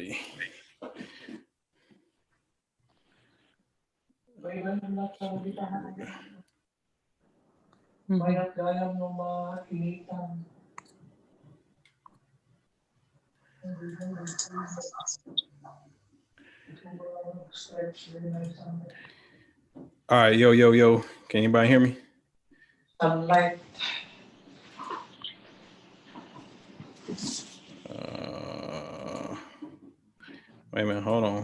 be. All right, yo. Can anybody hear me? Sunlight. Wait a minute. Hold on.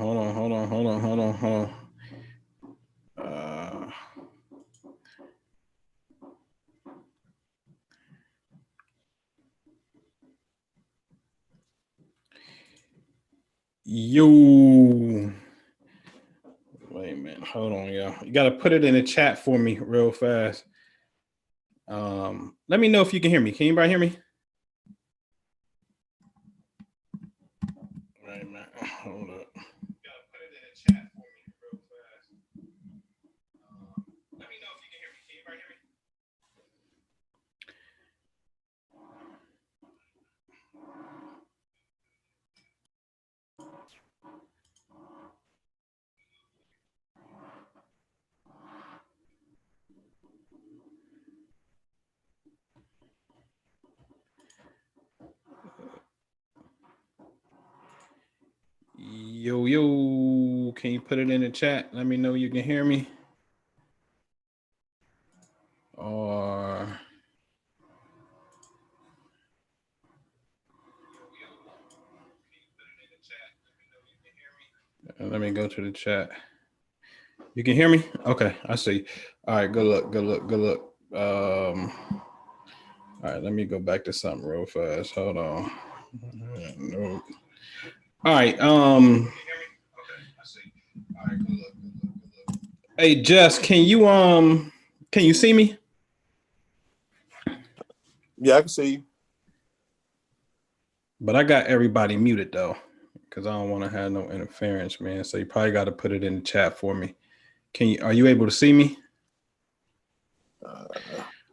Yo. Wait a minute. Hold on, y'all. You got to put it in the chat for me real fast. Let me know if you can hear me. Can anybody hear me? Wait a minute. Hold up. Yo, can you put it in the chat? Let me know you can hear me. Or let me go to the chat. You can hear me? Okay, I see. All right, good luck. All right, let me go back to something real fast. Hold on. No. All right. Hey, Jess, can you see me? Yeah, I can see you. But I got everybody muted though, because I don't want to have no interference, man. So you probably got to put it in the chat for me. Are you able to see me?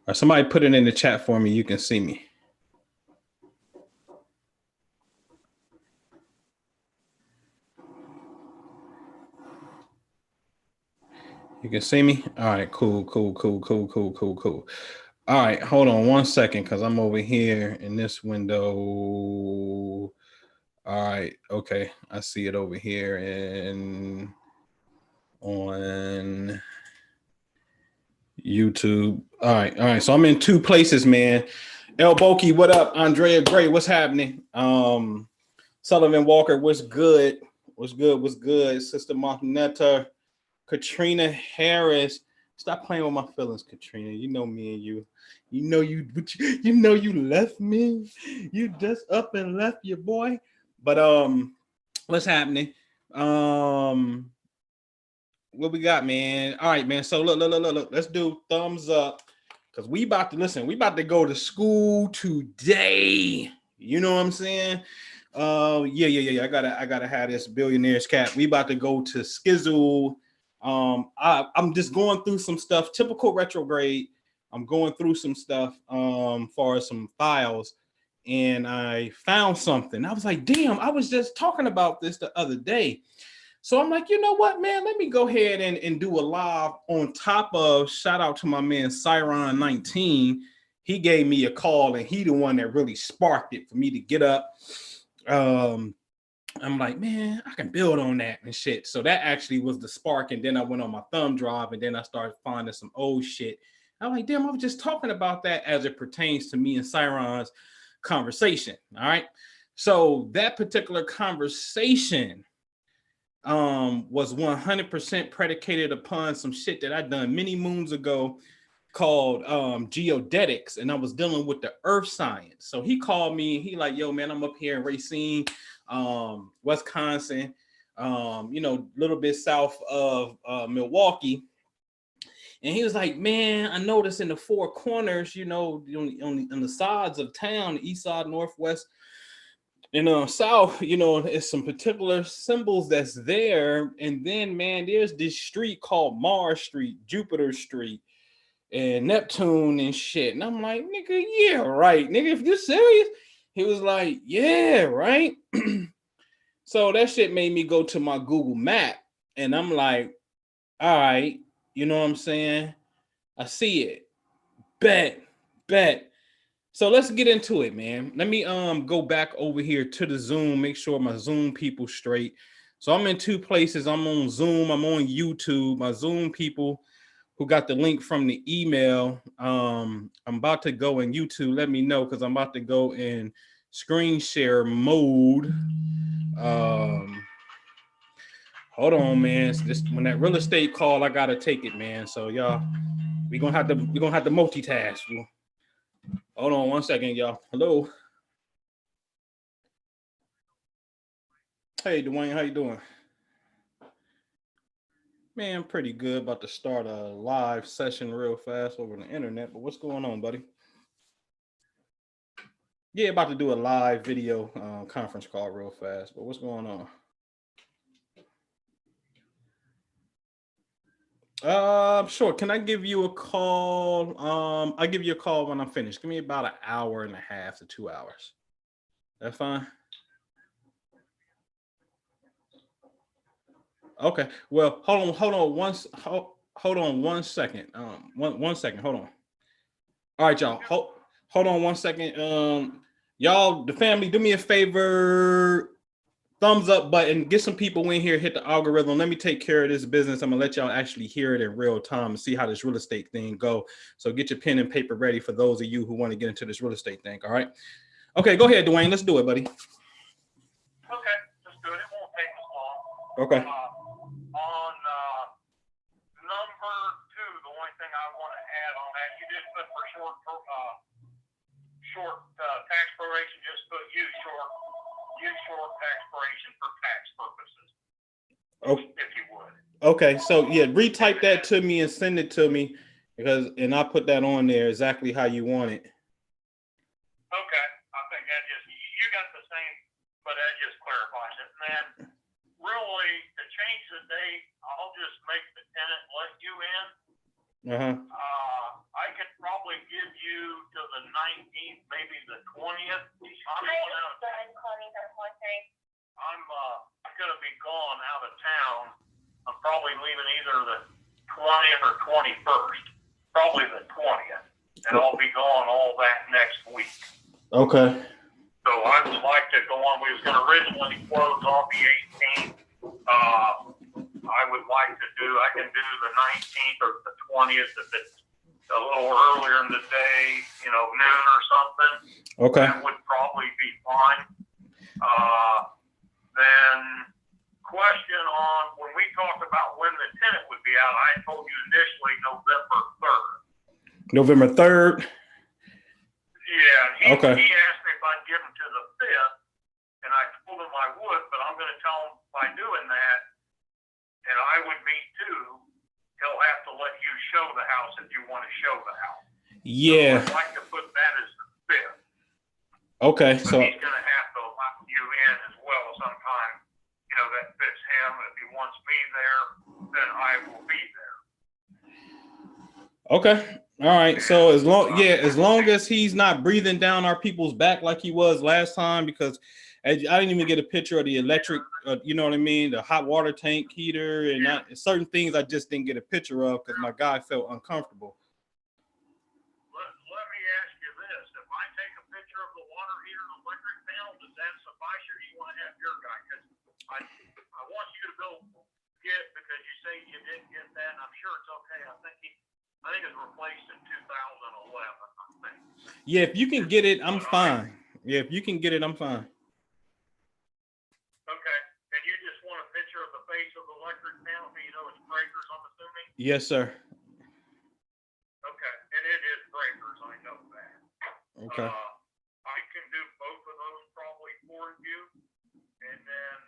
Or somebody put it in the chat for me. You can see me. You can see me? All right, cool. All right, hold on 1 second, because I'm over here in this window. All right, okay. I see it over here and on YouTube. All right. So I'm in two places, man. El Boki, what up? Andrea Gray, what's happening? Sullivan Walker, what's good? What's good? Sister Martinetta, Katrina Harris. Stop playing with my feelings, Katrina. You know me and you. You know you left me. You just up and left your boy. But what's happening? What we got, man? All right, man. So look. Let's do thumbs up. Because we about to go to school today. You know what I'm saying? Yeah. I gotta have this billionaire's cap. We about to go to Skizzle. I'm just going through some stuff, typical retrograde. I'm going through some stuff for some files, and I found something. I was like, damn, I was just talking about this the other day. So I'm like, you know what, man? Let me go ahead and do a live on top of, shout out to my man Siron19. He gave me a call, and he the one that really sparked it for me to get up. I'm like, man, I can build on that and shit. So that actually was the spark. And then I went on my thumb drive, and then I started finding some old shit. I'm like, damn, I was just talking about that as it pertains to me and Siron's conversation. All right. So that particular conversation was 100% predicated upon some shit that I'd done many moons ago called geodetics, and I was dealing with the earth science. So he called me, he like, yo, man, I'm up here in Racine, Wisconsin, a little bit south of Milwaukee. And he was like, man, I noticed in the four corners, on the sides of town, the east side, northwest, and south, it's some particular symbols that's there. And then, man, there's this street called Mars Street, Jupiter Street, and Neptune and shit. And I'm like, nigga, yeah, right. Nigga, if you're serious. He was like, yeah, right. So that shit made me go to my Google map and I'm like, all right, you know what I'm saying? I see it. Bet. So let's get into it, man. Let me go back over here to the Zoom, make sure my Zoom people straight. So I'm in two places. I'm on Zoom, I'm on YouTube. My Zoom people who got the link from the email. I'm about to go in YouTube. Let me know because I'm about to go in screen share mode. Hold on, man. This when that real estate call, I gotta take it, man. So y'all, we're gonna have to multitask. Hold on one second, y'all. Hello. Hey, Dwayne, how you doing? Man, pretty good. About to start a live session real fast over the internet. But what's going on, buddy? Yeah, about to do a live video conference call real fast. But what's going on? Sure. Can I give you a call? I'll give you a call when I'm finished. Give me about an hour and a half to 2 hours. That fine? Okay. Well, hold on one second. One second. Hold on. All right, y'all. Hold on one second. Y'all, the family, do me a favor. Thumbs up button. Get some people in here. Hit the algorithm. Let me take care of this business. I'm gonna let y'all actually hear it in real time and see how this real estate thing go. So get your pen and paper ready for those of you who want to get into this real estate thing. All right. Okay, go ahead, Dwayne. Let's do it, buddy. Okay, let's do it. It won't take us long. Okay. On number 2, the only thing I want to add on that, you did put for short tax proration, just put use short tax proration for tax purposes. Okay. If you would. Okay, so yeah, retype that to me and send it to me and I'll put that on there exactly how you want it. Okay, I think that you got the same, but that just clarifies it. And then really to change the date, I'll just make the tenant let you in. I could probably give you to the 19th, maybe the 20th. I'm gonna be gone out of town. I'm probably leaving either the 20th or 21st. Probably the 20th, and I'll be gone all that next week. Okay. So I would like to go on. We was going to originally close on the 18th. I would like to I can do the 19th or the 20th if it's a little earlier in the day, noon or something. Okay. That would probably be fine. Then question on when we talked about when the tenant would be out, I told you initially November 3rd. November 3rd? Yeah. Okay. He asked me if I'd give him to the 5th, and I told him I would, but I'm going to tell him by doing that, and I would meet too, he'll have to let you show the house if you want to show the house. Yeah. So I'd like to put that as the 5th. Okay. But so he's going to have to let you in as well sometime, that fits him. If he wants me there, then I will be there. Okay. All right. So as long as he's not breathing down our people's back like he was last time, because I didn't even get a picture of the electric, you know what I mean? The hot water tank heater and certain things I just didn't get a picture of because my guy felt uncomfortable. Let me ask you this. If I take a picture of the water heater and electric panel, does that suffice or do you want to have your guy? Because I want you to go get, because you say you didn't get that, and I'm sure it's okay. I think it's replaced in 2011, I think. Yeah, if you can get it, I'm fine. Yeah, if you can get it, I'm fine. Okay. And you just want a picture of the face of the electric panel, it's breakers, I'm assuming? Yes, sir. Okay. And it is breakers, I know that. Okay. I can do both of those probably for you. And then,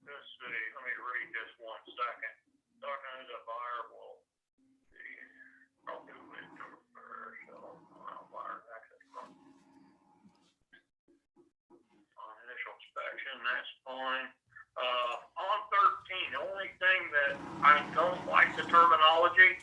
let's see, let me read this 1 second. Talking to the buyer will see. I'll do it first. Buyer access from on initial inspection, that's fine. On 13, the only thing that I don't like the terminology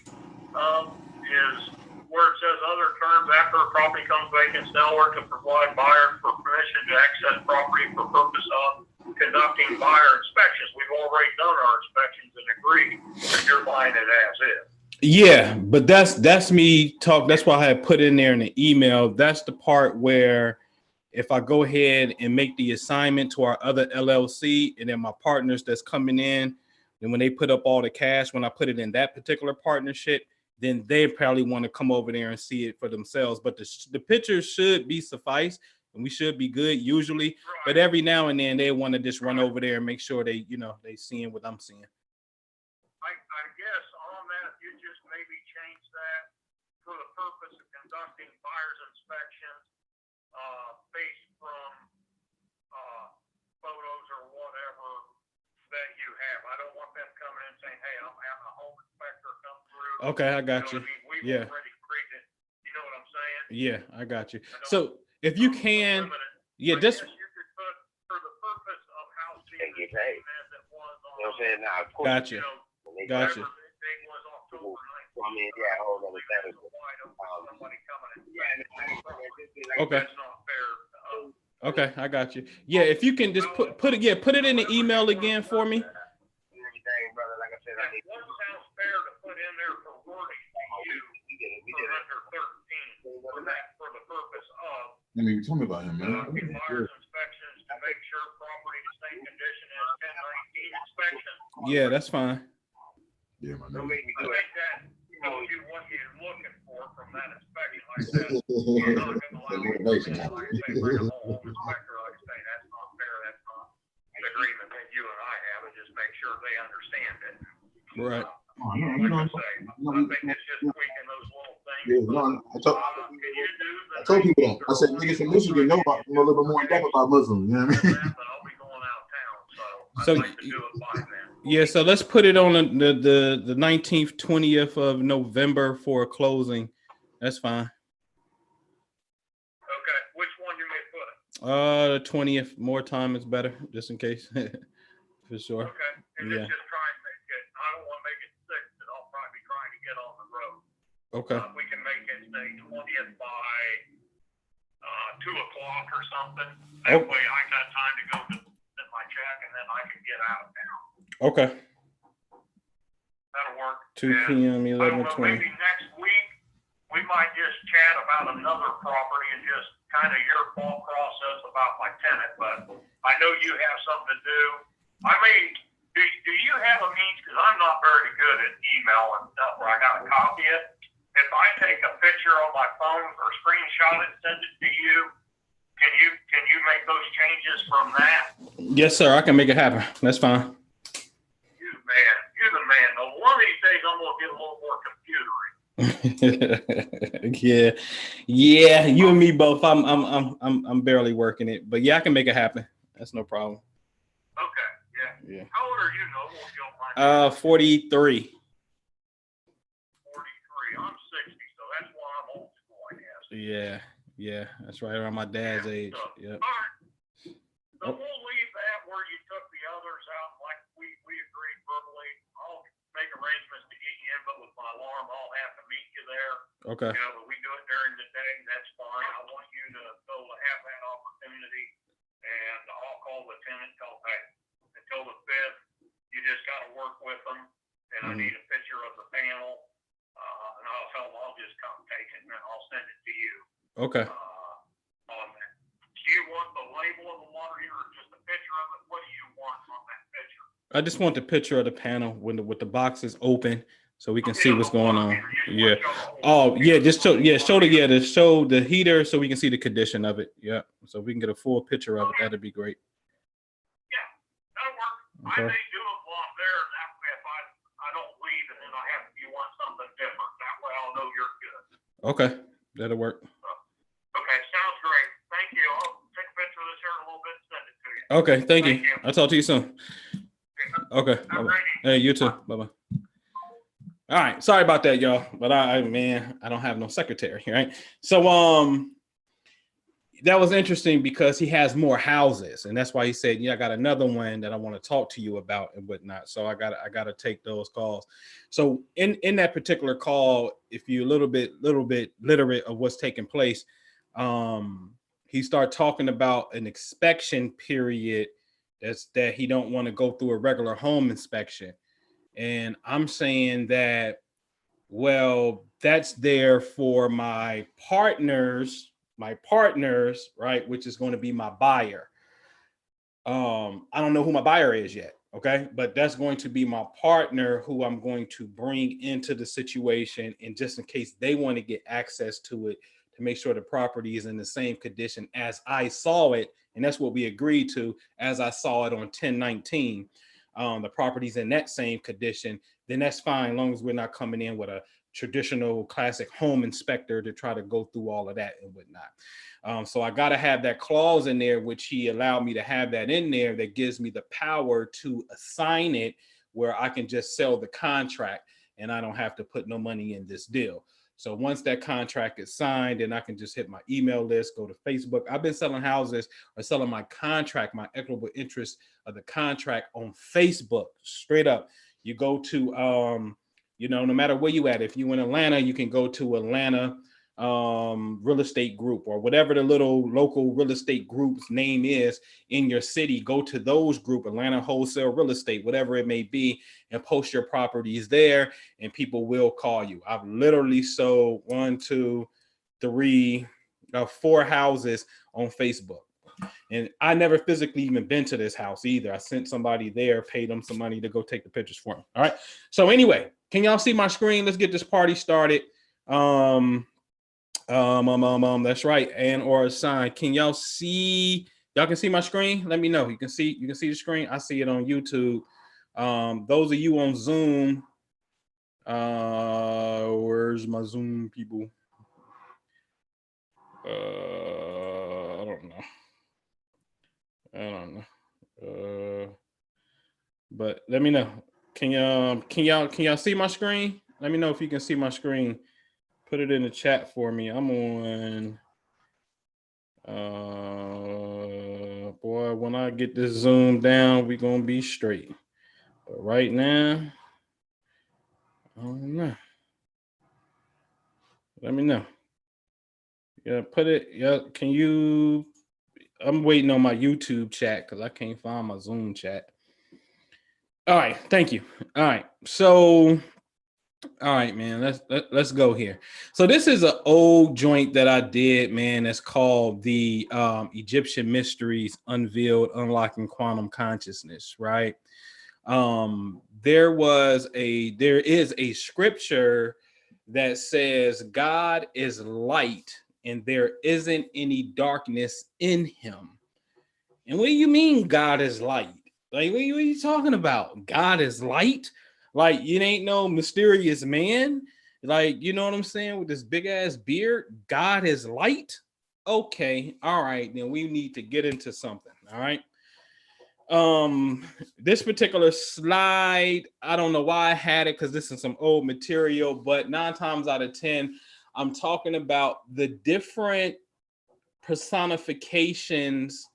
of is where it says other terms after a property comes vacant, seller to provide buyer for permission to access property for purpose of. conducting buyer inspections. We've already done our inspections and agreed that you're buying it as is. Yeah, but that's me talk. That's why I had put in there in the email. That's the part where if I go ahead and make the assignment to our other LLC and then my partners that's coming in, then when they put up all the cash, when I put it in that particular partnership, then they probably want to come over there and see it for themselves. But the pictures should be suffice and we should be good usually. Right. But every now and then they want to just run over there and make sure they, they seeing what I'm seeing. I guess on that, you just maybe change that for the purpose of conducting buyer's inspections based from photos or whatever that you have. I don't want them coming in saying, hey, I'm having a home inspector come through. Okay, I got you. We've already created, you know what I'm saying? Yeah, I got you. So if you can, yeah, this. You could put for the purpose of housing as it was on. You know what I'm saying? Now, of course, Gotcha. Gotcha. Okay. Okay, I got you. Yeah, if you can just put it in the email again for me. What sounds fair to put in there for wording for under 13 for the purpose of tell me about him, man. buyer's inspections to make sure property is same condition as 1019 inspection. Yeah, that's fine. Yeah, my I nigga. think that tells you what you're looking for from that inspection. Like I said, you're not going to allow Motivation. like I say, bring a home inspector. Like I say, that's not fair. That's not the agreement that you and I have, and just make sure they understand it. Right. Like I say, I think it's just tweaking those little things. Yeah, no, I told I told people that. I said niggas from Michigan know a little bit more in depth about Muslims. You know what I mean? But I'll be going out of town, so So, I'd like to do it by then. Yeah, so let's put it on the 19th, 20th of November for a closing. That's fine. Okay, which one you may put it? The 20th. More time is better, just in case. For sure. Okay, and Yeah. then just try and make it. I don't want to make it 6, and I'll probably be trying to get on the road. Okay. We can make it say 20th by 2 o'clock or something. That way I got time to go to my check, and then I can get out of town. Okay. That'll work. 2 p.m. I don't know, 11:20. maybe next week we might just chat about another property and just kind of your thought process about my tenant. But I know you have something to do. I mean, do you have a means? Because I'm not very good at email and stuff where I got to copy it. If I take a picture on my phone or screenshot it and send it to you, can you make those changes from that? Yes, sir. I can make it happen. That's fine. You're the man. Now, one of these days I'm gonna get a little more computery. Yeah. You and me both. I'm barely working it, but yeah, I can make it happen. That's no problem. Okay. Yeah. How old are you, Noble, if you don't mind? 43. 43. I'm 60, so that's why I'm old school, I guess. Yeah. That's right around my dad's age. So, Yeah. all right. So we'll leave that where you took the others out, like we agreed verbally. I'll make arrangements to get you in, but with my alarm, I'll have to meet you there. Okay. But we do it during the day. That's fine. I want you to go to have that opportunity, and I'll call the tenant. Until the 5th, you just got to work with them, and I need a picture of the panel, and I'll tell them I'll just come take it, and then I'll send it to you. Okay. On that. Do you want the label of the water heater or just a picture of it? What do you want on that picture? I just want the picture of the panel when the box is open, so we can see what's going on. Yeah. Oh yeah, just show the heater so we can see the condition of it. Yeah. So if we can get a full picture of it, that'd be great. Yeah, that'll work. Okay. I may do it while I'm there, and that way if I don't leave and then you want something different, that way I'll know you're good. Okay, that'll work. Okay, sounds great. Thank you. I'll take a picture of this here in a little bit and send it to you. Okay, thank you. Thank you. I'll talk to you soon. Okay. Have a Bye-bye. great Hey, evening. you too. Bye-bye. All right. Sorry about that, y'all. But I don't have no secretary, right? So that was interesting because he has more houses, and that's why he said, I got another one that I want to talk to you about and whatnot. So I gotta take those calls. So in that particular call, if you're a little bit literate of what's taking place, he started talking about an inspection period That's that he don't want to go through a regular home inspection. And I'm saying that, well, that's there for my partners, right? Which is going to be my buyer. I don't know who my buyer is yet. Okay. But that's going to be my partner who I'm going to bring into the situation. And just in case they want to get access to it, to make sure the property is in the same condition as I saw it. And that's what we agreed to as I saw it on 1019. The property's in that same condition, then that's fine, as long as we're not coming in with a traditional classic home inspector to try to go through all of that and whatnot. So I got to have that clause in there, which he allowed me to have that in there, that gives me the power to assign it where I can just sell the contract and I don't have to put no money in this deal. So once that contract is signed, then I can just hit my email list, go to Facebook. I've been selling houses or selling my contract, my equitable interest of the contract on Facebook, straight up. You go to, no matter where you at, if you in Atlanta, you can go to Atlanta real estate group or whatever the little local real estate group's name is in your city. Go to those group, Atlanta wholesale real estate, whatever it may be, and post your properties there, and people will call you. I've literally sold 4 houses on Facebook. And I never physically even been to this house either. I sent somebody there, paid them some money to go take the pictures for me. All right. So anyway, can y'all see my screen? Let's get this party started. That's right. And or a sign. Can y'all see? Y'all can see my screen? Let me know. You can see the screen. I see it on YouTube. Those of you on Zoom, where's my Zoom people? I don't know. But let me know. Can y'all see my screen? Let me know if you can see my screen. Put it in the chat for me. I'm on. Boy, when I get this Zoom down, we gonna be straight. But right now, I don't know. Let me know. Yeah, put it. Yeah, can you? I'm waiting on my YouTube chat because I can't find my Zoom chat. All right, thank you. All right, so, all right, man, let's go here. So this is an old joint that I did, man. That's called the Egyptian Mysteries Unveiled, Unlocking Quantum Consciousness. Right? There is a scripture that says God is light and there isn't any darkness in him. And what do you mean God is light? Like, what are you talking about? God is light? Like, you ain't no mysterious man? Like, you know what I'm saying? With this big ass beard, God is light? Okay, all right, then we need to get into something, all right? This particular slide, I don't know why I had it because this is some old material, but 9 times out of 10, I'm talking about the different personifications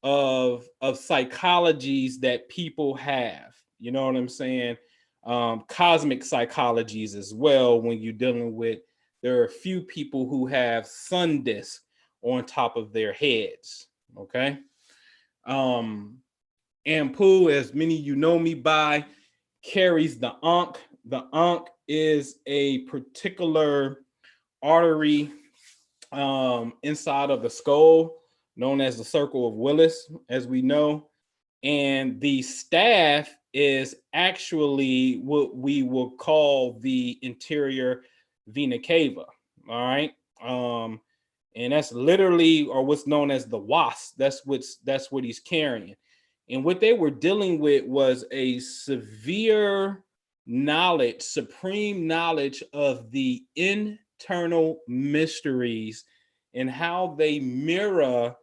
of psychologies that people have. You know what I'm saying? Cosmic psychologies as well. When you're dealing with, there are a few people who have sun disk on top of their heads. Okay. Ampu, as many you know me by, carries the Ankh. The Ankh is a particular artery inside of the skull, known as the Circle of Willis, as we know. And the staff is actually what we will call the interior vena cava. All right. And that's literally, or what's known as the wasp. That's what he's carrying. And what they were dealing with was a severe knowledge, supreme knowledge of the internal mysteries and how they mirror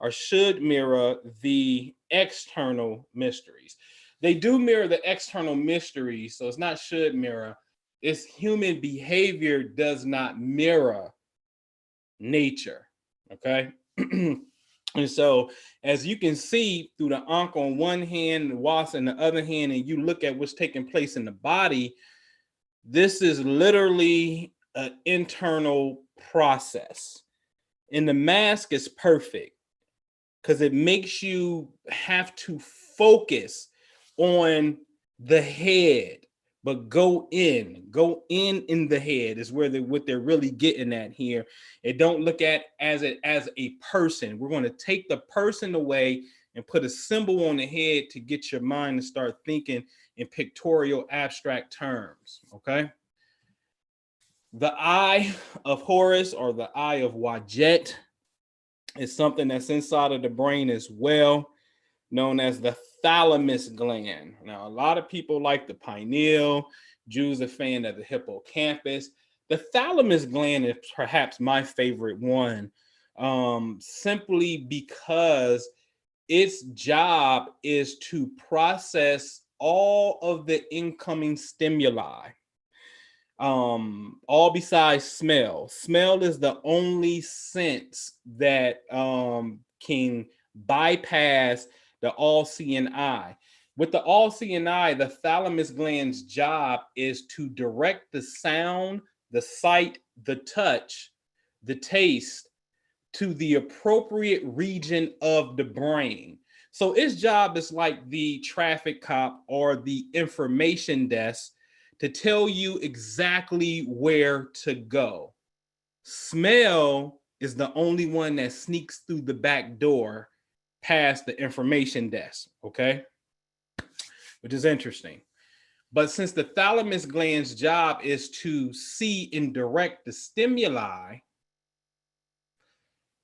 or should mirror the external mysteries. They do mirror the external mysteries, so it's not should mirror. It's human behavior does not mirror nature, okay? And so, as you can see through the Ankh on one hand, the wasp in the other hand, and you look at what's taking place in the body, this is literally an internal process. And the mask is perfect because it makes you have to focus on the head, but go in the head is where what they're really getting at here. It don't look at as a person. We're going to take the person away and put a symbol on the head to get your mind to start thinking in pictorial abstract terms. Okay. The eye of Horus, or the eye of Wadjet, is something that's inside of the brain as well, known as the Thalamus Gland. Now, a lot of people like the pineal. Jews are fan of the hippocampus. The Thalamus Gland is perhaps my favorite one, simply because its job is to process all of the incoming stimuli. All besides smell. Smell is the only sense that can bypass the all-seeing eye. With the all-seeing eye, the thalamus gland's job is to direct the sound, the sight, the touch, the taste to the appropriate region of the brain. So its job is like the traffic cop or the information desk to tell you exactly where to go. Smell is the only one that sneaks through the back door past the information desk, okay? Which is interesting. But since the thalamus gland's job is to see and direct the stimuli,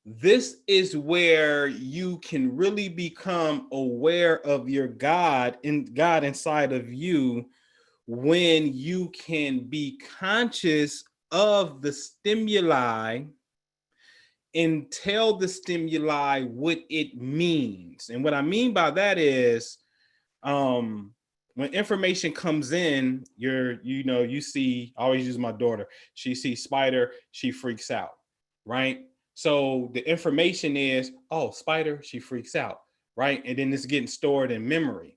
this is where you can really become aware of your God inside of you, when you can be conscious of the stimuli and tell the stimuli what it means. And what I mean by that is, when information comes in, you see, I always use my daughter. She sees spider, she freaks out, right? So the information is, oh, spider, she freaks out, right? And then it's getting stored in memory.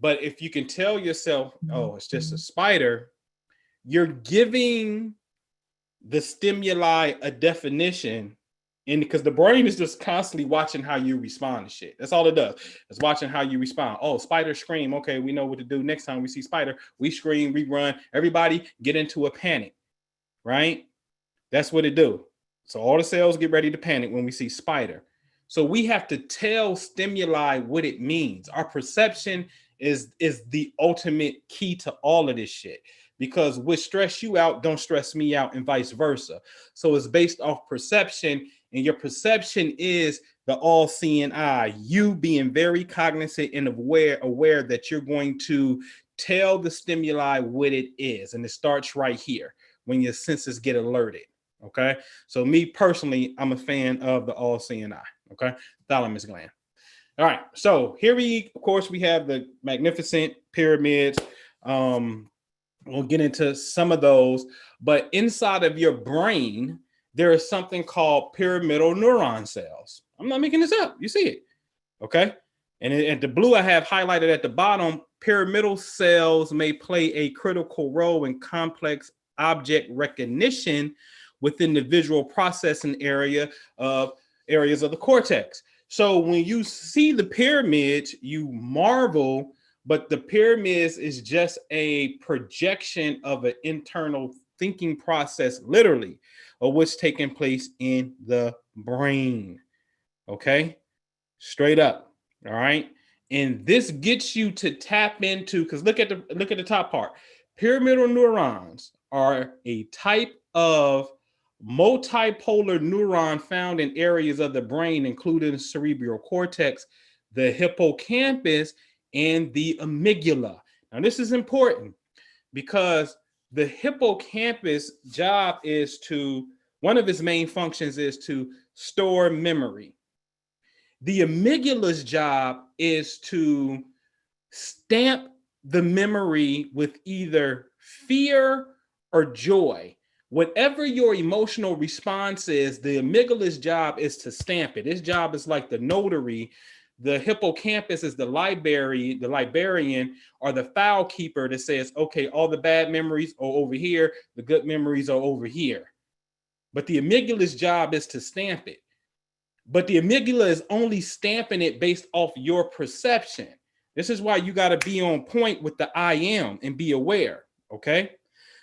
But if you can tell yourself, oh, it's just a spider, you're giving the stimuli a definition. And because the brain is just constantly watching how you respond to shit. That's all it does. It's watching how you respond. Oh, spider scream. Okay, we know what to do. Next time we see spider, we scream, we run. Everybody get into a panic, right? That's what it do. So all the cells get ready to panic when we see spider. So we have to tell stimuli what it means. Our perception is the ultimate key to all of this shit, because what stress you out don't stress me out, and vice versa. So it's based off perception, and your perception is the all-seeing eye. You being very cognizant and aware that you're going to tell the stimuli what it is, and it starts right here when your senses get alerted. Okay, so me personally, I'm a fan of the all-seeing eye. Okay, thalamus gland. All right, so here of course, we have the magnificent pyramids. We'll get into some of those, but inside of your brain, there is something called pyramidal neuron cells. I'm not making this up. You see it, okay? And the blue I have highlighted at the bottom, pyramidal cells may play a critical role in complex object recognition within the visual processing areas of the cortex. So when you see the pyramids, you marvel, but the pyramids is just a projection of an internal thinking process, literally, of what's taking place in the brain. Okay, straight up. All right, and this gets you to tap into, because look at the top part. Pyramidal neurons are a type of multipolar neuron found in areas of the brain, including the cerebral cortex, the hippocampus, and the amygdala. Now, this is important because the hippocampus job is one of its main functions is to store memory. The amygdala's job is to stamp the memory with either fear or joy. Whatever your emotional response is, the amygdala's job is to stamp it. Its job is like the notary. The hippocampus is the librarian, or the file keeper that says, okay, all the bad memories are over here, the good memories are over here. But the amygdala's job is to stamp it. but the amygdala is only stamping it based off your perception. This is why you got to be on point with the I am and be aware. Okay.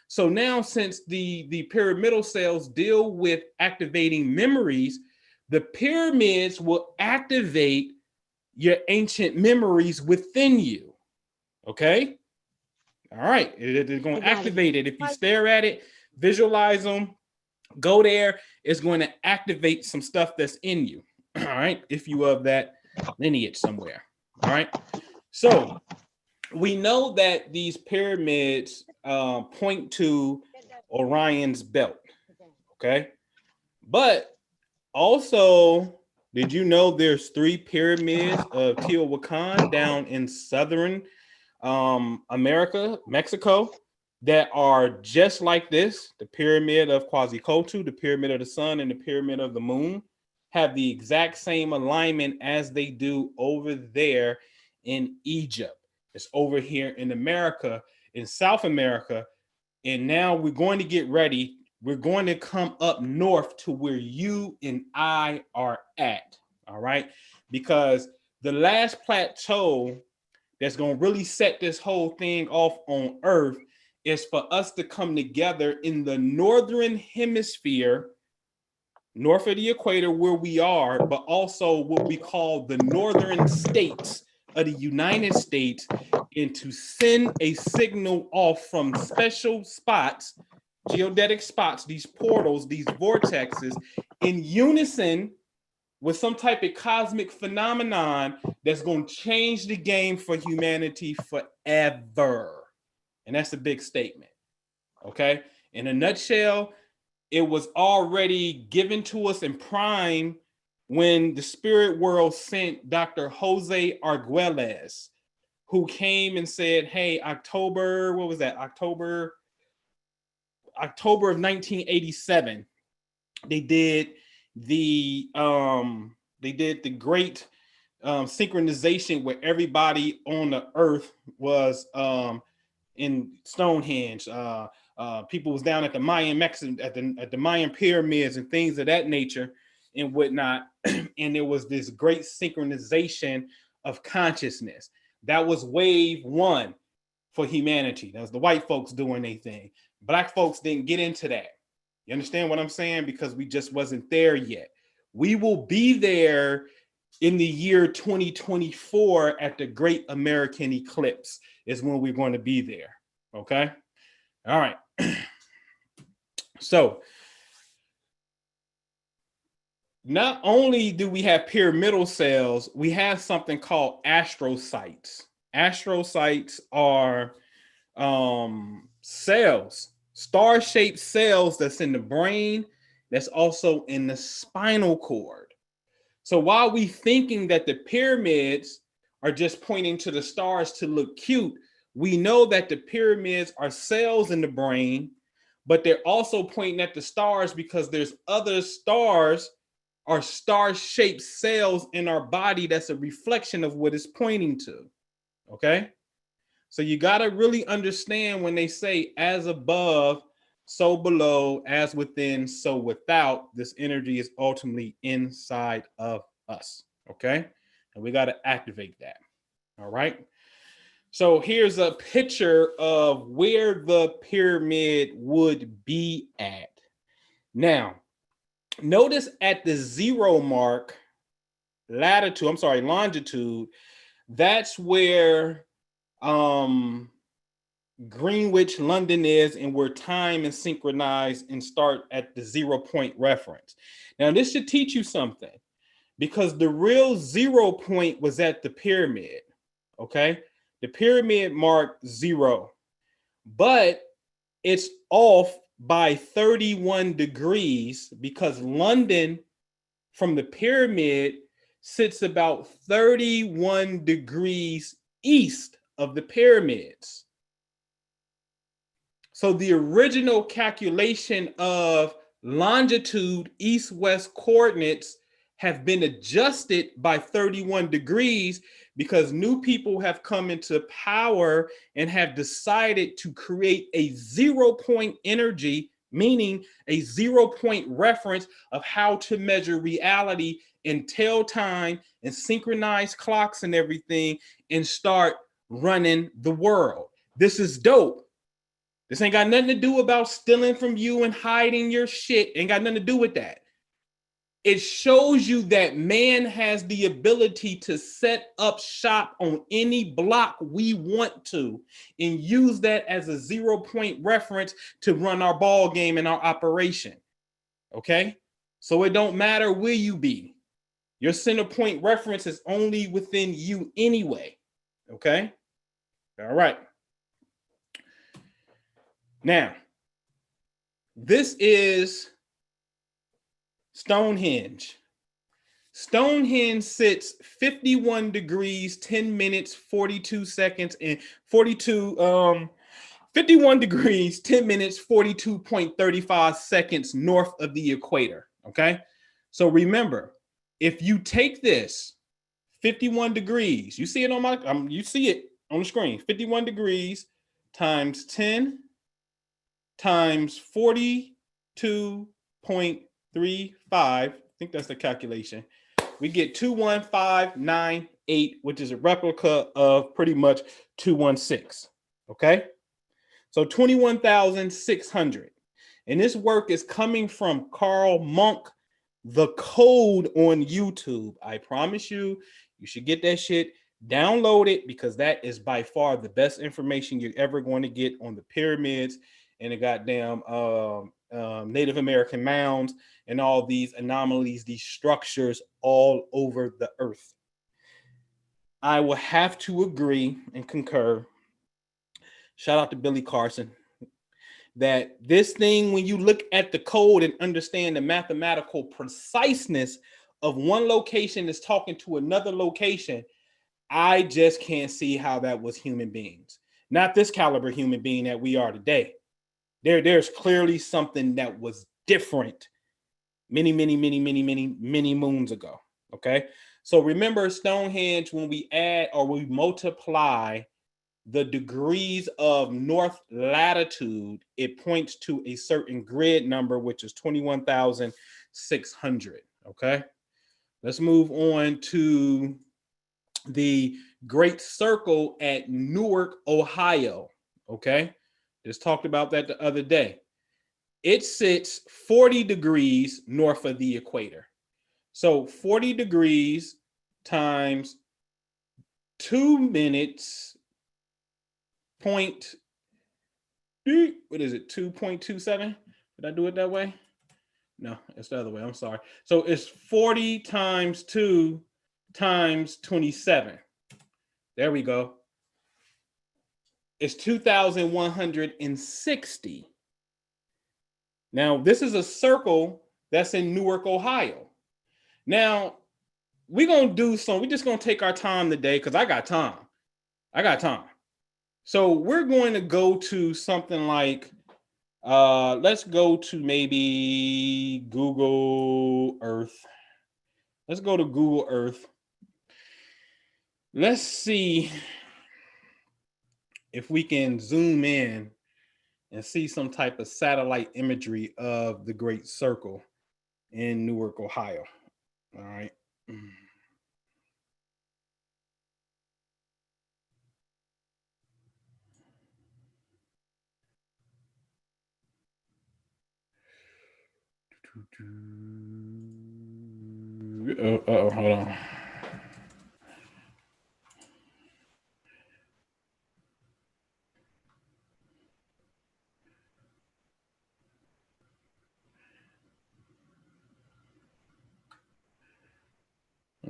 So now, since the pyramidal cells deal with activating memories, the pyramids will activate your ancient memories within you. Okay. All right. They're going to activate it. If you stare at it, visualize them, go there, it's going to activate some stuff that's in you. All right. If you of that lineage somewhere. All right. So we know that these pyramids point to Orion's belt. Okay. But also, did you know there's 3 pyramids of Teotihuacan down in southern America, Mexico, that are just like this? The pyramid of Quetzalcoatl, the pyramid of the sun, and the pyramid of the moon have the exact same alignment as they do over there in Egypt. It's over here in America, in South America. And now we're going to get ready. We're going to come up north to where you and I are at. All right. Because the last plateau that's going to really set this whole thing off on Earth is for us to come together in the northern hemisphere, north of the equator where we are, but also what we call the northern states of the United States, and to send a signal off from special spots, geodetic spots, these portals, these vortexes, in unison with some type of cosmic phenomenon that's going to change the game for humanity forever. And that's a big statement. Okay. In a nutshell, it was already given to us in prime when the spirit world sent Dr. Jose Arguelles, who came and said, hey, October, what was that? October of 1987, they did the great synchronization where everybody on the earth was in Stonehenge. People was down at the Mayan at the Mayan pyramids and things of that nature and whatnot. And there was this great synchronization of consciousness. That was wave 1 for humanity. That was the white folks doing their thing. Black folks didn't get into that. You understand what I'm saying? Because we just wasn't there yet. We will be there in the year 2024 at the Great American Eclipse is when we're going to be there. Okay. All right. So not only do we have pyramidal cells, we have something called astrocytes. Astrocytes are cells, star-shaped cells that's in the brain, that's also in the spinal cord. So while we thinking that the pyramids are just pointing to the stars to look cute, we know that the pyramids are cells in the brain, but they're also pointing at the stars because there's other stars or star-shaped cells in our body that's a reflection of what it's pointing to. Okay? So you got to really understand when they say as above, so below, as within, so without, this energy is ultimately inside of us. Okay? And we got to activate that. All right? So here's a picture of where the pyramid would be at. Now, notice at the 0 mark, longitude, that's where Greenwich, London is, and where time is synchronized and start at the 0 point reference. Now, this should teach you something because the real 0 point was at the pyramid. Okay? The pyramid marked 0, but it's off by 31 degrees because London from the pyramid sits about 31 degrees east of the pyramids. So the original calculation of longitude, east-west coordinates have been adjusted by 31 degrees because new people have come into power and have decided to create a 0 point energy meaning a 0-point reference of how to measure reality and tell time and synchronize clocks and everything and start running the world. This is dope. This ain't got nothing to do about stealing from you and hiding your shit. Ain't got nothing to do with that. It shows you that man has the ability to set up shop on any block we want to and use that as a 0-point reference to run our ball game and our operation. Okay? So it don't matter where you be. Your center point reference is only within you anyway. Okay? All right. Now, this is Stonehenge. Stonehenge sits 51 degrees, 10 minutes, 42 seconds, and 51 degrees, 10 minutes, 42.35 seconds north of the equator. Okay. So remember, if you take this 51 degrees, you see it on my, you see it on the screen, 51 degrees times 10 times 42.35, I think that's the calculation. We get 21598, which is a replica of pretty much 216. Okay. So 21,600. And this work is coming from Carl Monk, The Code on YouTube. I promise you, you should get that shit. Download it because that is by far the best information you're ever going to get on the pyramids and the goddamn Native American mounds and all these anomalies, these structures all over the earth. I will have to agree and concur. Shout out to Billy Carson. That this thing, when you look at the code and understand the mathematical preciseness of one location is talking to another location, I just can't see how that was human beings. Not this caliber human being that we are today. There's clearly something that was different many moons ago. Okay. So remember Stonehenge, when we add or we multiply the degrees of north latitude, it points to a certain grid number, which is 21,600. Okay. Let's move on to the Great Circle at Newark, Ohio. Okay. Just talked about that the other day. It sits 40 degrees north of the equator. So 40 degrees times 2 minutes, what is it, 2.27? Did I do it that way? No, it's the other way. I'm sorry. So it's 40 times 2 times 27. There we go. It's 2,160. Now, this is a circle that's in Newark, Ohio. Now, we're going to we're just going to take our time today because I got time. So we're going to go to something like, let's go to maybe Google Earth. Let's go to Google Earth. Let's see if we can zoom in and see some type of satellite imagery of the Great Circle in Newark, Ohio. All right. Hold on.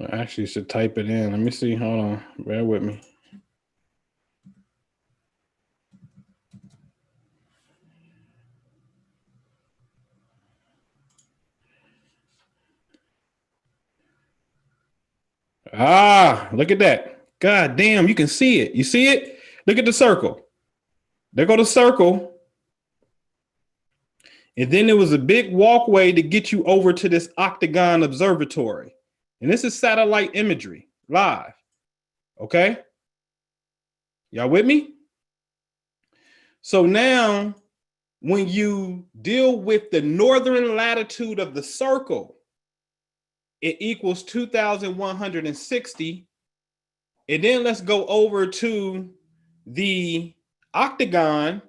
I actually should type it in. Let me see. Hold on. Bear with me. Look at that. God damn, you can see it. You see it? Look at the circle. There go the circle. And then there was a big walkway to get you over to this octagon observatory. And this is satellite imagery live. Okay. Y'all with me? So now when you deal with the northern latitude of the circle, it equals 2,160. And then let's go over to the octagon,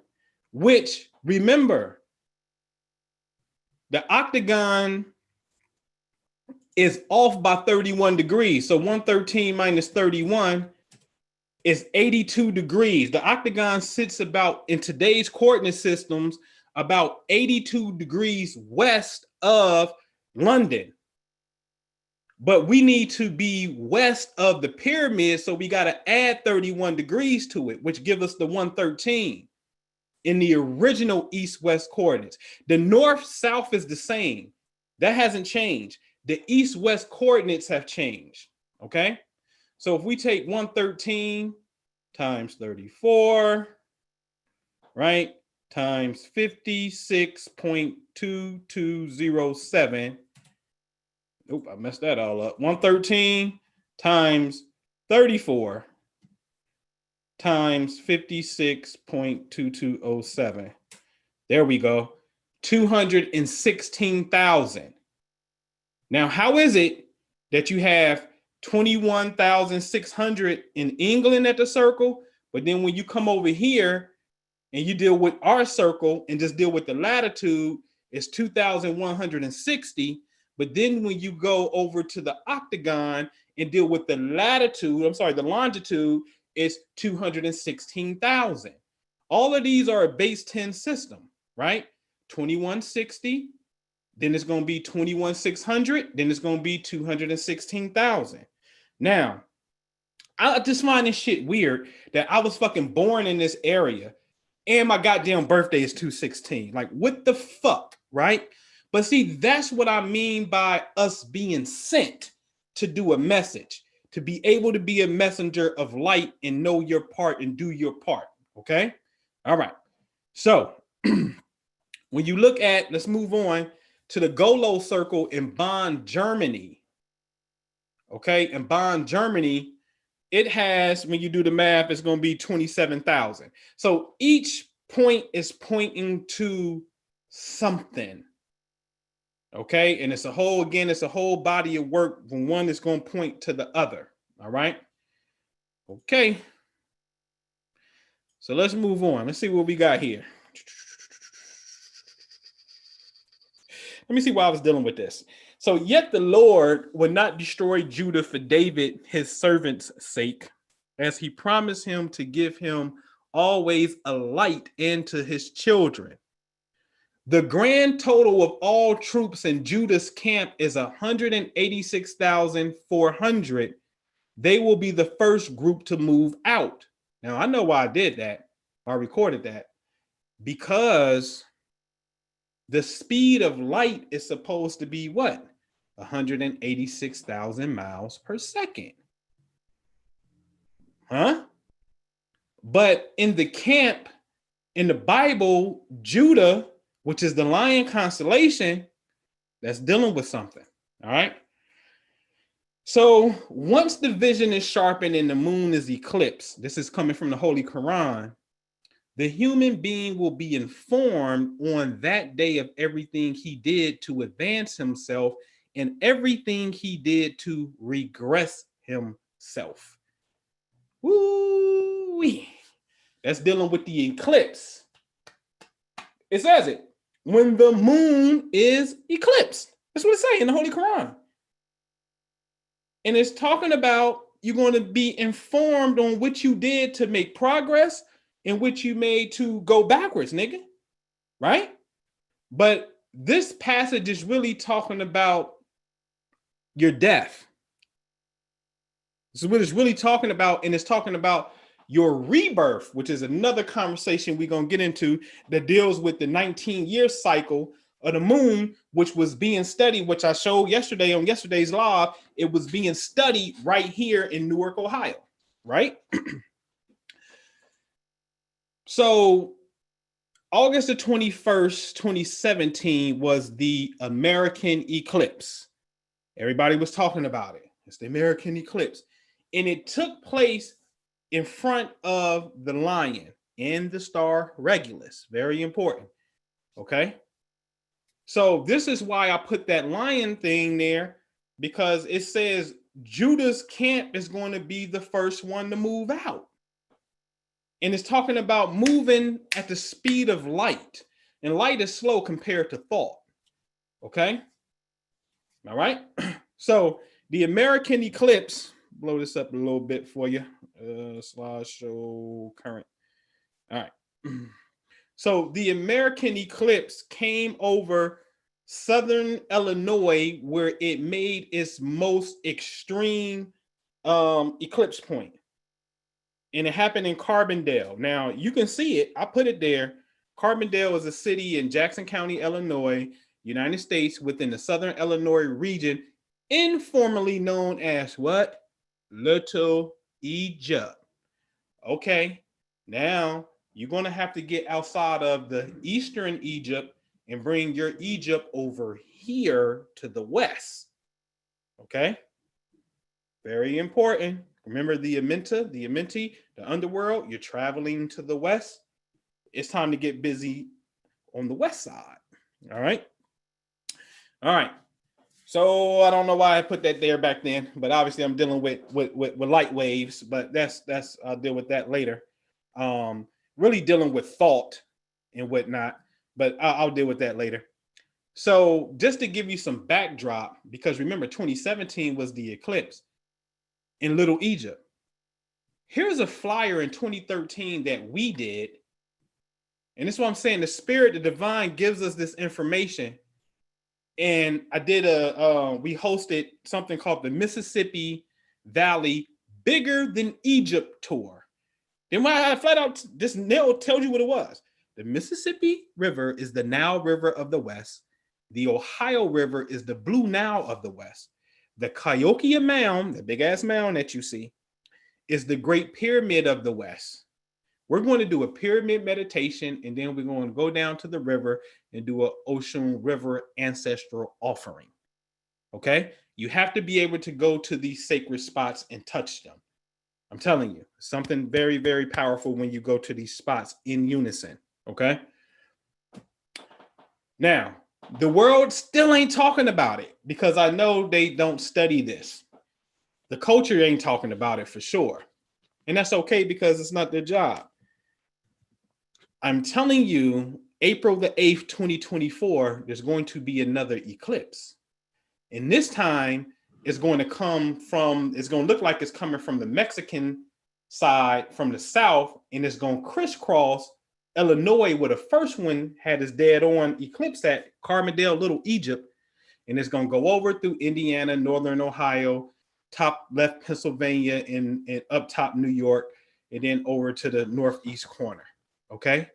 which, remember, the octagon is off by 31 degrees. So 113 minus 31 is 82 degrees. The octagon sits about, in today's coordinate systems, about 82 degrees west of London. But we need to be west of the pyramid, so we got to add 31 degrees to it, which gives us the 113 in the original east-west coordinates. The north-south is the same. That hasn't changed. The east-west coordinates have changed, okay? So if we take 113 times 34, right, times 56.2207, oop, I messed that all up. 113 times 34 times 56.2207. There we go. 216,000. Now, how is it that you have 21,600 in England at the circle, but then when you come over here and you deal with our circle and just deal with the latitude, it's 2,160. But then when you go over to the octagon and deal with the latitude, the longitude, it's 216,000. All of these are a base 10 system, right? 2160, then it's going to be 21,600, then it's going to be 216,000. Now, I just find this shit weird that I was fucking born in this area and my goddamn birthday is 216. Like, what the fuck, right? But see, that's what I mean by us being sent to do a message, to be able to be a messenger of light and know your part and do your part, okay? All right. So when you look at, let's move on to the Golo circle in Bonn, Germany, okay? In Bonn, Germany, it has, when you do the math, it's going to be 27,000. So each point is pointing to something. Okay, and it's a whole body of work when one is going to point to the other. All right. Okay. So let's move on. Let's see what we got here. Let me see why I was dealing with this. So, yet the Lord would not destroy Judah for David, his servant's sake, as he promised him to give him always a light and to his children. The grand total of all troops in Judah's camp is 186,400. They will be the first group to move out. Now, I know why I did that. I recorded that. Because the speed of light is supposed to be what? 186,000 miles per second. Huh? But in the camp, in the Bible, Judah, which is the lion constellation, that's dealing with something. All right. So once the vision is sharpened and the moon is eclipsed, this is coming from the Holy Quran, the human being will be informed on that day of everything he did to advance himself and everything he did to regress himself. Woo-wee. That's dealing with the eclipse. It says it. When the moon is eclipsed. That's what it says in the Holy Quran. And it's talking about you're going to be informed on what you did to make progress and what you made to go backwards, nigga. Right? But this passage is really talking about your death. This is what it's really talking about. And it's talking about your rebirth, which is another conversation we're going to get into that deals with the 19-year cycle of the moon, which was being studied, which I showed yesterday on yesterday's live. It was being studied right here in Newark, Ohio, right? So August the 21st, 2017 was the American Eclipse. Everybody was talking about it. It's the American Eclipse. And it took place in front of the lion and the star Regulus. Very important. Okay. So this is why I put that lion thing there, because it says Judah's camp is going to be the first one to move out. And it's talking about moving at the speed of light. And light is slow compared to thought. Okay. All right. So the American eclipse, blow this up a little bit for you. Slideshow current. All right. So the American eclipse came over southern Illinois, where it made its most extreme eclipse point. And it happened in Carbondale. Now you can see it. I put it there. Carbondale is a city in Jackson County, Illinois, United States, within the southern Illinois region, informally known as what? Little Egypt. Okay. Now you're going to have to get outside of the eastern Egypt and bring your Egypt over here to the west. Okay. Very important. Remember the Amenti, the underworld. You're traveling to the west. It's time to get busy on the west side. All right. All right. So I don't know why I put that there back then, but obviously I'm dealing with light waves, but that's I'll deal with that later. Really dealing with thought and whatnot, but I'll deal with that later. So just to give you some backdrop, because remember 2017 was the eclipse in Little Egypt. Here's a flyer in 2013 that we did. And this is what I'm saying. The spirit, the divine gives us this information. And I did we hosted something called the Mississippi Valley Bigger Than Egypt Tour. Then when I flat out, this nail tells you what it was. The Mississippi River is the Nile River of the West. The Ohio River is the Blue Nile of the West. The Cahokia Mound, the big ass mound that you see, is the Great Pyramid of the West. We're going to do a pyramid meditation, and then we're going to go down to the river and do an Ocean River ancestral offering. Okay? You have to be able to go to these sacred spots and touch them. I'm telling you, something very, very powerful when you go to these spots in unison. Okay? Now, the world still ain't talking about it because I know they don't study this. The culture ain't talking about it for sure. And that's okay because it's not their job. I'm telling you, April the 8th, 2024, there's going to be another eclipse. And this time it's going to look like it's coming from the Mexican side, from the south, and it's going to crisscross Illinois, where the first one had its dead-on eclipse at Carbondale, Little Egypt, and it's going to go over through Indiana, northern Ohio, top left Pennsylvania, and up top New York, and then over to the northeast corner. Okay.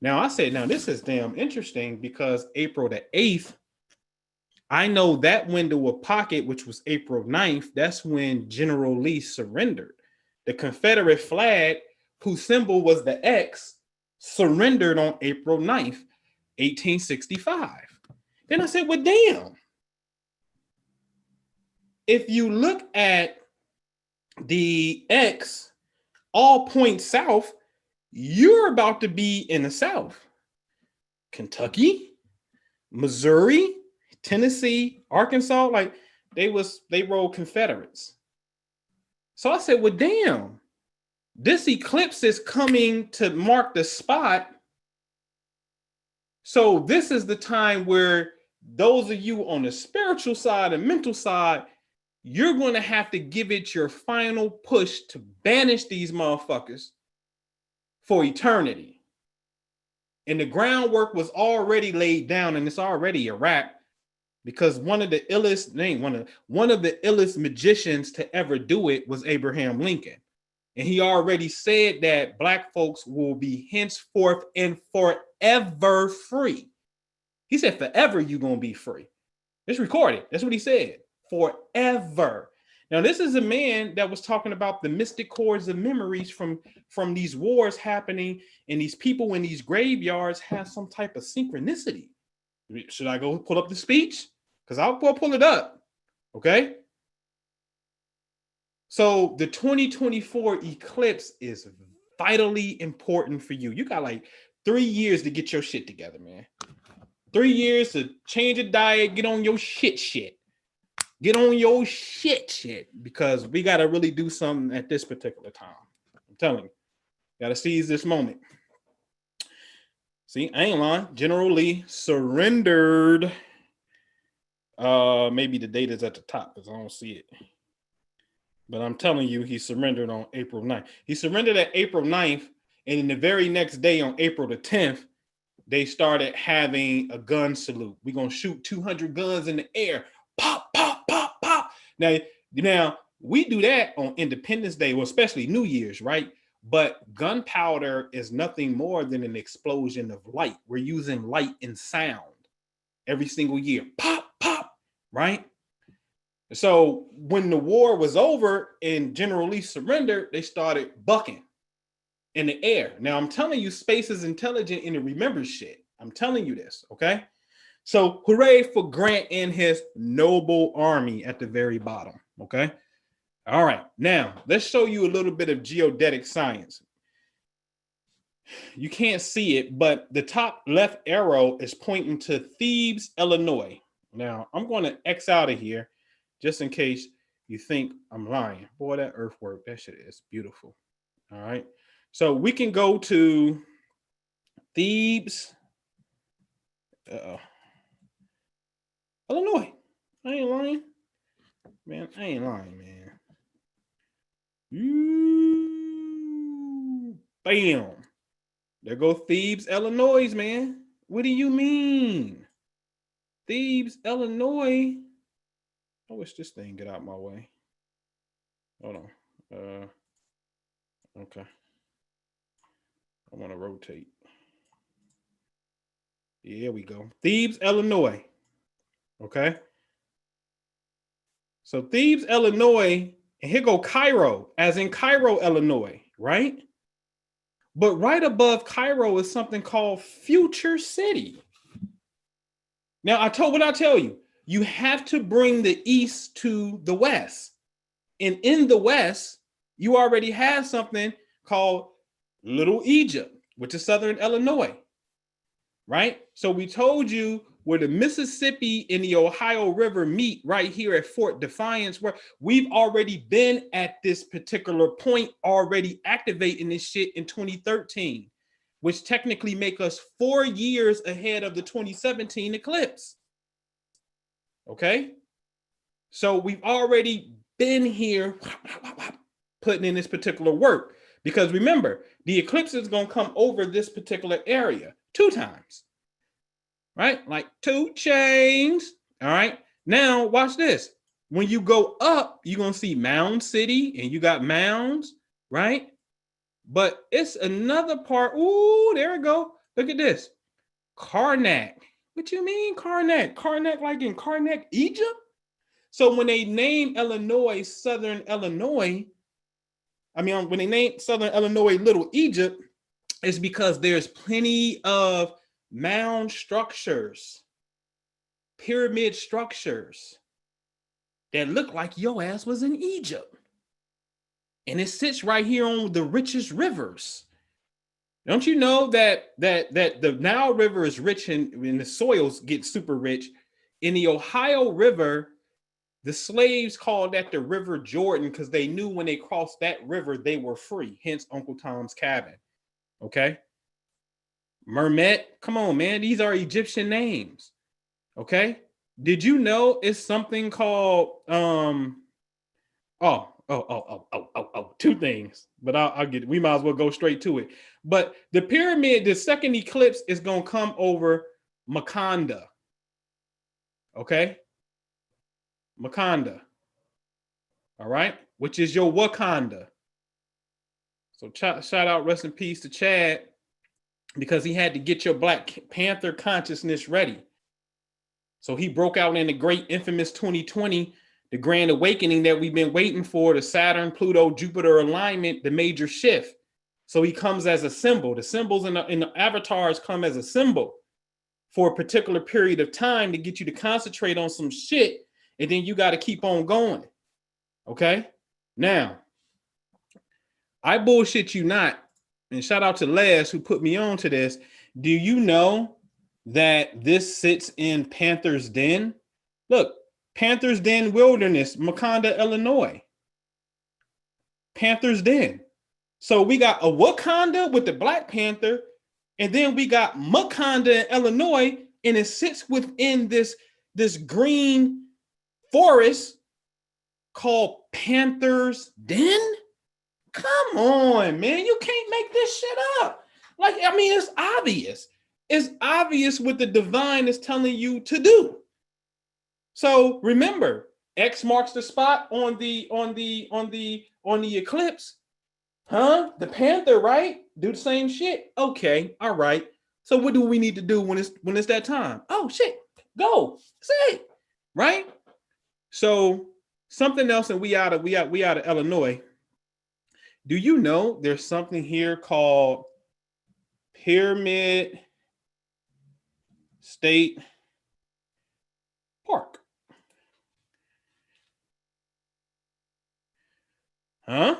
Now I said, now this is damn interesting because April the 8th, I know that window of pocket, which was April 9th, that's when General Lee surrendered. The Confederate flag, whose symbol was the X, surrendered on April 9th, 1865. Then I said, well, damn. If you look at the X, all points south, you're about to be in the South. Kentucky, Missouri, Tennessee, Arkansas, like they rolled Confederates. So I said, well, damn, this eclipse is coming to mark the spot. So this is the time where those of you on the spiritual side and mental side, you're going to have to give it your final push to banish these motherfuckers for eternity. And the groundwork was already laid down, and it's already a wrap, because one of the illest magicians to ever do it was Abraham Lincoln. And he already said that Black folks will be henceforth and forever free. He said, forever you're going to be free. It's recorded. That's what he said. Forever. Now, this is a man that was talking about the mystic chords of memories from these wars happening, and these people in these graveyards have some type of synchronicity. Should I go pull up the speech? Because I'll go pull it up. Okay. So the 2024 eclipse is vitally important for you. You got like 3 years to get your shit together, man. 3 years to change your diet, get on your shit. Get on your shit, because we got to really do something at this particular time. I'm telling you, got to seize this moment. See, I ain't lying. General Lee surrendered. Maybe the date is at the top because I don't see it. But I'm telling you, he surrendered on April 9th. He surrendered at April 9th, and in the very next day, on April the 10th, they started having a gun salute. We're going to shoot 200 guns in the air. Pop, pop, pop, pop. Now, we do that on Independence Day, well, especially New Year's, right? But gunpowder is nothing more than an explosion of light. We're using light and sound every single year. Pop, pop, right? So when the war was over and General Lee surrendered, they started bucking in the air. Now, I'm telling you, space is intelligent and it remembers shit. I'm telling you this, okay? So hooray for Grant and his noble army at the very bottom, okay? All right, now let's show you a little bit of geodetic science. You can't see it, but the top left arrow is pointing to Thebes, Illinois. Now, I'm going to X out of here just in case you think I'm lying. Boy, that earthwork, that shit is beautiful. All right, so we can go to Thebes, Illinois. I ain't lying, man. I ain't lying, man. Bam. There go Thebes, Illinois, man. What do you mean? Thebes, Illinois. I wish this thing get out my way. Hold on. Okay. I want to rotate. Here we go. Thebes, Illinois. Okay. So Thebes, Illinois, and here go Cairo, as in Cairo, Illinois, right? But right above Cairo is something called Future City. Now, what I tell you, you have to bring the East to the West. And in the West, you already have something called Little Egypt, which is Southern Illinois, right? So we told you where the Mississippi and the Ohio River meet right here at Fort Defiance, where we've already been at this particular point, already activating this shit in 2013, which technically make us 4 years ahead of the 2017 eclipse. Okay? So we've already been here putting in this particular work, because remember, the eclipse is going to come over this particular area 2 times. Right? Like 2 chains. All right. Now watch this. When you go up, you're going to see Mound City and you got mounds, right? But it's another part. Ooh, there we go. Look at this. Karnak. What you mean Karnak? Karnak like in Karnak, Egypt? So when they name Illinois, Southern Illinois, when they name Southern Illinois Little Egypt, it's because there's plenty of mound structures, pyramid structures that look like your ass was in Egypt. And it sits right here on the richest rivers. Don't you know that the Nile River is rich and the soils get super rich? In the Ohio River, the slaves called that the River Jordan because they knew when they crossed that river, they were free. Hence Uncle Tom's Cabin. Okay? Mermet, come on, man. These are Egyptian names. Okay? Did you know it's something called 2 things, but I'll get it. We might as well go straight to it. But the pyramid, the second eclipse is going to come over Makonda. Okay? Makonda. All right? Which is your Wakanda. So shout out, rest in peace to Chad, because he had to get your Black Panther consciousness ready. So he broke out in the great infamous 2020, the grand awakening that we've been waiting for, the Saturn, Pluto, Jupiter alignment, the major shift. So he comes as a symbol. The symbols in the avatars come as a symbol for a particular period of time to get you to concentrate on some shit, and then you got to keep on going. Okay? Now, I bullshit you not, and shout out to Les who put me on to this. Do you know that this sits in Panther's Den? Look, Panther's Den Wilderness, Makanda, Illinois. Panther's Den. So we got a Wakanda with the Black Panther, and then we got Makanda in Illinois, and it sits within this green forest called Panther's Den. Come on, man. You can't make this shit up. Like, I mean, it's obvious. It's obvious what the divine is telling you to do. So remember, X marks the spot on the eclipse. Huh? The Panther, right? Do the same shit. Okay, all right. So what do we need to do when it's that time? Oh shit, go. That's it. Right? So something else, and we out of Illinois. Do you know there's something here called Pyramid State Park? Huh?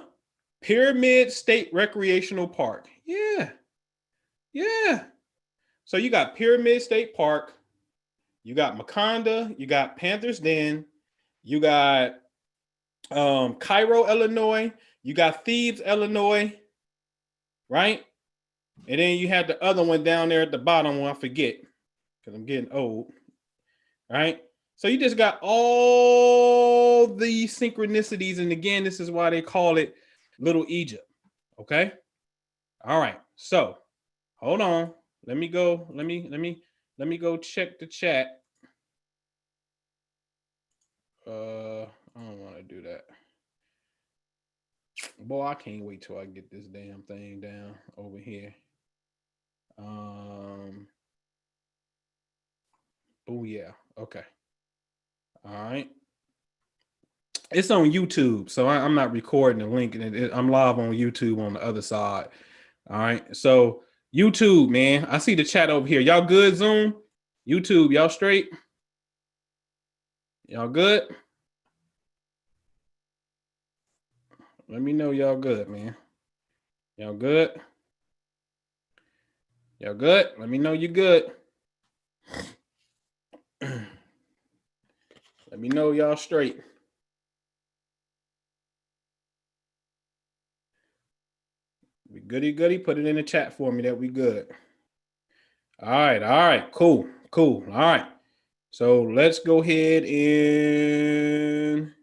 Pyramid State Recreational Park. Yeah. Yeah. So you got Pyramid State Park, you got Makanda, you got Panther's Den, you got Cairo, Illinois, you got Thebes, Illinois, right? And then you had the other one down there at the bottom one, I forget, because I'm getting old, right? So you just got all these synchronicities. And again, this is why they call it Little Egypt. Okay. All right. So hold on. Let me go check the chat. I don't want to do that. Boy, I can't wait till I get this damn thing down over here. Oh yeah. Okay. All right. It's on YouTube, so I'm not recording the link, and I'm live on YouTube on the other side. All right. So YouTube, man, I see the chat over here. Y'all good, Zoom? YouTube, y'all straight? Y'all good? Let me know y'all good, man. Y'all good? Y'all good? Let me know you good. Let me know y'all straight. We goody. Put it in the chat for me that we good. All right. Cool. All right. So let's go ahead and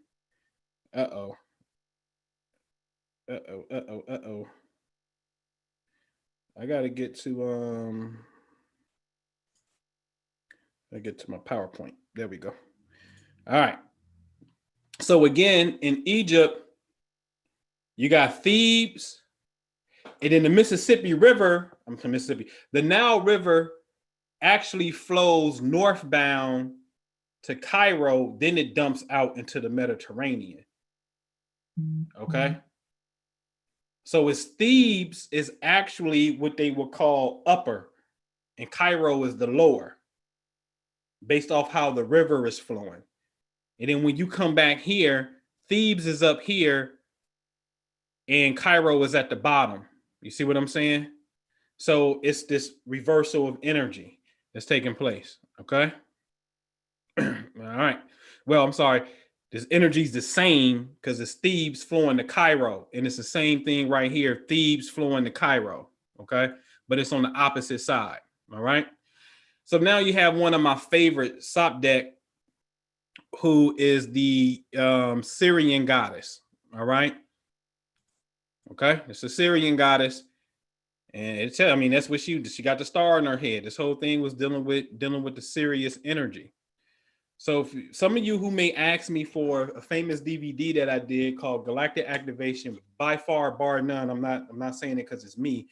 uh-oh. I gotta get to my PowerPoint. There we go. All right. So again, in Egypt, you got Thebes, and in the Mississippi River, the Nile River actually flows northbound to Cairo, then it dumps out into the Mediterranean. Okay. So it's Thebes is actually what they would call upper, and Cairo is the lower, based off how the river is flowing. And then when you come back here, Thebes is up here and Cairo is at the bottom. You see what I'm saying? So it's this reversal of energy that's taking place. Okay. All right. Well, I'm sorry. This energy is the same because it's Thebes flowing to Cairo. And it's the same thing right here. Thebes flowing to Cairo. Okay. But it's on the opposite side. All right. So now you have one of my favorite Sopdek, who is the Syrian goddess. All right. Okay. It's a Syrian goddess. And that's what she got the star in her head. This whole thing was dealing with the Sirius energy. So some of you who may ask me for a famous DVD that I did called Galactic Activation, by far, bar none, I'm not saying it because it's me.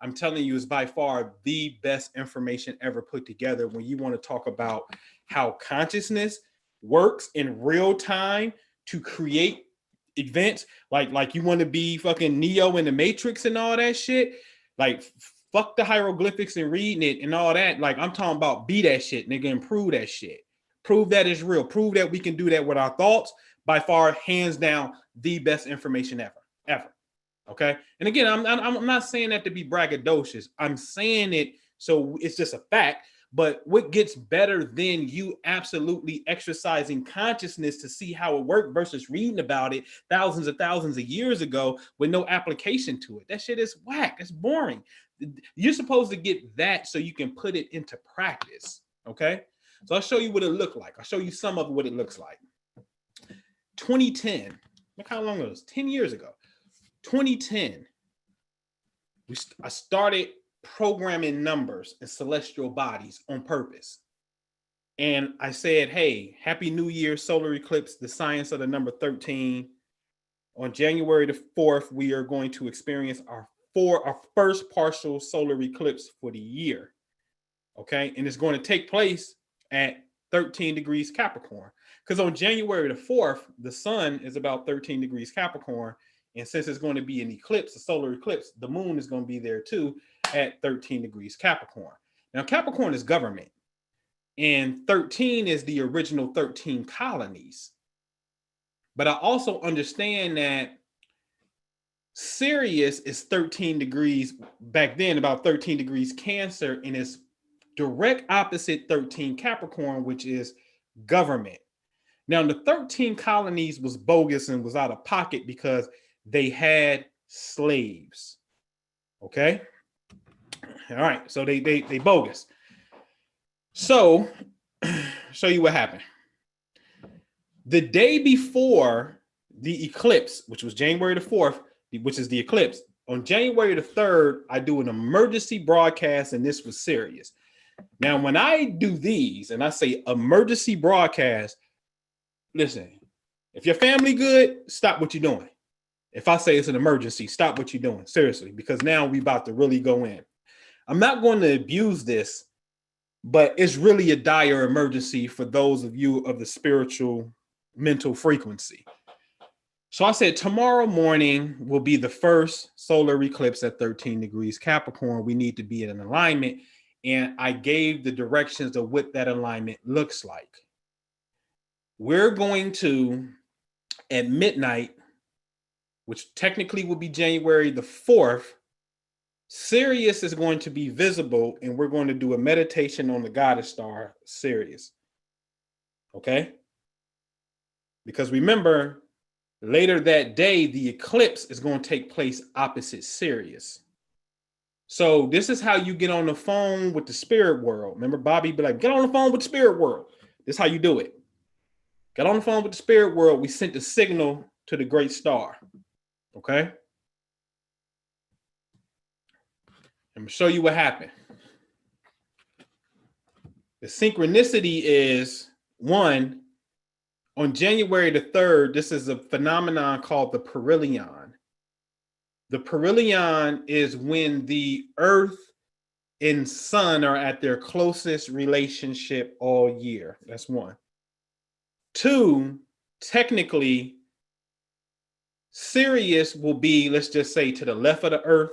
I'm telling you, it's by far the best information ever put together when you want to talk about how consciousness works in real time to create events. Like you want to be fucking Neo in the Matrix and all that shit. Like, fuck the hieroglyphics and reading it and all that. Like, I'm talking about be that shit, nigga, and prove that shit. Prove that it's real. Prove that we can do that with our thoughts. By far, hands down, the best information ever. Okay. And again, I'm not saying that to be braggadocious. I'm saying it so it's just a fact. But what gets better than you absolutely exercising consciousness to see how it worked versus reading about it thousands of years ago with no application to it? That shit is whack. It's boring. You're supposed to get that so you can put it into practice. Okay. So I'll show you what it looked like. I'll show you some of what it looks like. 2010. Look how long it was. 10 years ago. 2010. I started programming numbers and celestial bodies on purpose. And I said, hey, Happy New Year, solar eclipse, the science of the number 13. On January the 4th, we are going to experience our first partial solar eclipse for the year. Okay. And it's going to take place at 13 degrees Capricorn. Because on January the 4th, the sun is about 13 degrees Capricorn. And since it's going to be an eclipse, a solar eclipse, the moon is going to be there too at 13 degrees Capricorn. Now, Capricorn is government. And 13 is the original 13 colonies. But I also understand that Sirius is 13 degrees back then, about 13 degrees Cancer, and it's direct opposite 13 Capricorn, which is government. Now, the 13 colonies was bogus and was out of pocket because they had slaves. Okay. All right. So they bogus. So show you what happened. The day before the eclipse, which was January the 4th, which is the eclipse, on January the 3rd, I do an emergency broadcast, and this was serious. Now, when I do these and I say emergency broadcast, listen, if your family good, stop what you're doing. If I say it's an emergency, stop what you're doing. Seriously, because now we about to really go in. I'm not going to abuse this, but it's really a dire emergency for those of you of the spiritual mental frequency. So I said tomorrow morning will be the first solar eclipse at 13 degrees Capricorn. We need to be in an alignment. And I gave the directions of what that alignment looks like. We're going to, at midnight, which technically will be January the 4th, Sirius is going to be visible, and we're going to do a meditation on the goddess star, Sirius. Okay? Because remember, later that day, the eclipse is going to take place opposite Sirius. So this is how you get on the phone with the spirit world. Remember, Bobby be like, get on the phone with the spirit world. This is how you do it. Get on the phone with the spirit world. We sent the signal to the great star. Okay? I'm going to show you what happened. The synchronicity is, one, on January the 3rd, this is a phenomenon called the Perillon. The Perillon is when the Earth and Sun are at their closest relationship all year. That's one. Two, technically, Sirius will be, let's just say, to the left of the Earth,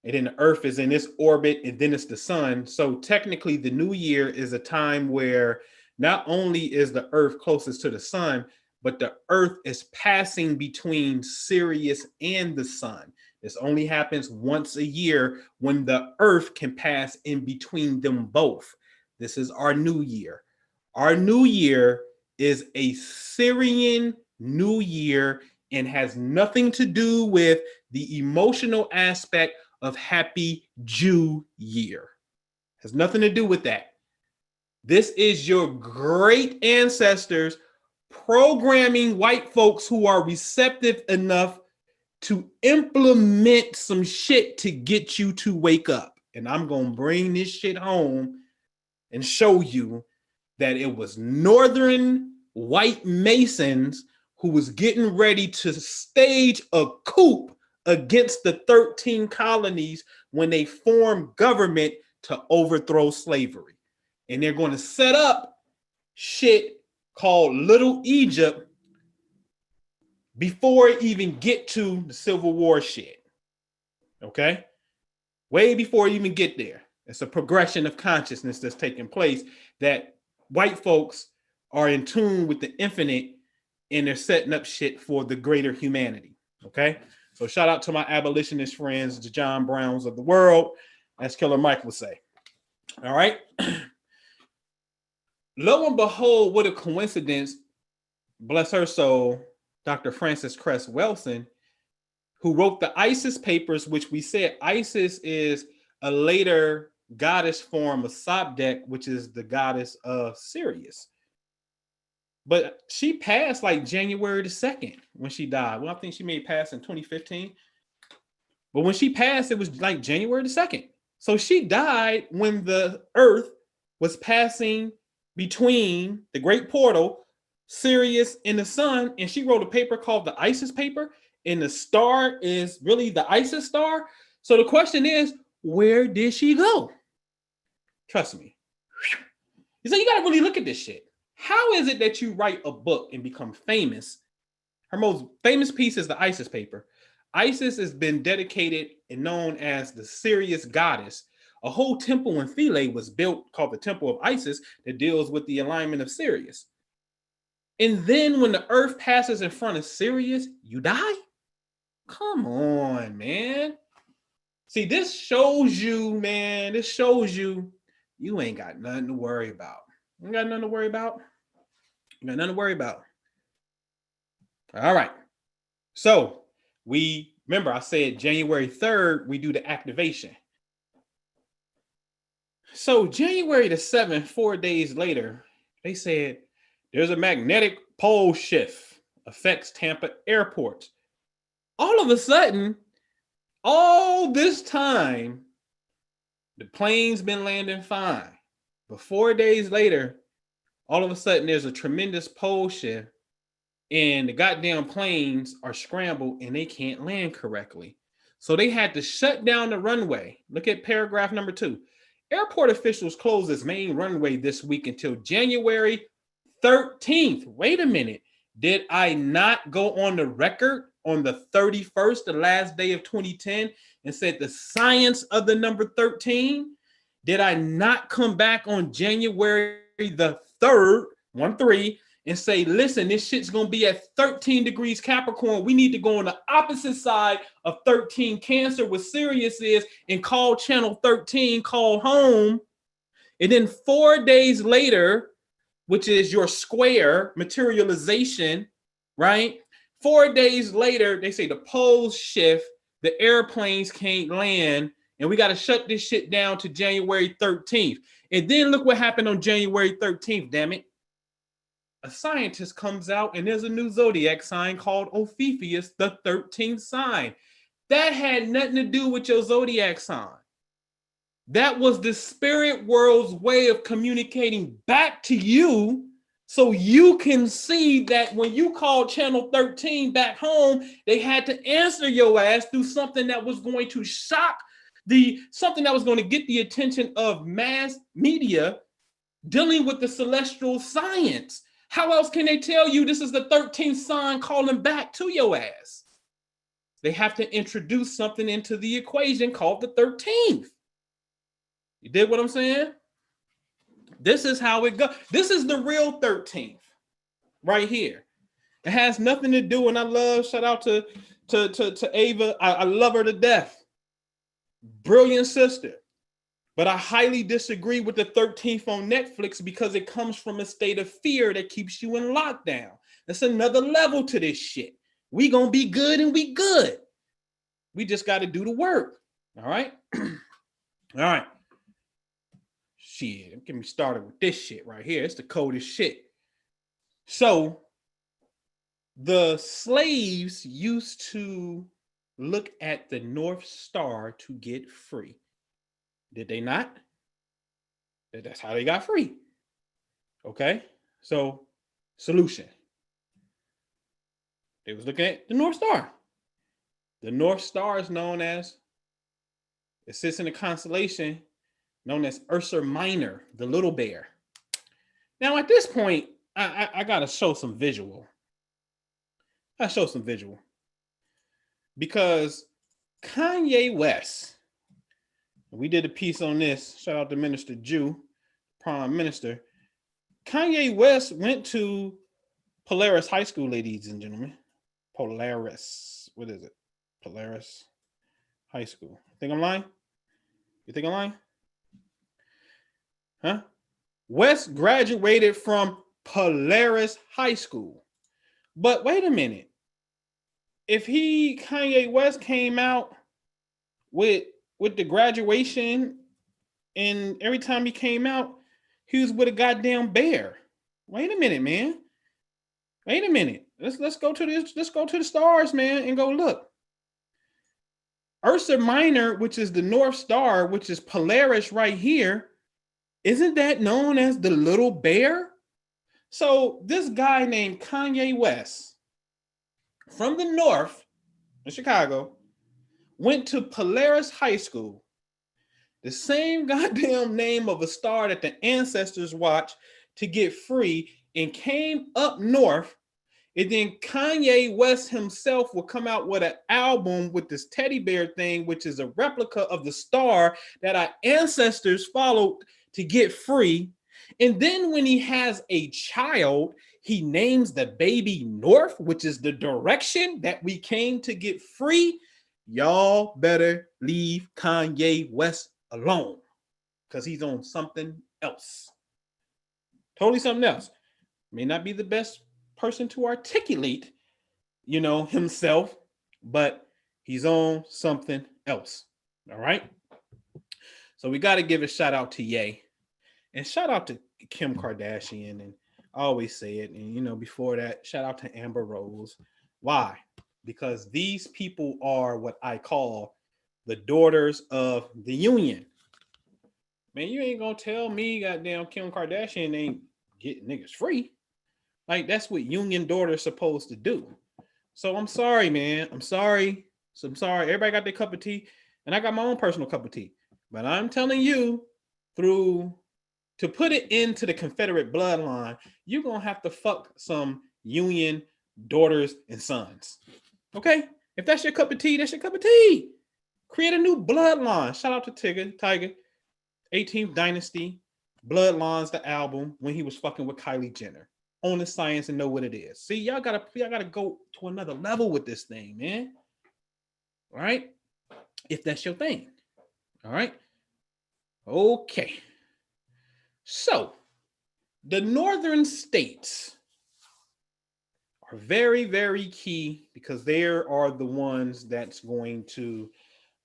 and then the Earth is in its orbit, and then it's the Sun. So technically, the new year is a time where not only is the Earth closest to the Sun, but the Earth is passing between Sirius and the Sun. This only happens once a year when the Earth can pass in between them both. This is our new year. Our new year is a Syrian new year and has nothing to do with the emotional aspect of Happy Jew Year. Has nothing to do with that. This is your great ancestors programming white folks who are receptive enough to implement some shit to get you to wake up. And I'm going to bring this shit home and show you that it was Northern white Masons who was getting ready to stage a coup against the 13 colonies when they formed government to overthrow slavery. And they're going to set up shit called Little Egypt before it even get to the Civil War shit. Okay? Way before you even get there. It's a progression of consciousness that's taking place that white folks are in tune with the infinite and they're setting up shit for the greater humanity. Okay? So shout out to my abolitionist friends, the John Browns of the world, as Killer Mike would say. All right. Lo and behold, what a coincidence, bless her soul, Dr. Frances Cress Welsing, who wrote the Isis papers, which we said Isis is a later goddess form of Sobek, which is the goddess of Sirius. But she passed like January the 2nd when she died. Well, I think she may pass in 2015. But when she passed, it was like January the 2nd. So she died when the Earth was passing between the Great Portal, Sirius, and the Sun. And she wrote a paper called the Isis paper. And the star is really the Isis star. So the question is, where did she go? Trust me. So you got to really look at this shit. How is it that you write a book and become famous? Her most famous piece is the Isis paper. Isis has been dedicated and known as the Sirius goddess. A whole temple in Philae was built called the Temple of Isis that deals with the alignment of Sirius. And then when the Earth passes in front of Sirius, you die? Come on, man. See, this shows you, man, this shows you you ain't got nothing to worry about. You got nothing to worry about? You got nothing to worry about. All right. So we, remember I said January 3rd, we do the activation. So January the 7th, 4 days later, they said there's a magnetic pole shift affects Tampa airport. All of a sudden, all this time, the plane's been landing fine. But 4 days later, all of a sudden, there's a tremendous pole shift and the goddamn planes are scrambled and they can't land correctly. So they had to shut down the runway. Look at paragraph number 2. Airport officials closed its main runway this week until January 13th. Wait a minute. Did I not go on the record on the 31st, the last day of 2010, and said the science of the number 13? Did I not come back on January the 3rd, 1-3, and say, listen, this shit's going to be at 13 degrees Capricorn. We need to go on the opposite side of 13 Cancer, where Sirius is, and call channel 13, call home. And then 4 days later, which is your square materialization, right? 4 days later, they say the poles shift, the airplanes can't land, and we got to shut this shit down to January 13th. And then look what happened on January 13th, damn it. A scientist comes out and there's a new zodiac sign called Ophiuchus, the 13th sign. That had nothing to do with your zodiac sign. That was the spirit world's way of communicating back to you so you can see that when you called channel 13 back home, they had to answer your ass through something that was going to shock something that was going to get the attention of mass media dealing with the celestial science. How else can they tell you this is the 13th sign calling back to your ass? They have to introduce something into the equation called the 13th. You dig what I'm saying? This is how it goes. This is the real 13th right here. It has nothing to do, and I love, shout out to Ava. I love her to death. Brilliant sister. But I highly disagree with the 13th on Netflix because it comes from a state of fear that keeps you in lockdown. That's another level to this shit. We gonna be good and we good. We just got to do the work. All right? All right. Shit, get me started with this shit right here. It's the coldest shit. So the slaves used to look at the North Star to get free. Did they not? That's how they got free. Okay, so solution. They was looking at the North Star. The North Star is known as, it sits in a constellation known as Ursa Minor, the little bear. Now at this point, I gotta show some visual. Because Kanye West, we did a piece on this. Shout out to Minister Jew, Prime Minister. Kanye West went to Polaris High School, ladies and gentlemen. Polaris. What is it? Polaris High School. Think I'm lying? You think I'm lying? Huh? West graduated from Polaris High School. But wait a minute. If Kanye West came out with the graduation, and every time he came out, he was with a goddamn bear. Wait a minute, man. Wait a minute. Let's go to this. Let's go to the stars, man, and go look. Ursa Minor, which is the North Star, which is Polaris right here, isn't that known as the little bear? So this guy named Kanye West from the North in Chicago went to Polaris High School, the same goddamn name of a star that the ancestors watched to get free, and came up north. And then Kanye West himself will come out with an album with this teddy bear thing, which is a replica of the star that our ancestors followed to get free. And then when he has a child, he names the baby North, which is the direction that we came to get free. Y'all better leave Kanye West alone, because he's on something else. Totally something else. May not be the best person to articulate, himself, but he's on something else. All right. So we got to give a shout out to Ye, and shout out to Kim Kardashian. And I always say it. And, before that, shout out to Amber Rose. Why? Because these people are what I call the daughters of the union. Man, you ain't going to tell me goddamn Kim Kardashian ain't getting niggas free. Like, that's what union daughters supposed to do. So I'm sorry, man. I'm sorry. Everybody got their cup of tea, and I got my own personal cup of tea. But I'm telling you, to put it into the Confederate bloodline, you're going to have to fuck some union daughters and sons. Okay? If that's your cup of tea, that's your cup of tea. Create a new bloodline. Shout out to Tiger, 18th Dynasty, Bloodlines, the album, when he was fucking with Kylie Jenner. Own the science and know what it is. See, y'all gotta go to another level with this thing, man. All right? If that's your thing. All right? Okay. So, the northern states are very, very key, because they are the ones that's going to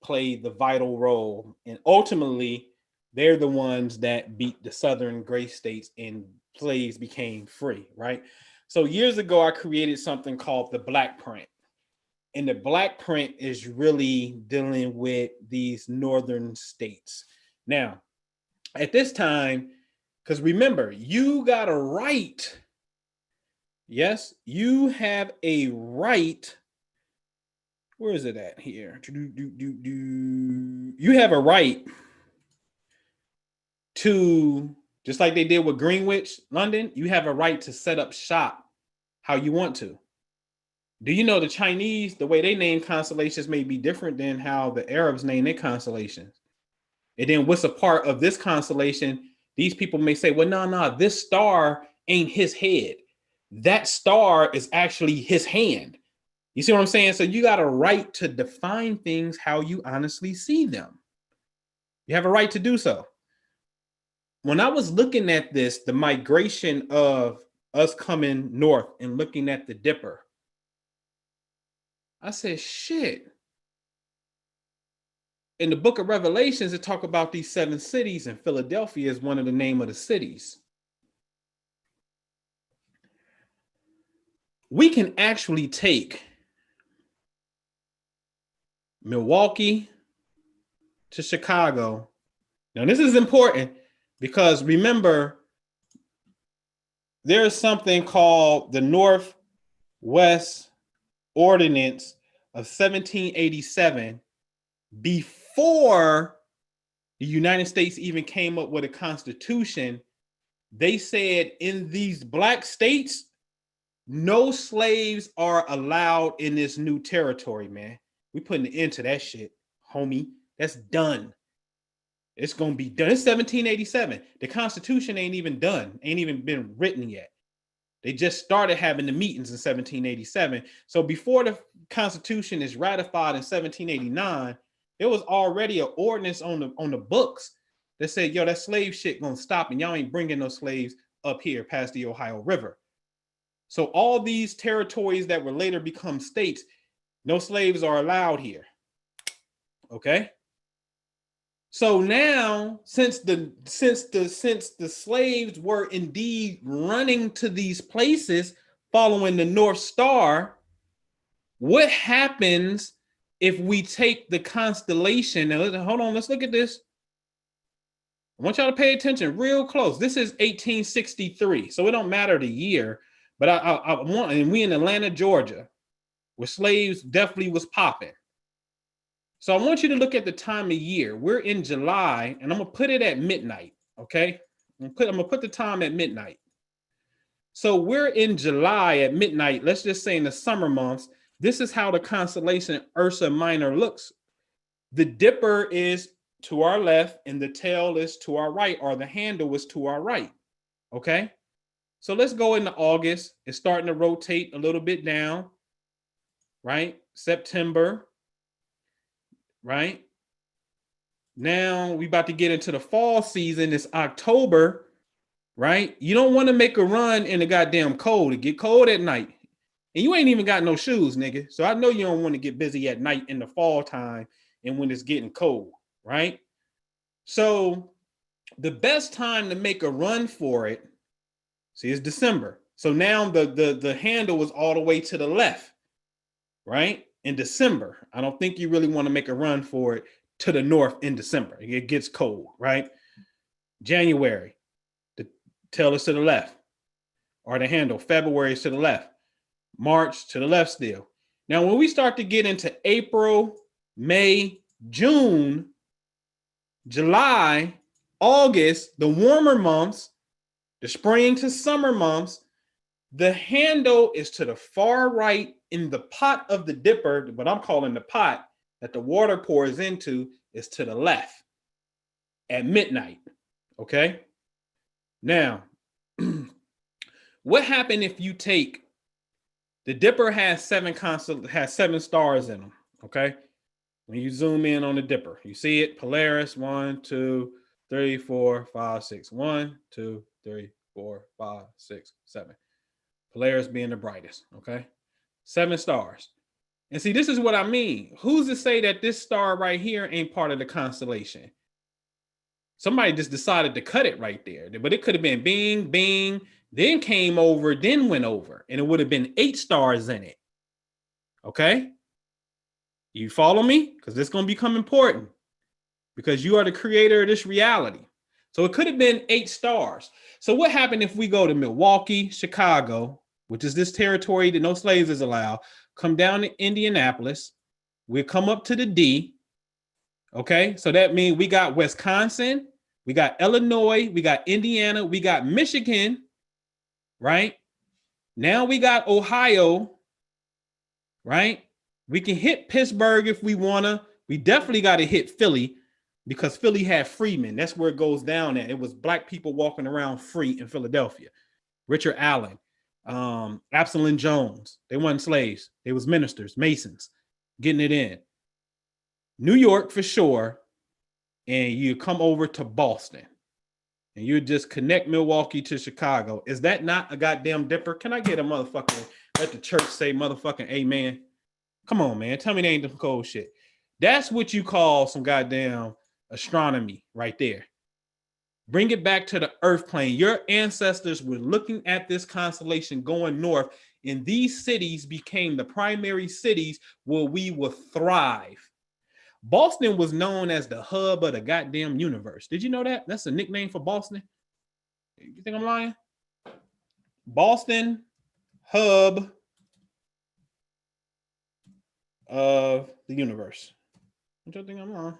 play the vital role. And ultimately, they're the ones that beat the southern gray states and slaves became free, right? So years ago, I created something called the Black Print. And the Black Print is really dealing with these northern states. Now, at this time, because remember, you got a right. Yes, you have a right. Where is it at here? You have a right to, just like they did with Greenwich, London, you have a right to set up shop how you want to. Do you know the Chinese, the way they name constellations may be different than how the Arabs name their constellations? And then what's a part of this constellation? These people may say, well, no, this star ain't his head. That star is actually his hand. You see what I'm saying? So you got a right to define things how you honestly see them. You have a right to do so. When I was looking at this, the migration of us coming north and looking at the Dipper, I said, shit. In the book of Revelations, it talk about these 7 cities, and Philadelphia is one of the name of the cities. We can actually take Milwaukee to Chicago. Now, this is important, because remember, there's something called the Northwest Ordinance of 1787 before the United States even came up with a constitution. They said in these black states, no slaves are allowed in this new territory, man. We putting an end to that shit, homie. That's done. It's going to be done. It's 1787. The Constitution ain't even done. Ain't even been written yet. They just started having the meetings in 1787. So before the Constitution is ratified in 1789, there was already an ordinance on the books that said, yo, that slave shit gonna stop, and y'all ain't bringing no slaves up here past the Ohio River. So all these territories that would later become states, no slaves are allowed here. Okay. So now, since the slaves were indeed running to these places following the North Star, what happens if we take the constellation? Now, hold on, let's look at this. I want y'all to pay attention real close. This is 1863, so it don't matter the year, but I want, and we in Atlanta, Georgia, where slaves definitely was popping. So I want you to look at the time of year. We're in July, and I'm gonna put it at midnight. Okay, I'm gonna put the time at midnight. So we're in July at midnight. Let's just say in the summer months. This is how the constellation Ursa Minor looks. The Dipper is to our left, and the tail is to our right, or the handle is to our right. Okay, so let's go into August. It's starting to rotate a little bit down. Right, September. Right now, we about to get into the fall season. It's October, right? You don't want to make a run in the goddamn cold. It get cold at night, and you ain't even got no shoes, nigga. So I know you don't want to get busy at night in the fall time and when it's getting cold, right? So the best time to make a run for it, see, is December. So now the handle is all the way to the left, right? In December, I don't think you really want to make a run for it to the north in December. It gets cold, right? January, the tail is to the left, or the handle. February is to the left. March to the left still. Now, when we start to get into April, May, June, July, August, the warmer months, the spring to summer months, the handle is to the far right in the pot of the Dipper. What I'm calling the pot that the water pours into is to the left at midnight. Okay. Now, what happened if you take the Dipper has seven stars in them. Okay. When you zoom in on the Dipper, you see it. Polaris, 1, 2, 3, 4, 5, 6. 1, 2, 3, 4, 5, 6, 7. Polaris being the brightest, okay? 7 stars. And see, this is what I mean. Who's to say that this star right here ain't part of the constellation? Somebody just decided to cut it right there. But it could have been bing, bing, then came over, then went over. And it would have been 8 stars in it. Okay? You follow me? Because this is going to become important. Because you are the creator of this reality. So it could have been 8 stars. So what happened if we go to Milwaukee, Chicago, which is this territory that no slaves is allowed, come down to Indianapolis, we'll come up to the D, okay? So that means we got Wisconsin, we got Illinois, we got Indiana, we got Michigan, right? Now we got Ohio, right? We can hit Pittsburgh if we wanna. We definitely got to hit Philly, because Philly had freemen. That's where it goes down at. It was black people walking around free in Philadelphia. Richard Allen, Absalom Jones. They weren't slaves. They was ministers, masons, getting it in. New York for sure. And you come over to Boston. And you just connect Milwaukee to Chicago. Is that not a goddamn Dipper? Can I get a motherfucking, let the church say motherfucking amen? Come on, man. Tell me they ain't the cold shit. That's what you call some goddamn astronomy right there. Bring it back to the earth plane. Your ancestors were looking at this constellation going north, and these cities became the primary cities where we will thrive. Boston was known as the hub of the goddamn universe. Did you know that? That's a nickname for Boston. You think I'm lying? Boston, hub of the universe. Don't you think I'm wrong?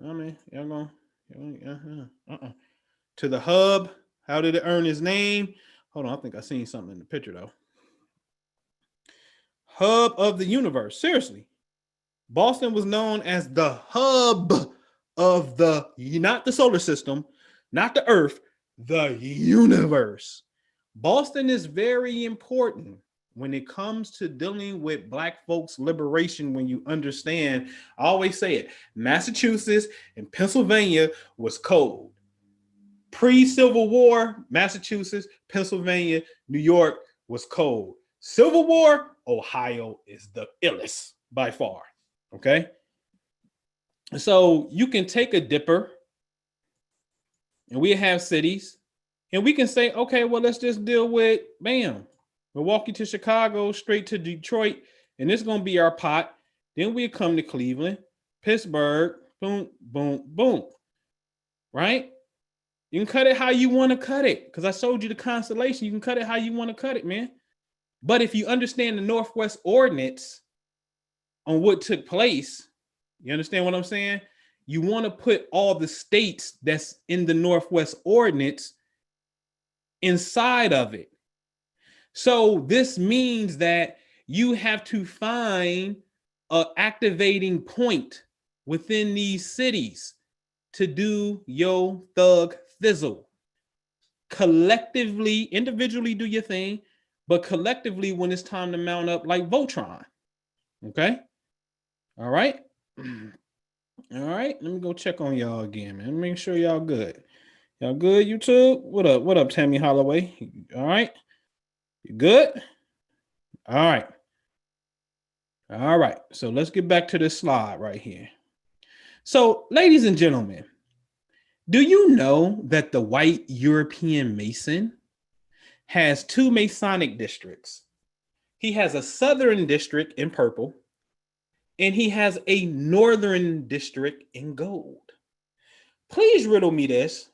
I mean, y'all going to the hub. How did it earn his name? Hold on, I think I seen something in the picture though. Hub of the universe. Seriously, Boston was known as the hub of the, not the solar system, not the Earth, the universe. Boston is very important when it comes to dealing with Black folks' liberation. When you understand, I always say it, Massachusetts and Pennsylvania was cold. Pre-Civil War, Massachusetts, Pennsylvania, New York was cold. Civil War, Ohio is the illest by far. Okay. So you can take a dipper and we have cities and we can say, okay, well, let's just deal with, bam, Milwaukee to Chicago, straight to Detroit, and this is going to be our pot. Then we come to Cleveland, Pittsburgh, boom, boom, boom, right? You can cut it how you want to cut it, because I showed you the constellation. You can cut it how you want to cut it, man. But if you understand the Northwest Ordinance on what took place, you understand what I'm saying? You want to put all the states that's in the Northwest Ordinance inside of it. So this means that you have to find an activating point within these cities to do your thug thizzle. Collectively, individually do your thing, but collectively when it's time to mount up like Voltron. Okay? All right? All right, let me go check on y'all again, man. Make sure y'all good. Y'all good, YouTube? What up? What up, Tammy Holloway? All right? You good? All right. All right. So let's get back to this slide right here. So, ladies and gentlemen, do you know that the white European Mason has two Masonic districts? He has a southern district in purple, and he has a northern district in gold. Please riddle me this.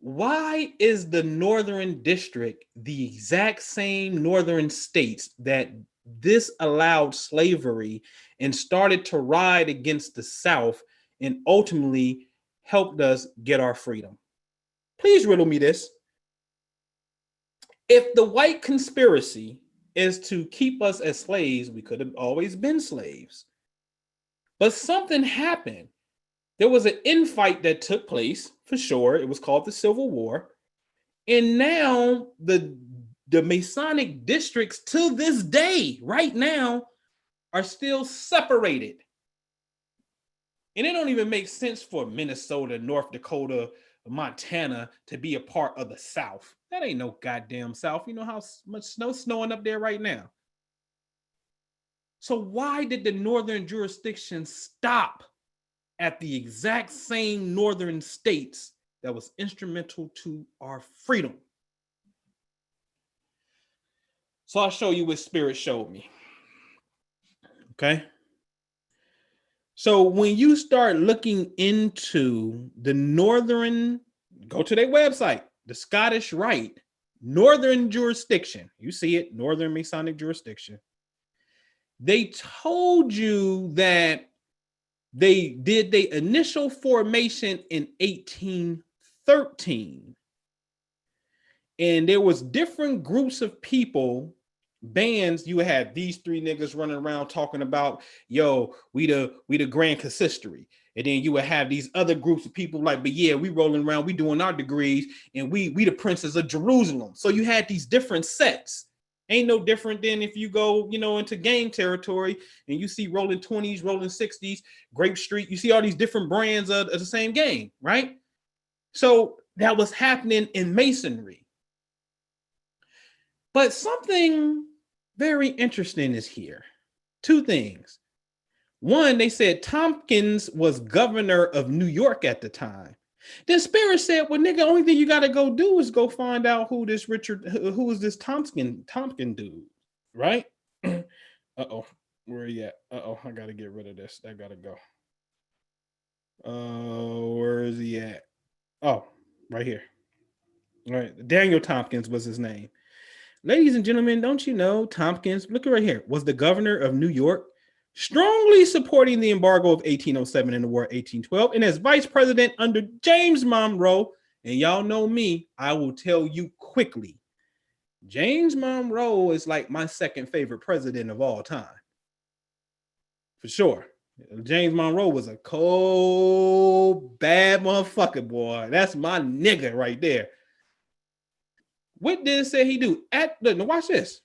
Why is the northern district the exact same northern states that this allowed slavery and started to ride against the South and ultimately helped us get our freedom? Please riddle me this. If the white conspiracy is to keep us as slaves, we could have always been slaves. But something happened. There was an infight that took place, for sure. It was called the Civil War. And now the Masonic districts to this day, right now, are still separated. And it don't even make sense for Minnesota, North Dakota, Montana to be a part of the South. That ain't no goddamn South. You know how much snowing up there right now. So why did the northern jurisdiction stop at the exact same northern states that was instrumental to our freedom? So I'll show you what Spirit showed me. Okay. So when you start looking into the northern, go to their website, the Scottish Rite, northern jurisdiction. You see it, northern Masonic jurisdiction. They told you that they did the initial formation in 1813. And there was different groups of people, bands. You had these three niggas running around talking about, yo, we the Grand Consistory. And then you would have these other groups of people like, but yeah, we rolling around, we doing our degrees, and we the princes of Jerusalem. So you had these different sets. Ain't no different than if you go, into gang territory and you see rolling 20s, rolling 60s, Grape Street. You see all these different brands of the same gang, right? So that was happening in Masonry. But something very interesting is here. Two things. One, they said Tompkins was governor of New York at the time. Then Spirit said, well, nigga, only thing you got to go do is go find out who is this Tompkins dude, right? Uh-oh, where are you at? Uh-oh, I got to get rid of this. I got to go. Where is he at? Oh, right here. All right, Daniel Tompkins was his name. Ladies and gentlemen, don't you know Tompkins, look right here, was the governor of New York, strongly supporting the embargo of 1807 and the war of 1812, and as vice president under James Monroe. And y'all know me, I will tell you quickly, James Monroe is like my second favorite president of all time. For sure. James Monroe was a cold, bad motherfucker, boy. That's my nigga right there. What did it say he do? Now watch this.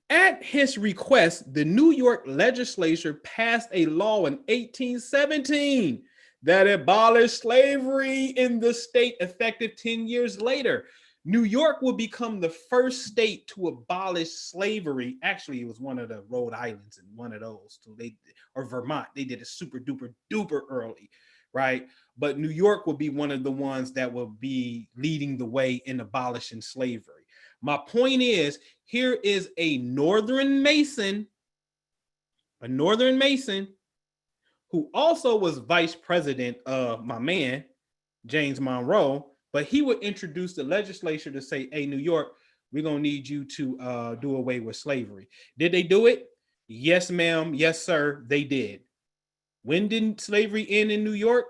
At his request, the New York legislature passed a law in 1817 that abolished slavery in the state, effective 10 years later. New York will become the first state to abolish slavery. Actually, it was one of the Rhode Islands and one of those. So or Vermont, they did it super duper duper early, right? But New York will be one of the ones that will be leading the way in abolishing slavery. My point is, here is a Northern Mason who also was vice president of my man, James Monroe, but he would introduce the legislature to say, hey, New York, we're going to need you to do away with slavery. Did they do it? Yes, ma'am. Yes, sir. They did. When did slavery end in New York?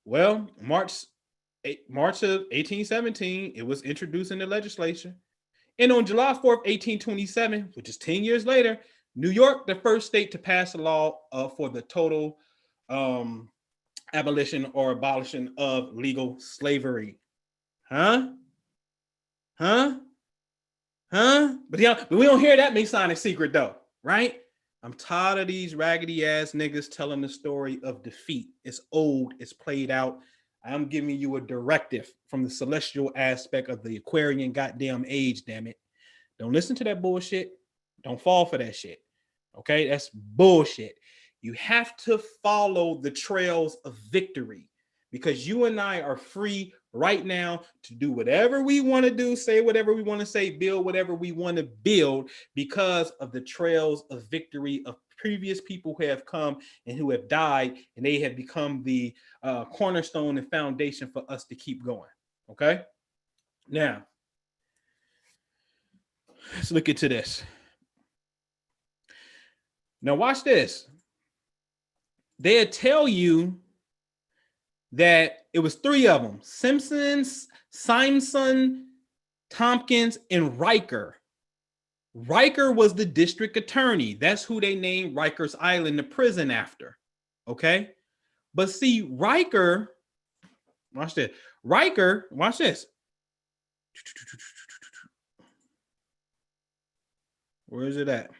Well, March of 1817, it was introduced in the legislature. And on July 4th, 1827, which is 10 years later, New York, the first state to pass a law for the total abolition or abolition of legal slavery. But we don't hear that Masonic secret though, right? I'm tired of these raggedy ass niggas telling the story of defeat. It's old, it's played out. I'm giving you a directive from the celestial aspect of the Aquarian goddamn age, damn it. Don't listen to that bullshit. Don't fall for that shit. Okay, that's bullshit. You have to follow the trails of victory because you and I are free right now to do whatever we want to do, say whatever we want to say, build whatever we want to build because of the trails of victory of previous people who have come and who have died, and they have become the cornerstone and foundation for us to keep going. Okay, now let's look into this. Now watch this. They'll tell you that it was three of them: Simpson, Tompkins, and Riker. Riker was the district attorney. That's who they named Rikers Island, the prison, after. Okay? But see, Riker, watch this. Riker, watch this. Where is it at?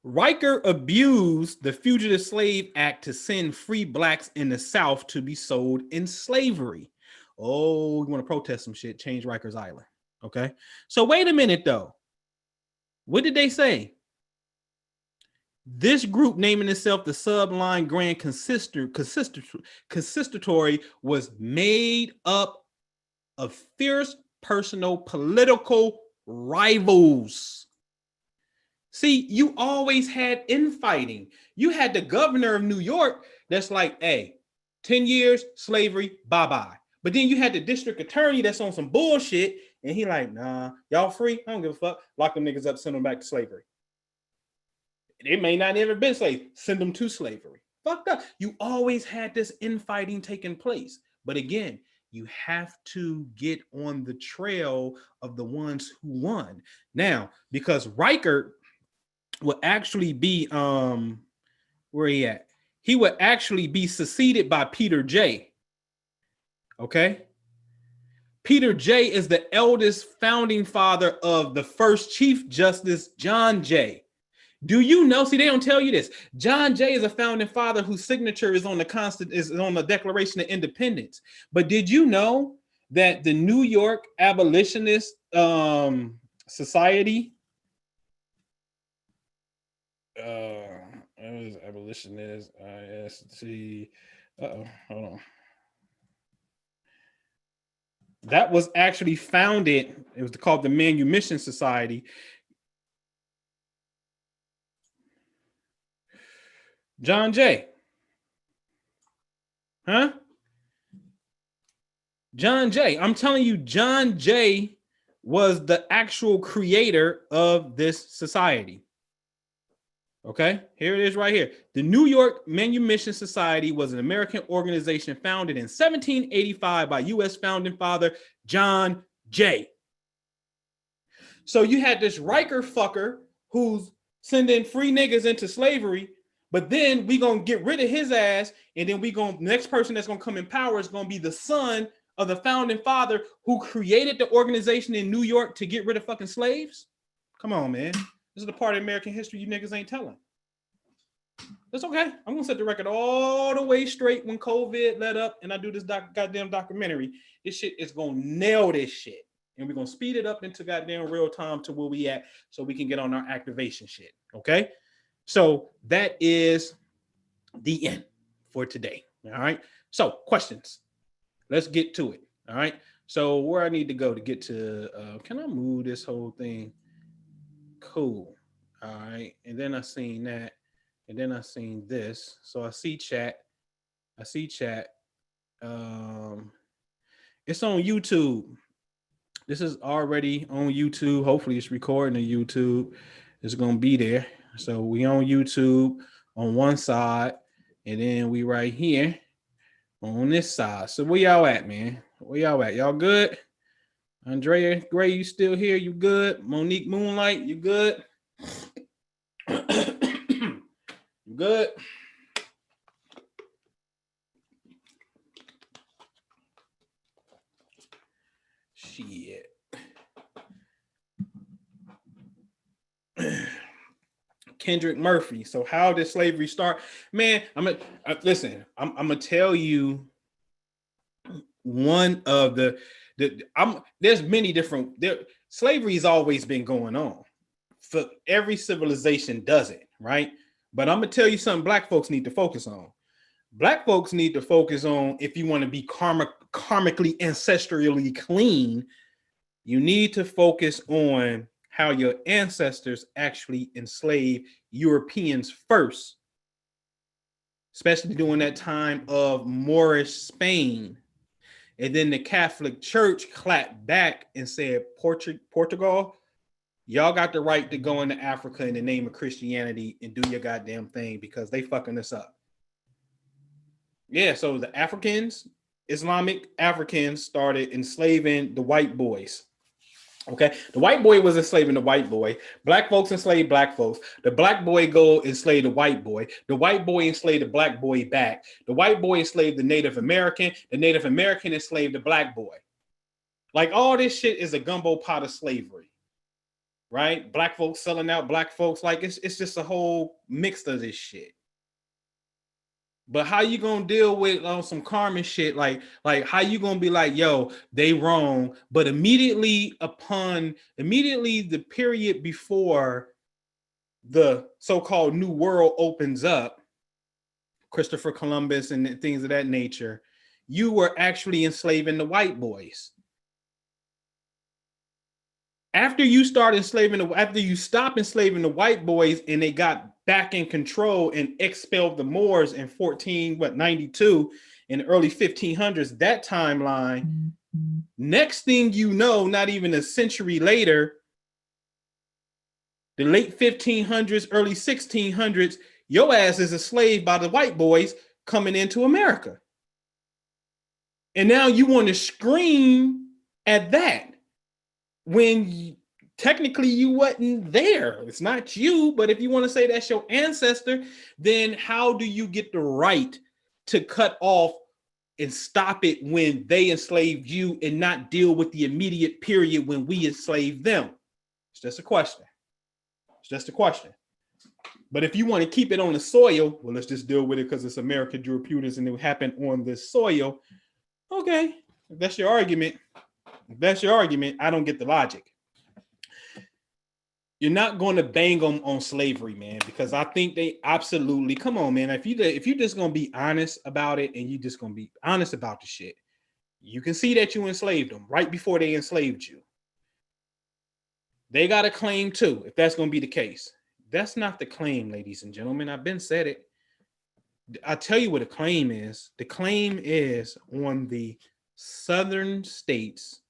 Riker abused the Fugitive Slave Act to send free blacks in the South to be sold in slavery. Oh, you want to protest some shit? Change Rikers Island. Okay. So wait a minute, though. What did they say? This group, naming itself the Sublime Grand Consistory, was made up of fierce personal political rivals. See, you always had infighting. You had the governor of New York that's like, hey, 10 years, slavery, bye-bye. But then you had the district attorney that's on some bullshit, and he like, nah, y'all free? I don't give a fuck. Lock them niggas up, send them back to slavery. They may not ever been slaves. Send them to slavery. Fucked up. You always had this infighting taking place. But again, you have to get on the trail of the ones who won. Now, because Riker would actually be where he at? He would actually be succeeded by Peter J. Okay. Peter J is the eldest founding father of the first Chief Justice, John Jay. Do you know? See, they don't tell you this. John Jay is a founding father whose signature is on the Declaration of Independence. But did you know that the New York Abolitionist Society, it was abolitionist, IST. Hold on. That was actually founded. It was called the Manumission Society. John Jay. Huh? John Jay. I'm telling you, John Jay was the actual creator of this society. Okay, here it is right here. The New York Manumission Society was an American organization founded in 1785 by U.S. founding father John Jay. So you had this Riker fucker who's sending free niggas into slavery, But then we gonna get rid of his ass, and then next person that's gonna come in power is gonna be the son of the founding father who created the organization in New York to get rid of fucking slaves. Come on, man. This is the part of American history you niggas ain't telling. That's okay. I'm gonna set the record all the way straight when COVID let up and I do this goddamn documentary. This shit is gonna nail this shit. And we're gonna speed it up into goddamn real time to where we at so we can get on our activation shit. Okay. So that is the end for today. All right. So questions. Let's get to it. All right. So where I need to go to get to, can I move this whole thing? Cool. All right. And then I seen that. And then I seen this. So I see chat. It's on YouTube. This is already on YouTube. Hopefully it's recording on YouTube. It's going to be there. So we on YouTube on one side. And then we right here on this side. So where y'all at, man? Where y'all at? Y'all good? Andrea Gray, you still here? You good? Monique Moonlight, you good? You good? Shit. Kendrick Murphy. So how did slavery start? Man, listen, I'm gonna tell you one of there's many different slavery's always been going on. For every civilization does it, right? But I'm gonna tell you something black folks need to focus on. Black folks need to focus on, if you want to be karmically ancestrally clean, you need to focus on how your ancestors actually enslaved Europeans first, especially during that time of Moorish Spain. And then the Catholic Church clapped back and said, Portugal, y'all got the right to go into Africa in the name of Christianity and do your goddamn thing because they fucking us up. Yeah, so the Islamic Africans started enslaving the white boys. Okay, the white boy was enslaving the white boy. Black folks enslaved black folks. The black boy go enslave the white boy. The white boy enslaved the black boy back. The white boy enslaved the Native American. The Native American enslaved the black boy. Like all this shit is a gumbo pot of slavery, right? Black folks selling out black folks. Like it's just a whole mix of this shit. But how you gonna deal with some karma shit? Like how you gonna be like, yo, they wrong? But immediately the period before the so-called New World opens up, Christopher Columbus and things of that nature, you were actually enslaving the white boys. After you stop enslaving the white boys and they got back in control and expelled the Moors in 92 in the early 1500s, that timeline, next thing you know, not even a century later, the late 1500s, early 1600s, your ass is enslaved by the white boys coming into America. And now you want to scream at that when technically you wasn't there. It's not you, but if you want to say that's your ancestor, then how do you get the right to cut off and stop it when they enslaved you and not deal with the immediate period when we enslaved them? It's just a question. But if you want to keep it on the soil, well, let's just deal with it because it's American jurisprudence and it happened on this soil. Okay, if that's your argument, I don't get the logic. You're not going to bang them on slavery, man, because I think they absolutely, come on, man. If you're just going to be honest about it and you just going to be honest about the shit, you can see that you enslaved them right before they enslaved you. They got a claim too, if that's going to be the case. That's not the claim, ladies and gentlemen. I've been said it. I'll tell you what a claim is. The claim is on the southern states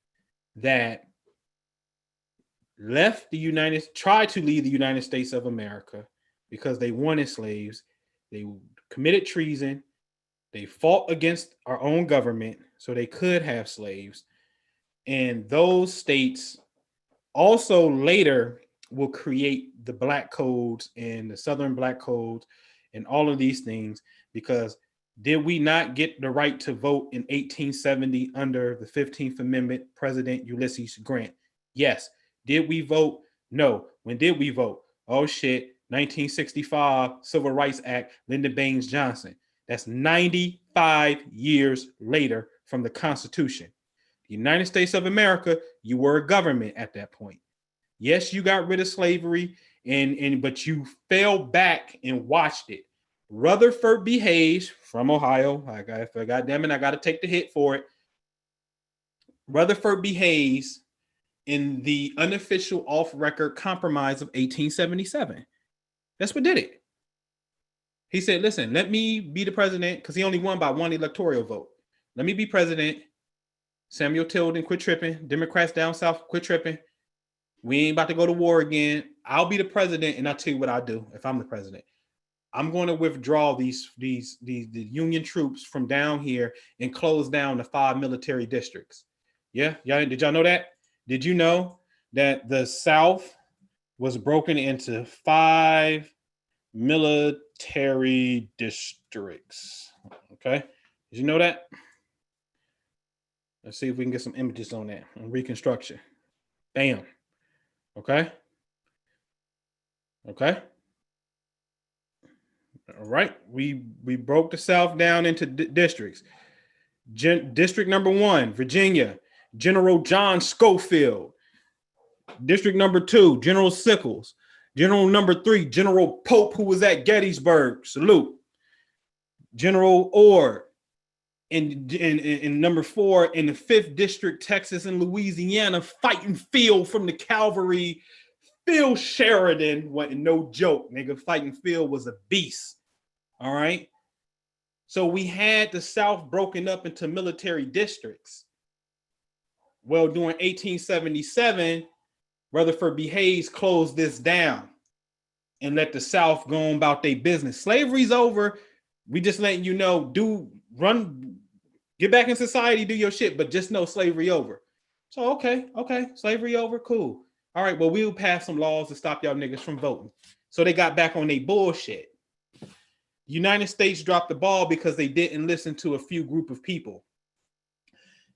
that tried to leave the United States of America because they wanted slaves. They committed treason. They fought against our own government so they could have slaves. And those states also later will create the black codes and the Southern black codes and all of these things, because did we not get the right to vote in 1870 under the 15th Amendment, President Ulysses Grant? Yes. Did we vote? No. When did we vote? Oh shit, 1965 Civil Rights Act, Lyndon Baines Johnson. That's 95 years later from the Constitution. The United States of America, you were a government at that point. Yes, you got rid of slavery, but you fell back and watched it. Rutherford B. Hayes from Ohio. God damn it, I got to take the hit for it. Rutherford B. Hayes in the unofficial off-record compromise of 1877. That's what did it. He said, listen, let me be the president, because he only won by one electoral vote. Let me be president. Samuel Tilden, quit tripping. Democrats down south, quit tripping. We ain't about to go to war again. I'll be the president, and I'll tell you what I'll do if I'm the president. I'm going to withdraw the Union troops from down here and close down the 5 military districts. Yeah, did y'all know that? Did you know that the South was broken into 5 military districts? Okay, did you know that? Let's see if we can get some images on that on Reconstruction. Bam. Okay. All right, we broke the South down into districts. District number 1, Virginia, General John Schofield. District number 2, General Sickles. General number 3, General Pope, who was at Gettysburg. Salute. General Ord. In number 4, in the 5th District, Texas and Louisiana, fighting Phil from the cavalry. Phil Sheridan wasn't no joke, nigga. Fighting Phil was a beast. All right. So we had the South broken up into military districts. Well, during 1877, Rutherford B. Hayes closed this down and let the South go on about their business. Slavery's over. We just letting you know, get back in society, do your shit, but just know slavery over. So, okay, slavery over, cool. All right, well, we'll pass some laws to stop y'all niggas from voting. So they got back on their bullshit. United States dropped the ball because they didn't listen to a few group of people.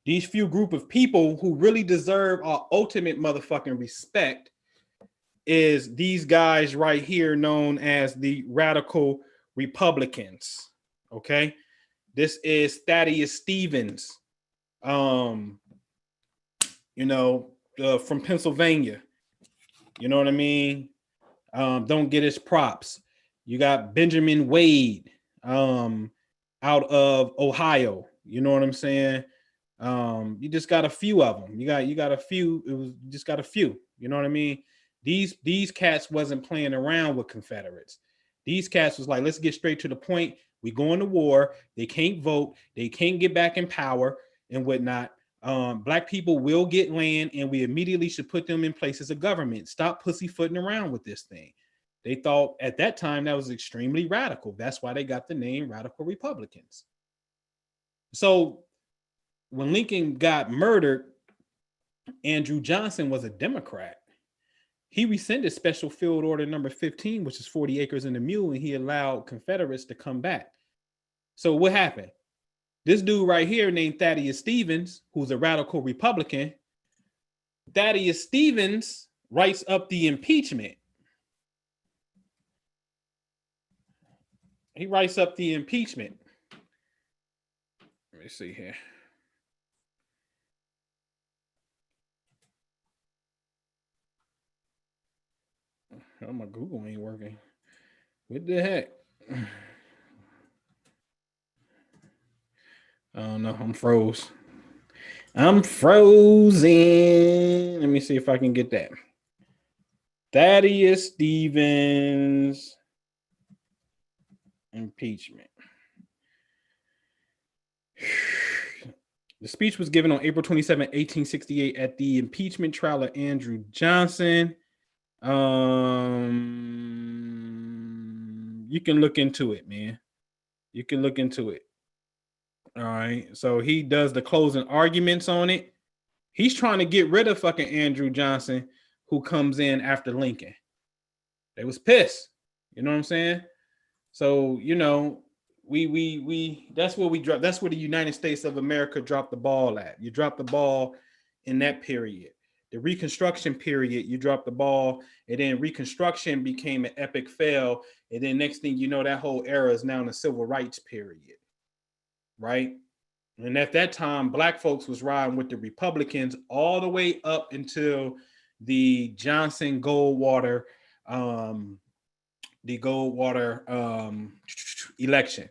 These few group of people who really deserve our ultimate motherfucking respect is these guys right here known as the Radical Republicans. Okay. This is Thaddeus Stevens, from Pennsylvania. You know what I mean? Don't get his props. You got Benjamin Wade out of Ohio. You know what I'm saying? You just got a few of them. You got a few. It was just got a few. You know what I mean? These cats wasn't playing around with Confederates. These cats was like, let's get straight to the point. We going to war. They can't vote. They can't get back in power and whatnot. Black people will get land, and we immediately should put them in places of government. Stop pussyfooting around with this thing. They thought at that time that was extremely radical. That's why they got the name Radical Republicans. So when Lincoln got murdered, Andrew Johnson was a Democrat. He rescinded Special Field Order number 15, which is 40 acres and a mule, and he allowed Confederates to come back. So what happened? This dude right here named Thaddeus Stevens, who's a radical Republican, Thaddeus Stevens writes up the impeachment. He writes up the impeachment. Let me see here. Oh, my Google ain't working. What the heck? Oh no, I'm froze. I'm frozen. Let me see if I can get that. Thaddeus Stevens impeachment. The speech was given on April 27, 1868 at the impeachment trial of Andrew Johnson. You can look into it, man. You can look into it. All right. So he does the closing arguments on it. He's trying to get rid of fucking Andrew Johnson, who comes in after Lincoln. They was pissed. You know what I'm saying? So, you know, we that's where we drop. That's where the United States of America dropped the ball at. You dropped the ball in that period. The Reconstruction period, you dropped the ball, and then Reconstruction became an epic fail. And then next thing you know, that whole era is now in the Civil Rights period, right? And at that time, Black folks was riding with the Republicans all the way up until the Johnson Goldwater, election.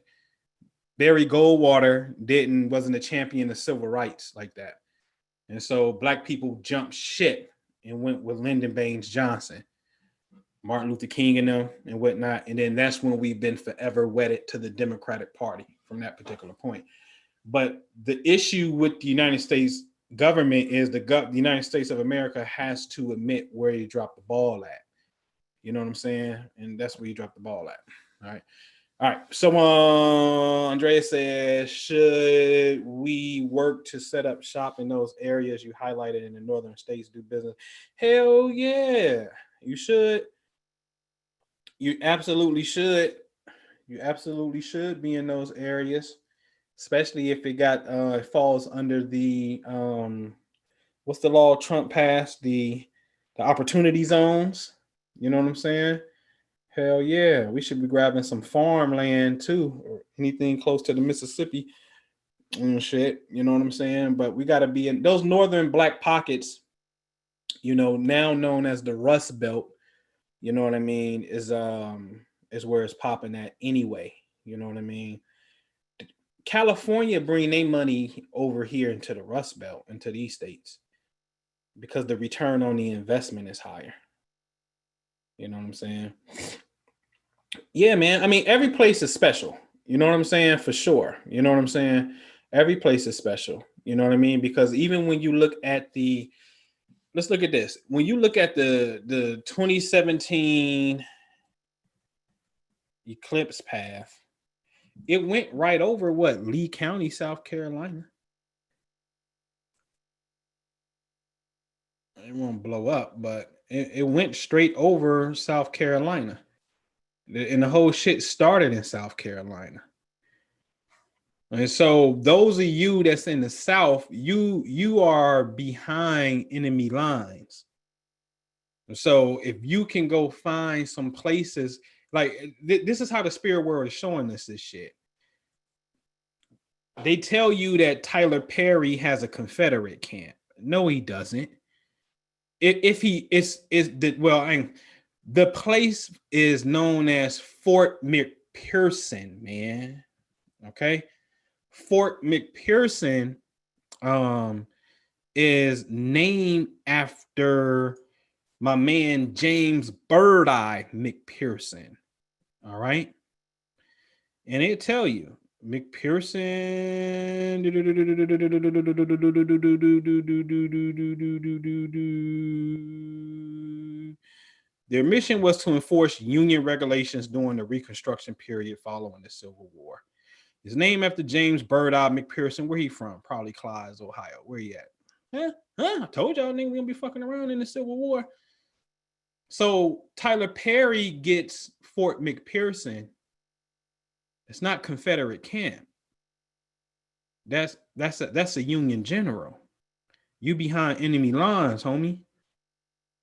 Barry Goldwater wasn't a champion of civil rights like that. And so Black people jumped ship and went with Lyndon Baines Johnson, Martin Luther King and them and whatnot. And then that's when we've been forever wedded to the Democratic Party from that particular point. But the issue with the United States government is the United States of America has to admit where you dropped the ball at. You know what I'm saying? And that's where you dropped the ball at. All right. All right. So Andrea says, should we work to set up shop in those areas you highlighted in the northern states, do business? Hell yeah. You should. You absolutely should. You absolutely should be in those areas, especially if it falls under the what's the law Trump passed, the opportunity zones. You know what I'm saying? Hell yeah, we should be grabbing some farmland too, or anything close to the Mississippi and shit. You know what I'm saying? But we got to be in those northern Black pockets, you know, now known as the Rust Belt. You know what I mean? Is where it's popping at anyway. You know what I mean? California bring their money over here into the Rust Belt, into these states, because the return on the investment is higher. You know what I'm saying? Yeah, man. I mean, every place is special. You know what I'm saying? For sure. You know what I'm saying? Every place is special. You know what I mean? Because even when you look at let's look at this. When you look at the 2017 eclipse path, it went right over what? Lee County, South Carolina. It won't blow up, but it went straight over South Carolina. And the whole shit started in South Carolina. And so those of you that's in the South, you are behind enemy lines. So if you can go find some places, like this is how the spirit world is showing us this shit. They tell you that Tyler Perry has a Confederate camp. No, he doesn't. The place is known as Fort McPherson, man. Okay. Fort McPherson is named after my man James Bird-Eye McPherson. All right. And it tell you McPherson. Their mission was to enforce Union regulations during the Reconstruction period following the Civil War. It's named after James Bird-Eye McPherson. Where he from? Probably Clyde, Ohio. Where he at? I told y'all niggas we gonna be fucking around in the Civil War. So Tyler Perry gets Fort McPherson. It's not Confederate camp. That's a Union general. You behind enemy lines, homie.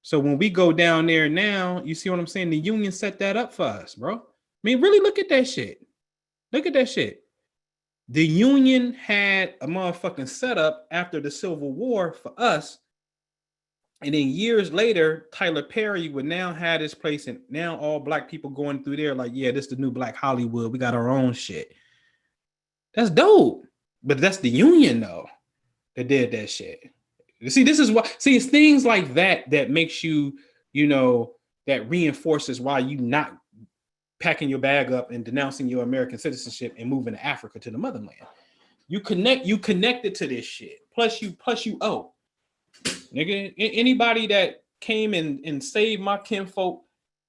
So when we go down there now, you see what I'm saying? The Union set that up for us, bro. I mean, really look at that shit. Look at that shit. The Union had a motherfucking setup after the Civil War for us. And then years later, Tyler Perry would now have this place, and now all Black people going through there like, yeah, this is the new Black Hollywood. We got our own shit. That's dope. But that's the Union, though, that did that shit. You see, this is why. See, it's things like that that makes you, that reinforces why you not packing your bag up and denouncing your American citizenship and moving to Africa, to the motherland. You connected to this shit. Plus you owe. Nigga, anybody that came and saved my kinfolk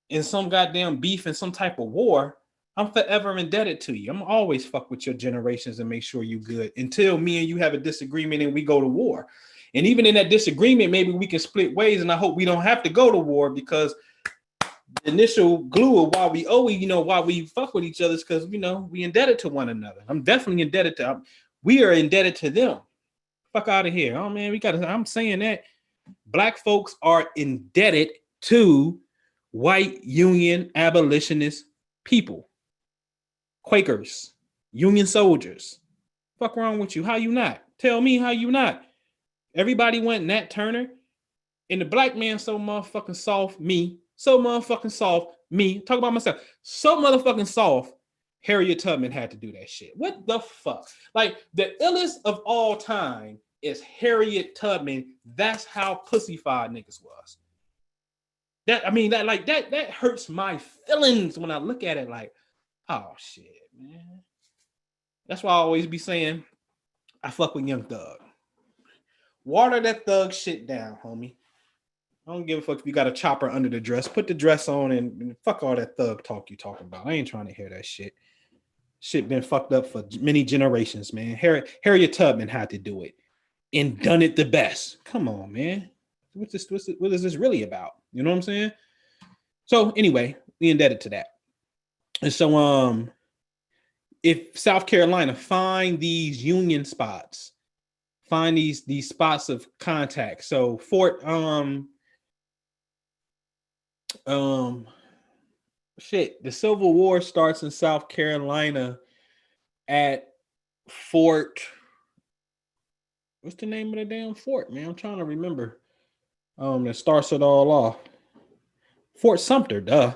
in some goddamn beef and some type of war, I'm forever indebted to you. I'm always fuck with your generations and make sure you good until me and you have a disagreement and we go to war. And even in that disagreement, maybe we can split ways, and I hope we don't have to go to war, because the initial glue of why we owe, why we fuck with each other is because, we indebted to one another. I'm definitely indebted to, we are indebted to them. Fuck out of here. Oh, man, I'm saying that Black folks are indebted to white Union abolitionist people, Quakers, Union soldiers. Fuck wrong with you? How you not? Tell me how you not. Everybody went Nat Turner, and the black man so motherfucking soft, so motherfucking soft, talk about myself, so motherfucking soft, Harriet Tubman had to do that shit. What the fuck? Like, the illest of all time is Harriet Tubman. That's how pussyfied niggas was. That hurts my feelings when I look at it like, oh shit, man. That's why I always be saying, I fuck with Young Thug. Water that thug shit down, homie. I don't give a fuck if you got a chopper under the dress. Put the dress on and fuck all that thug talk you talking about. I ain't trying to hear that shit. Shit been fucked up for many generations, man. Harriet Tubman had to do it and done it the best. Come on, man. What is this really about? You know what I'm saying? So anyway, we indebted to that. And so if South Carolina find these Union spots, find these spots of contact. So Fort the Civil War starts in South Carolina at Fort. What's the name of the damn fort, man? I'm trying to remember. That starts it all off. Fort Sumter, duh.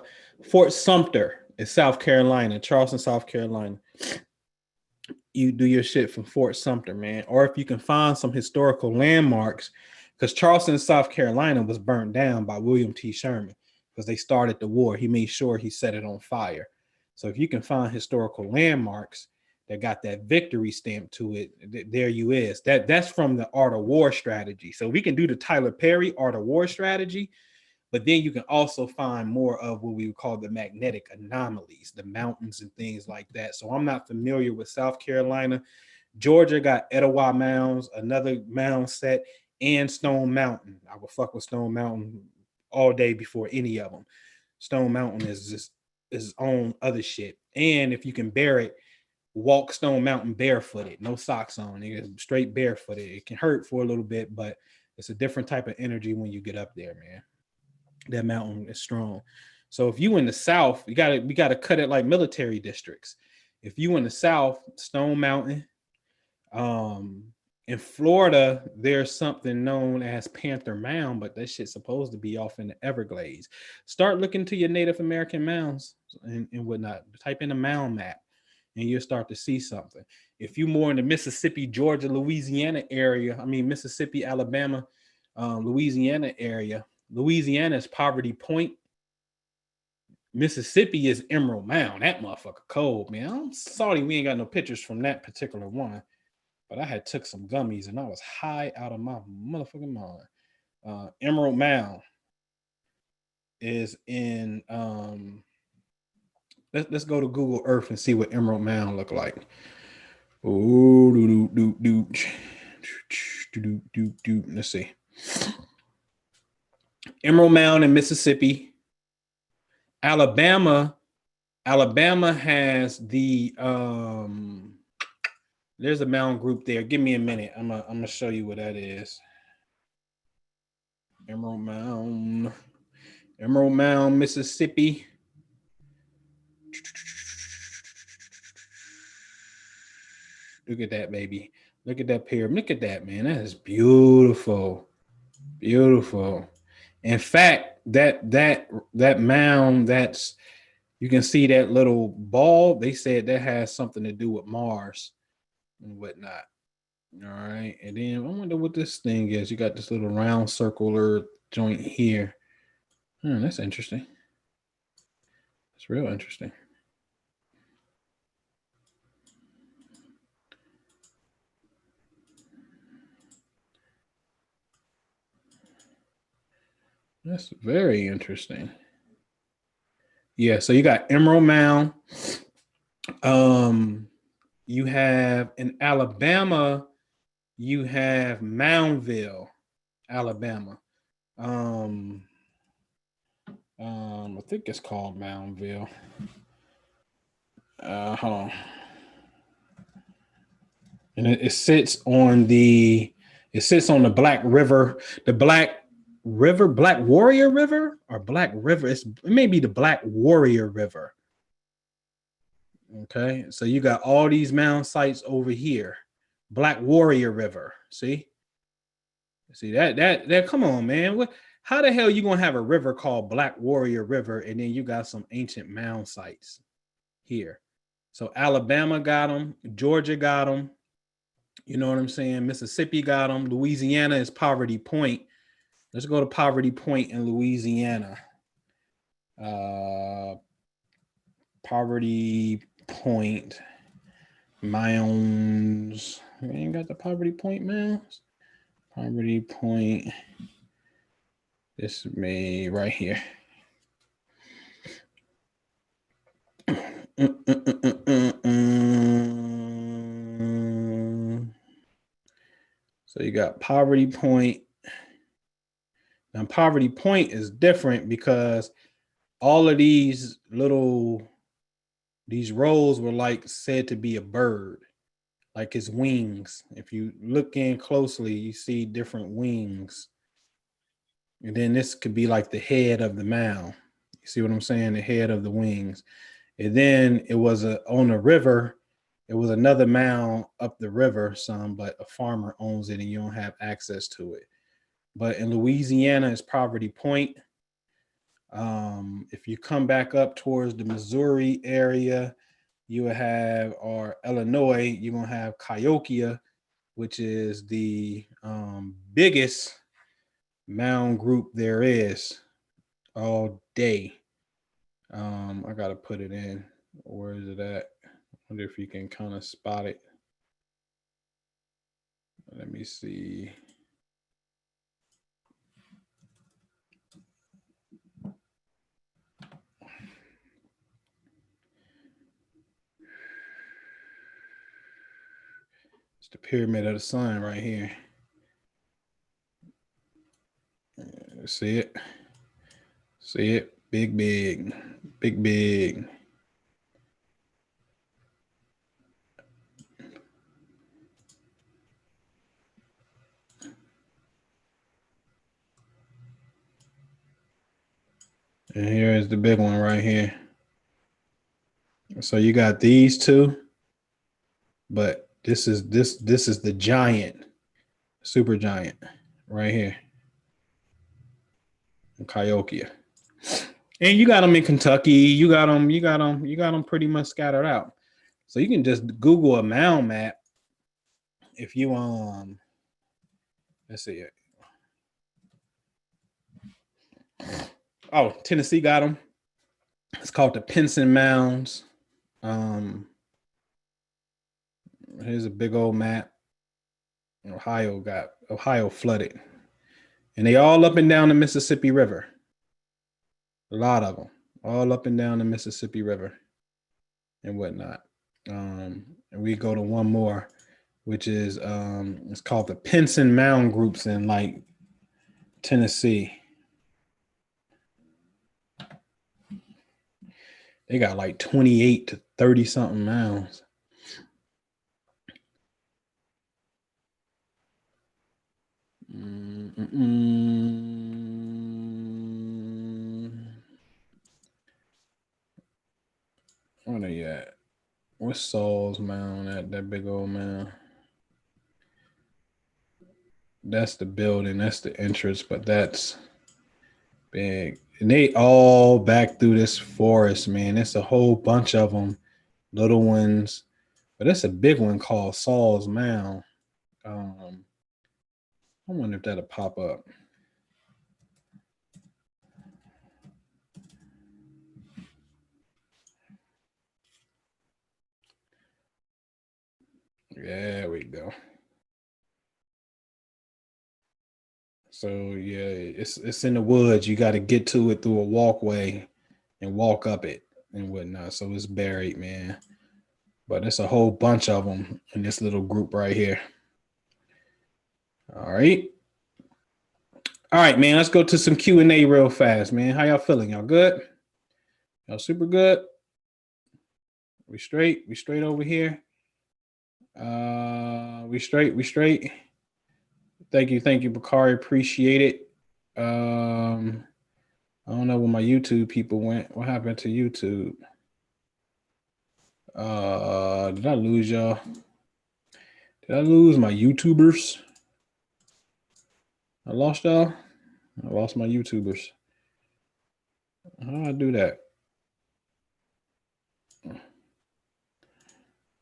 Fort Sumter is South Carolina, Charleston, South Carolina. You do your shit from Fort Sumter, man. Or if you can find some historical landmarks, because Charleston, South Carolina was burnt down by William T. Sherman because they started the war. He made sure he set it on fire. So if you can find historical landmarks that got that victory stamp to it, there you is. That's from the Art of War strategy. So we can do the Tyler Perry Art of War strategy, but then you can also find more of what we would call the magnetic anomalies, the mountains and things like that. So I'm not familiar with South Carolina. Georgia got Etowah Mounds, another mound set, and Stone Mountain. I would fuck with Stone Mountain all day before any of them. Stone Mountain is just its own other shit. And if you can bear it, walk Stone Mountain barefooted, no socks on, straight barefooted. It can hurt for a little bit, but it's a different type of energy when you get up there, man. That mountain is strong. So if you in the South, we gotta cut it like military districts. If you in the South, Stone Mountain. In Florida, there's something known as Panther Mound, but that shit's supposed to be off in the Everglades. Start looking to your Native American mounds and whatnot. Type in a mound map, and you'll start to see something. If you more in the Mississippi, Georgia, Louisiana area, Mississippi, Alabama, Louisiana area. Louisiana is Poverty Point. Mississippi is Emerald Mound. That motherfucker cold, man. I'm sorry we ain't got no pictures from that particular one, but I had took some gummies and I was high out of my motherfucking mind. Emerald Mound is in let's go to Google Earth and see what Emerald Mound look like. Let's see. Emerald Mound in Mississippi. Alabama has the there's a mound group there. Give me a minute. I'm gonna show you what that is. Emerald Mound, Mississippi. Look at that, baby. Look at that pyramid. Look at that, man. That is beautiful. Beautiful. In fact, that mound, that's, you can see that little ball. They said that has something to do with Mars and whatnot. All right. And then I wonder what this thing is. You got this little round circular joint here. That's interesting. It's real interesting. That's very interesting. Yeah, so you got Emerald Mound. You have in Alabama, you have Moundville, Alabama. I think it's called Moundville. Hold on. And it sits on the Black River, Black Warrior River or Black River. It may be the Black Warrior River. Okay, so you got all these mound sites over here. Black Warrior River. See that come on, man. How the hell you gonna have a river called Black Warrior River and then you got some ancient mound sites here? So Alabama got them, Georgia got them. You know what I'm saying? Mississippi got them. Louisiana is Poverty Point. Let's go to Poverty Point in Louisiana. Poverty Point mounds. We ain't got the Poverty Point mounds. Poverty Point. This is me right here. So you got Poverty Point. Now Poverty Point is different because all of these rows were like said to be a bird, like its wings. If you look in closely, you see different wings. And then this could be like the head of the mound. You see what I'm saying? The head of the wings. And then it was on the river. It was another mound up the river some, but a farmer owns it and you don't have access to it. But in Louisiana, it's Poverty Point. If you come back up towards the Missouri area, you have, or Illinois, you're going to have Cahokia, which is the biggest mound group there is all day. I got to put it in. Where is it at? I wonder if you can kind of spot it. Let me see. It's the Pyramid of the Sun right here. See it? See it? Big, big, big, big. And here is the big one right here. So you got these two, but this is the giant, super giant right here in Cahokia. And you got them in Kentucky. You got them pretty much scattered out. So you can just Google a mound map if you let's see it. Oh, Tennessee got them. It's called the Pinson Mounds. Here's a big old map. Ohio flooded. And they all up and down the Mississippi River. A lot of them. All up and down the Mississippi River and whatnot. And we go to one more, which is it's called the Pinson Mound groups in like Tennessee. They got like 28 to 30 something mounds. Where they at? What's Saul's mound at? That big old mound. That's the building. That's the entrance, but that's big. And they all back through this forest, man. It's a whole bunch of them, little ones, but it's a big one called Saul's Mound. I wonder if that'll pop up. There we go. So yeah, it's in the woods. You got to get to it through a walkway and walk up it and whatnot. So it's buried, man. But it's a whole bunch of them in this little group right here. All right. All right, man. Let's go to some Q&A real fast, man. How y'all feeling? Y'all good? Y'all super good. We straight over here. We straight. Thank you, Bakari. Appreciate it. I don't know where my YouTube people went. What happened to YouTube? Did I lose y'all? Did I lose my YouTubers? I lost y'all? I lost my YouTubers. How do I do that?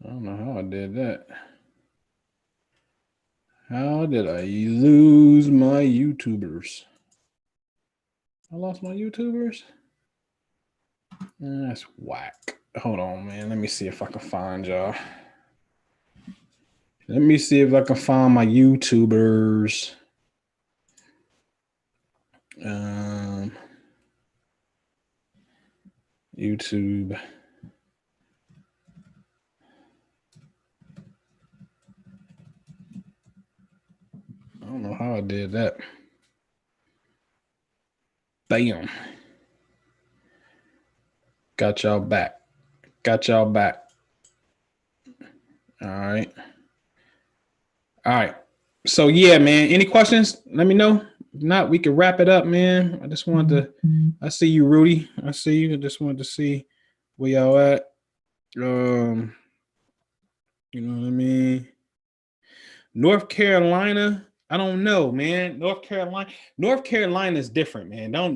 I don't know how I did that. How did I lose my YouTubers? I lost my YouTubers? That's whack. Hold on, man. Let me see if I can find y'all. Let me see if I can find my YouTubers. YouTube. I don't know how I did that. Bam. Got y'all back. All right. So yeah, man. Any questions? Let me know. If not, we can wrap it up, man. I just wanted to. I see you, Rudy. I see you. I just wanted to see where y'all at. You know what I mean? North Carolina. I don't know, man. North Carolina is different, man. I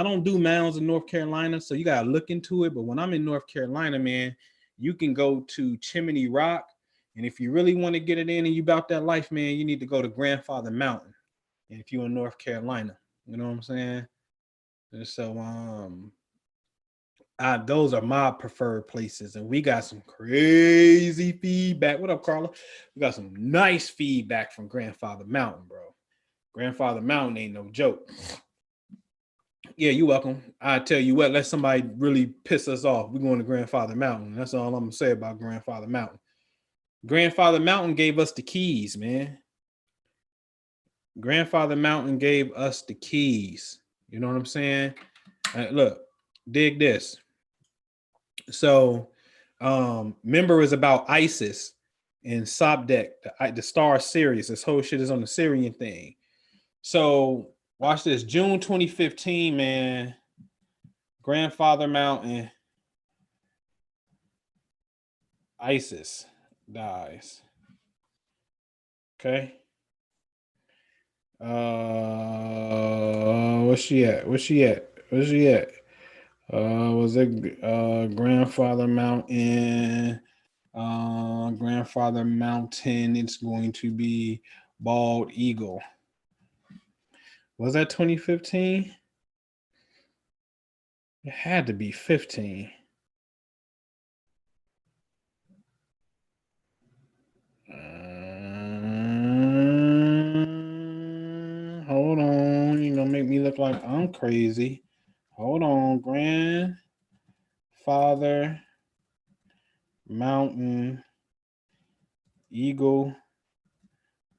don't do mounds in North Carolina, so you gotta look into it. But when I'm in North Carolina, man, you can go to Chimney Rock, and if you really want to get it in and you about that life, man, you need to go to Grandfather Mountain. And if you're in North Carolina, you know what I'm saying? And so those are my preferred places, and we got some crazy feedback. What up, Carla? We got some nice feedback from Grandfather Mountain, bro. Grandfather Mountain ain't no joke. Yeah, you're welcome. I tell you what, let somebody really piss us off. We're going to Grandfather Mountain. That's all I'm gonna say about Grandfather Mountain. Grandfather Mountain gave us the keys, man. Grandfather Mountain gave us the keys. You know what I'm saying? Look, dig this. So, Member is about Isis and Sobdek, the Star series. This whole shit is on the Syrian thing. So, watch this. June 2015, man. Grandfather Mountain. Isis dies. Okay. Where's she at? Was it Grandfather Mountain? Grandfather Mountain, it's going to be Bald Eagle. Was that 2015? It had to be 15. Hold on. You're going to make me look like I'm crazy. Hold on. Grandfather Mountain Eagle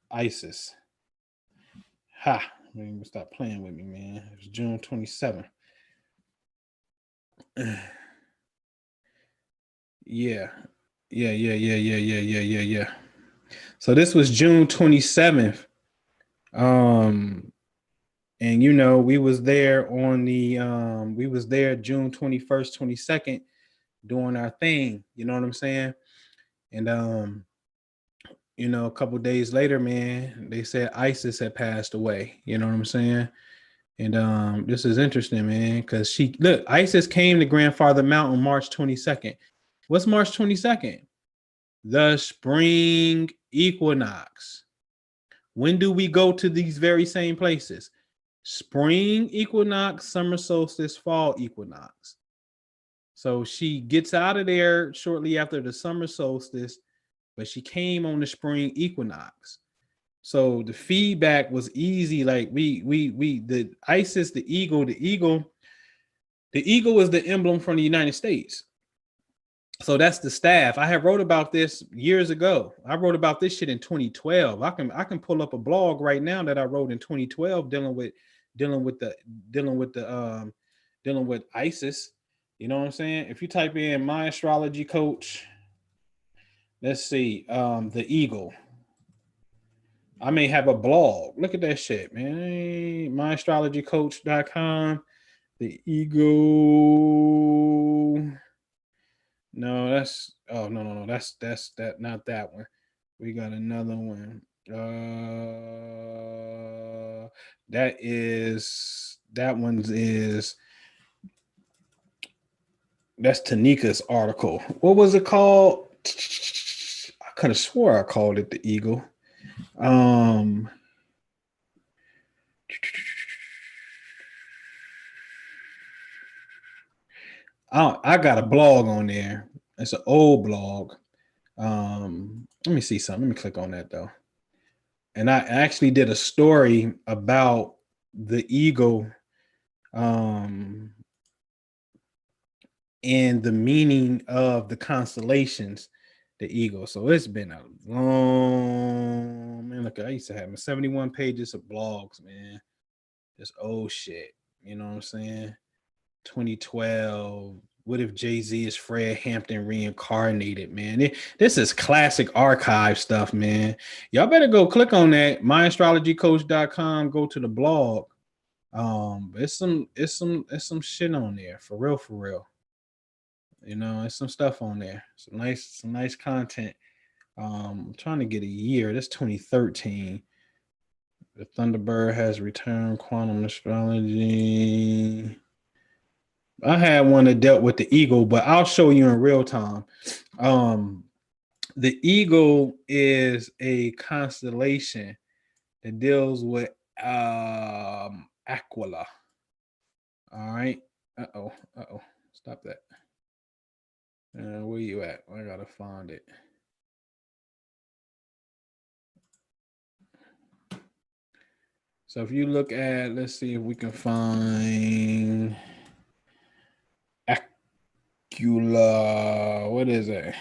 Isis. Ha. You stop playing with me, man. It was June 27th. Yeah. So this was June 27th. And you know, we was there on the we was there June 21st, 22nd doing our thing, you know what I'm saying? And you know, a couple days later, man, they said Isis had passed away, you know what I'm saying? And this is interesting, man, because Isis came to Grandfather Mountain March 22nd. What's March 22nd? The spring equinox. When do we go to these very same places? Spring equinox, summer solstice, fall equinox. So she gets out of there shortly after the summer solstice, but she came on the spring equinox. So the feedback was easy. Like the Isis, the eagle is the emblem from the United States. So that's the staff. I have wrote about this years ago. I wrote about this shit in 2012. I can pull up a blog right now that I wrote in 2012 dealing with the dealing with Isis. You know what I'm saying? If you type in my astrology coach, let's see, the eagle. I may have a blog. Look at that shit, man. myastrologycoach.com. The eagle. No, that's no. That's that, not that one. We got another one. That one's is that's Tanika's article. What was it called? I could have swore I called it the eagle. I got a blog on there. It's an old blog. Let me see something. Let me click on that though. And I actually did a story about the eagle, and the meaning of the constellations, the eagle. So it's been a long, man. Look, I used to have 71 pages of blogs, man. This old shit. You know what I'm saying? 2012. What if Jay-Z is Fred Hampton reincarnated, man? This is classic archive stuff, man. Y'all better go click on that, myastrologycoach.com, go to the blog. It's some shit on there, for real. You know, it's some stuff on there. Some nice content. I'm trying to get a year. That's 2013. The Thunderbird has returned, quantum astrology. I had one that dealt with the eagle, but I'll show you in real time. The eagle is a constellation that deals with Aquila. All right. Uh-oh. Stop that. Where you at? I gotta find it. So if you look at, let's see if we can find Aquila. What is it?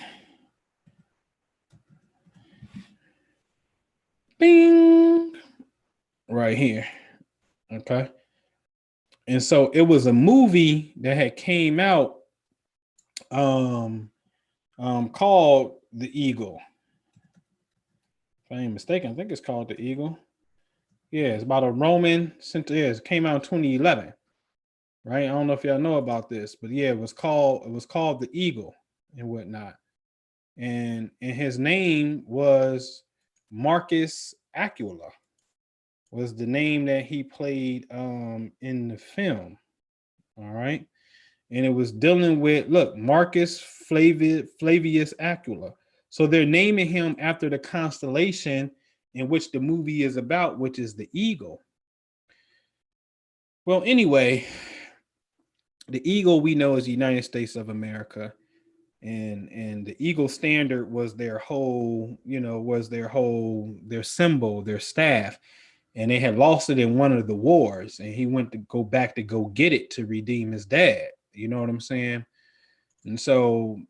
Bing. Right here. Okay. And so it was a movie that had came out called The Eagle. If I ain't mistaken, I think it's called The Eagle. Yeah, it's about a Roman. It came out in 2011. Right? I don't know if y'all know about this, but yeah, it was called The Eagle and whatnot. And his name was Marcus Aquila, was the name that he played in the film. All right. And it was dealing with, look, Marcus Flavius Aquila. So they're naming him after the constellation in which the movie is about, which is the eagle. Well, anyway, the eagle we know is the United States of America. And the eagle standard was their whole, their symbol, their staff. And they had lost it in one of the wars. And he went to go back to go get it to redeem his dad. You know what I'm saying? And so,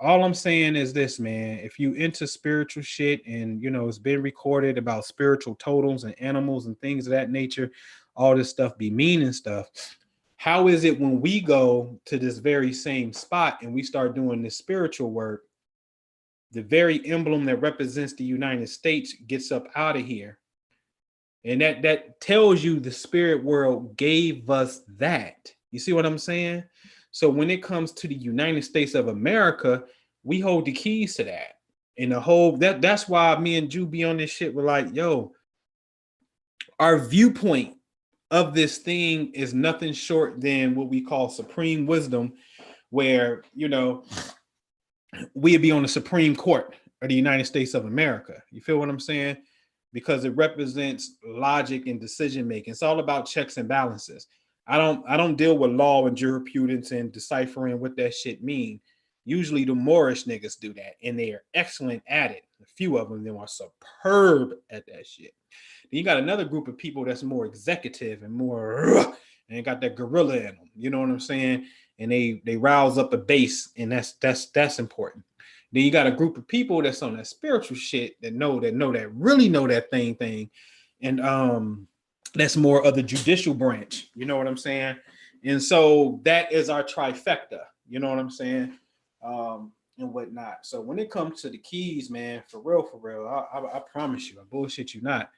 all I'm saying is this, man. If you into spiritual shit and, it's been recorded about spiritual totems and animals and things of that nature, all this stuff be meaning stuff. How is it when we go to this very same spot and we start doing this spiritual work, the very emblem that represents the United States gets up out of here? And that tells you the spirit world gave us that. You see what I'm saying? So when it comes to the United States of America, we hold the keys to that. And the whole, that's why me and Ju be on this shit. We're like, yo, our viewpoint of this thing is nothing short than what we call supreme wisdom, where, we'd be on the Supreme Court of the United States of America. You feel what I'm saying? Because it represents logic and decision making. It's all about checks and balances. I don't deal with law and jurisprudence and deciphering what that shit mean. Usually the Moorish niggas do that, and they are excellent at it. A few of them are superb at that shit. Then you got another group of people that's more executive and more, and got that gorilla in them. You know what I'm saying? And they rouse up the base, and that's important. Then you got a group of people that's on that spiritual shit that really know that thing. And that's more of the judicial branch. You know what I'm saying? And so that is our trifecta. You know what I'm saying? And whatnot. So when it comes to the keys, man, for real, I promise you, I bullshit you not.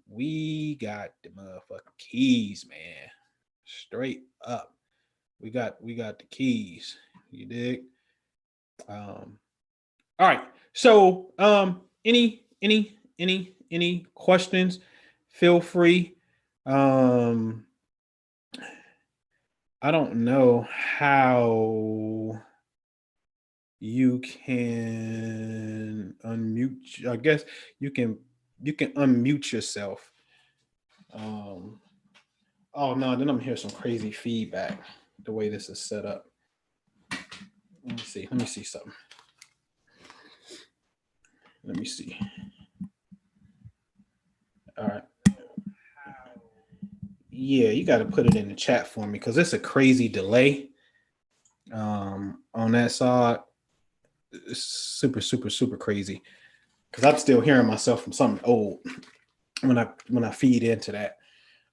We got the motherfucking keys, man. Straight up. We got the keys. You dig? All right. So any questions? Feel free. I don't know how you can unmute. I guess you can unmute yourself. Oh no, then I'm hearing some crazy feedback the way this is set up. Let me see something. Let me see. All right. Yeah, you got to put it in the chat for me because it's a crazy delay on that side. It's super crazy because I'm still hearing myself from something old when I feed into that.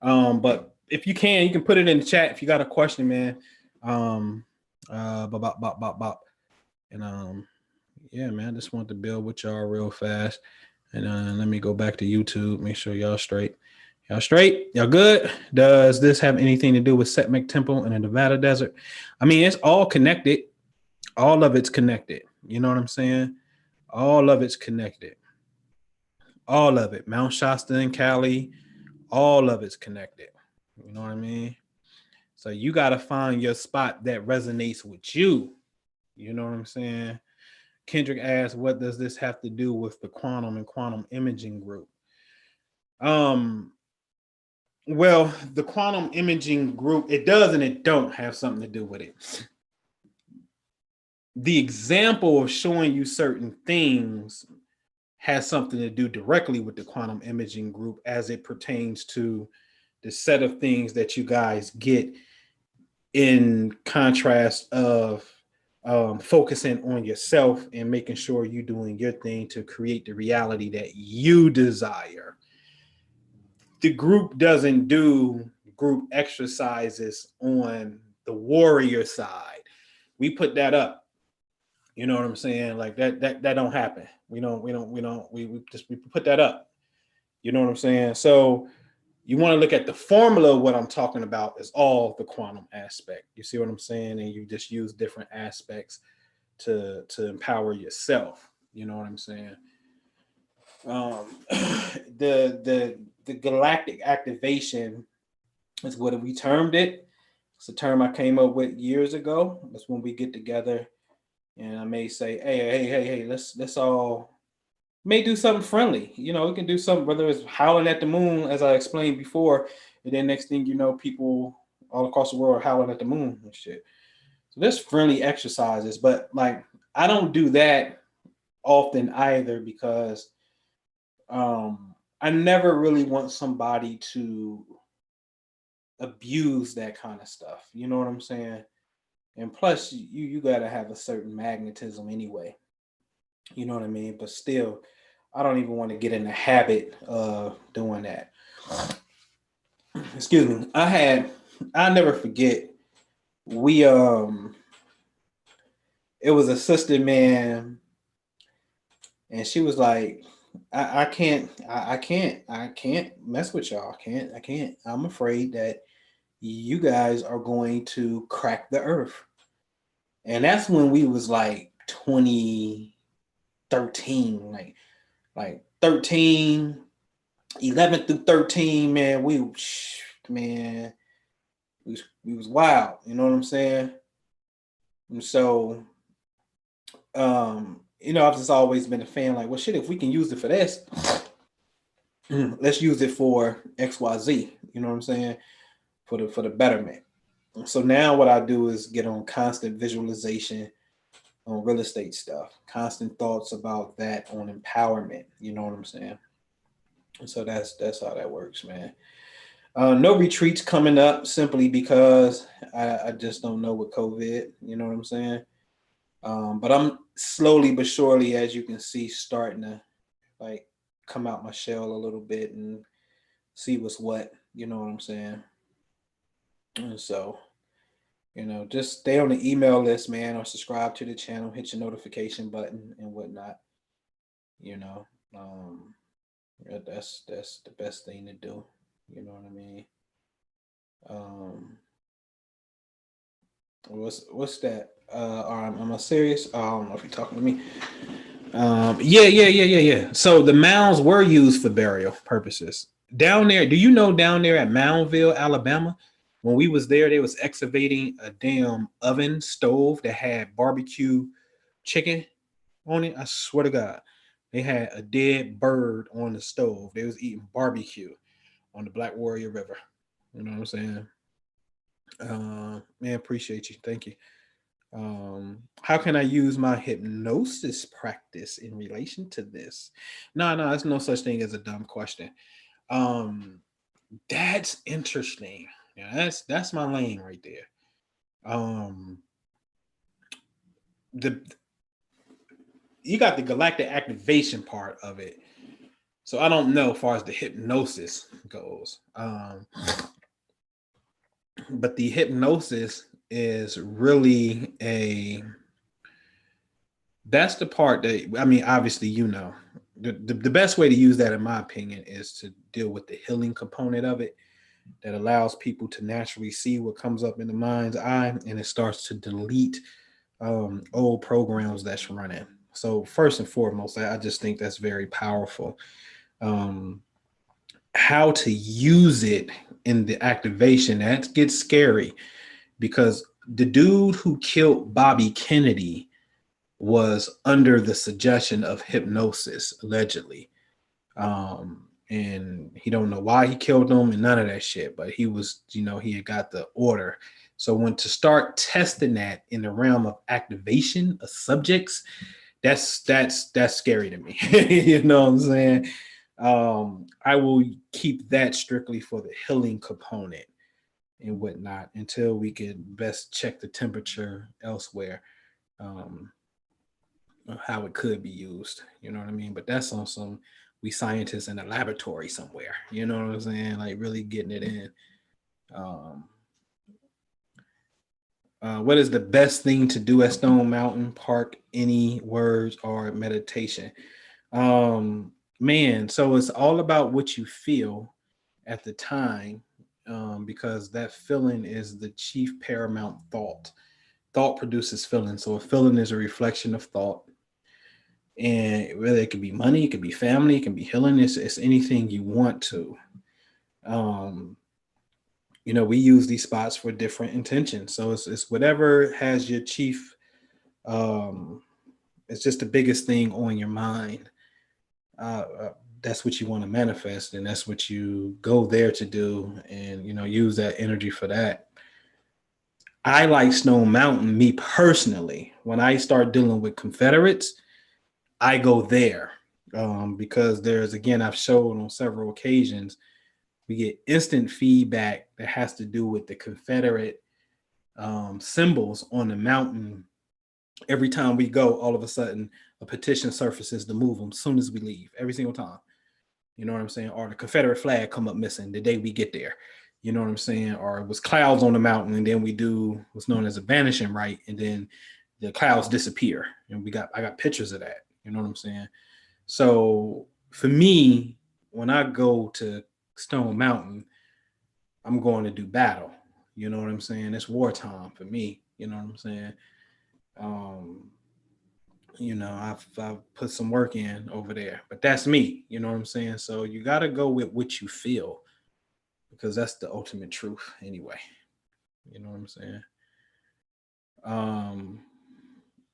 But if you can put it in the chat if you got a question, man. Bop. And yeah, man, I just want to build with y'all real fast. And let me go back to YouTube, make sure y'all straight. Y'all straight? Y'all good? Does this have anything to do with Setmek Temple in the Nevada desert? I mean, it's all connected. All of it's connected. You know what I'm saying? All of it's connected. All of it. Mount Shasta and Cali, all of it's connected. You know what I mean? So you got to find your spot that resonates with you. You know what I'm saying? Kendrick asked, what does this have to do with the quantum and quantum imaging group? Well, the quantum imaging group, it does and it don't have something to do with it. The example of showing you certain things has something to do directly with the quantum imaging group as it pertains to the set of things that you guys get in contrast of focusing on yourself and making sure you're doing your thing to create the reality that you desire. The group doesn't do group exercises on the warrior side. We put that up. You know what I'm saying? Like that don't happen. We put that up. You know what I'm saying? So you want to look at the formula of what I'm talking about is all the quantum aspect. You see what I'm saying? And you just use different aspects to empower yourself. You know what I'm saying? The galactic activation is what we termed it. It's a term I came up with years ago. That's when we get together and I may say, hey, let's all may do something friendly. You know, we can do something, whether it's howling at the moon, as I explained before, and then next thing you know, people all across the world are howling at the moon and shit. So there's friendly exercises, but like I don't do that often either because I never really want somebody to abuse that kind of stuff. You know what I'm saying? And plus, you got to have a certain magnetism anyway. You know what I mean? But still, I don't even want to get in the habit of doing that. Excuse me. I never forget. It was a sister, man, and she was like, I can't mess with y'all. I can't. I'm afraid that you guys are going to crack the earth. And that's when we was like 2013, like 13, 11 through 13, man, we was wild, you know what I'm saying? And so, you know, I've just always been a fan, like, well, shit, if we can use it for this, let's use it for XYZ, you know what I'm saying? For the betterment. So now what I do is get on constant visualization on real estate stuff, constant thoughts about that on empowerment, you know what I'm saying? And so that's how that works, man. No retreats coming up simply because I just don't know with COVID, you know what I'm saying? But I'm slowly but surely, as you can see, starting to like come out my shell a little bit and see what's what. You know what I'm saying? And so, just stay on the email list, man, or subscribe to the channel, hit your notification button and whatnot. You know, that's the best thing to do. You know what I mean? What's that? Am I serious? I don't know if you're talking to me. Yeah. So the mounds were used for burial purposes. Down there, do you know down there at Moundville, Alabama, when we was there, they was excavating a damn oven stove that had barbecue chicken on it. I swear to God, they had a dead bird on the stove. They was eating barbecue on the Black Warrior River. You know what I'm saying? Man, appreciate you. Thank you. How can I use my hypnosis practice in relation to this? No, there's no such thing as a dumb question. That's interesting. Yeah, that's my lane right there. The You got the galactic activation part of it, so I don't know as far as the hypnosis goes. But the hypnosis is really that's the part that, I mean, obviously, the best way to use that, in my opinion, is to deal with the healing component of it that allows people to naturally see what comes up in the mind's eye, and it starts to delete old programs that's running. So first and foremost, I just think that's very powerful. How to use it in the activation, that gets scary, because the dude who killed Bobby Kennedy was under the suggestion of hypnosis, allegedly. And he don't know why he killed him and none of that shit, but he was, he had got the order. So when to start testing that in the realm of activation of subjects, that's scary to me. You know what I'm saying? I will keep that strictly for the healing component and whatnot until we can best check the temperature elsewhere. How it could be used, you know what I mean? But that's on some, we scientists in a laboratory somewhere, you know what I'm saying? Like really getting it in. What is the best thing to do at Stone Mountain Park? Any words or meditation? Man, so it's all about what you feel at the time, because that feeling is the chief paramount thought. Thought produces feeling. So a feeling is a reflection of thought. And whether it could be money, it could be family, it can be healing, it's anything you want to. We use these spots for different intentions. So it's whatever has your chief, it's just the biggest thing on your mind. That's what you want to manifest, and that's what you go there to do, and use that energy for that. I like Stone Mountain, me personally. When I start dealing with Confederates, I go there, because I've showed on several occasions, we get instant feedback that has to do with the Confederate symbols on the mountain. Every time we go, all of a sudden, a petition surfaces to move them as soon as we leave, every single time. You know what I'm saying? Or the Confederate flag come up missing the day we get there. You know what I'm saying? Or it was clouds on the mountain, and then we do what's known as a vanishing rite, and then the clouds disappear. And I got pictures of that. You know what I'm saying? So for me, when I go to Stone Mountain, I'm going to do battle. You know what I'm saying? It's wartime for me. You know what I'm saying? I've put some work in over there, but that's me. You know what I'm saying? So you got to go with what you feel, because that's the ultimate truth anyway. You know what I'm saying?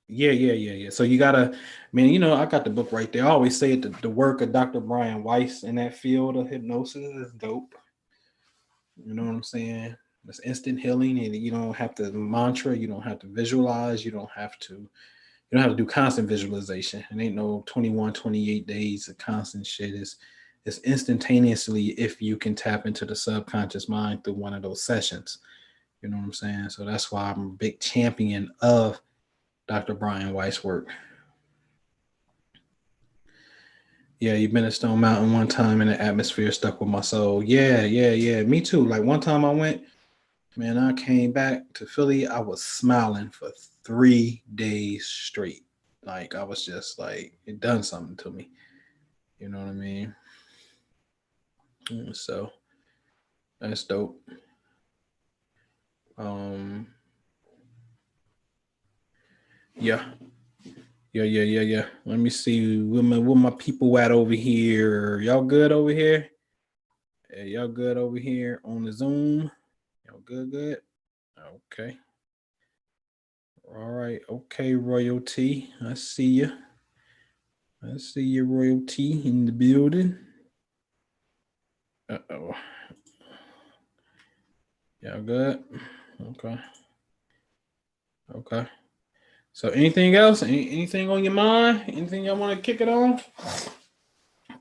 Yeah. So you gotta, I got the book right there. I always say the work of Dr. Brian Weiss in that field of hypnosis is dope. You know what I'm saying? It's instant healing, and you don't have to mantra, you don't have to visualize, you don't have to do constant visualization. It ain't no 21, 28 days of constant shit. It's instantaneously if you can tap into the subconscious mind through one of those sessions. You know what I'm saying? So that's why I'm a big champion of Dr. Brian Weiss' work. Yeah, you've been at Stone Mountain one time and the atmosphere stuck with my soul. Yeah. Me too. Like one time I went, man, I came back to Philly. I was smiling for 3 days straight. Like I was just like, it done something to me. You know what I mean? So that's dope. Um, yeah. Yeah. Let me see where my people at over here. Y'all good over here? Yeah, y'all good over here on the Zoom? Y'all good? Okay. All right. Okay, royalty. I see you. I see your royalty in the building. Uh-oh. Y'all good? Okay. So anything else? Anything on your mind? Anything y'all want to kick it on?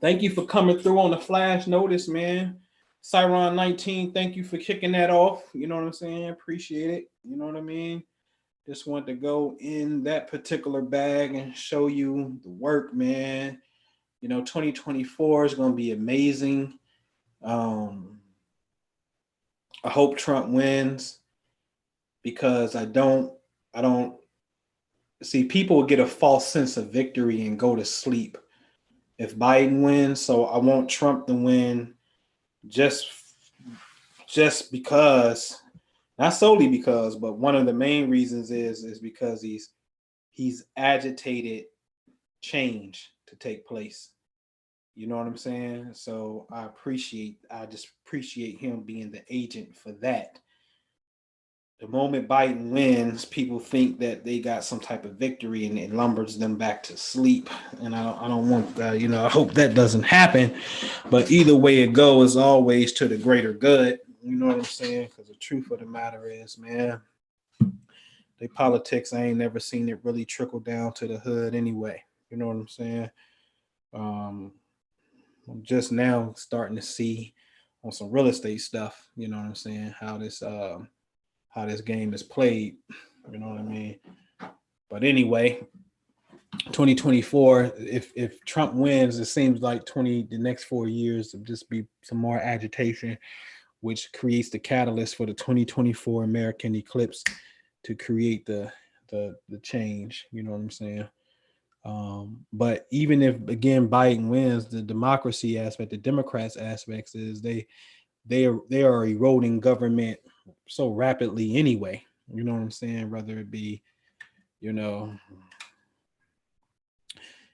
Thank you for coming through on the flash notice, man. Cyron 19, thank you for kicking that off. You know what I'm saying? Appreciate it. You know what I mean? Just wanted to go in that particular bag and show you the work, man. You know, 2024 is going to be amazing. I hope Trump wins because I don't see people get a false sense of victory and go to sleep if Biden wins. So I want Trump to win just because, not solely because, but one of the main reasons is because he's agitated change to take place. You know what I'm saying? So I just appreciate him being the agent for that. The moment Biden wins, people think that they got some type of victory and it lumbers them back to sleep. And I don't want that, you know, I hope that doesn't happen. But either way it goes, always to the greater good. You know what I'm saying? Because the truth of the matter is, man, they politics, I ain't never seen it really trickle down to the hood anyway. You know what I'm saying? I'm just now starting to see on some real estate stuff, you know what I'm saying, how this game is played, you know what I mean? But anyway, 2024, if Trump wins, it seems like the next 4 years will just be some more agitation, which creates the catalyst for the 2024 American Eclipse to create the change, you know what I'm saying? But even if again Biden wins, the democracy aspect, the Democrats aspects is they are eroding government so rapidly anyway. You know what I'm saying? Whether it be, you know,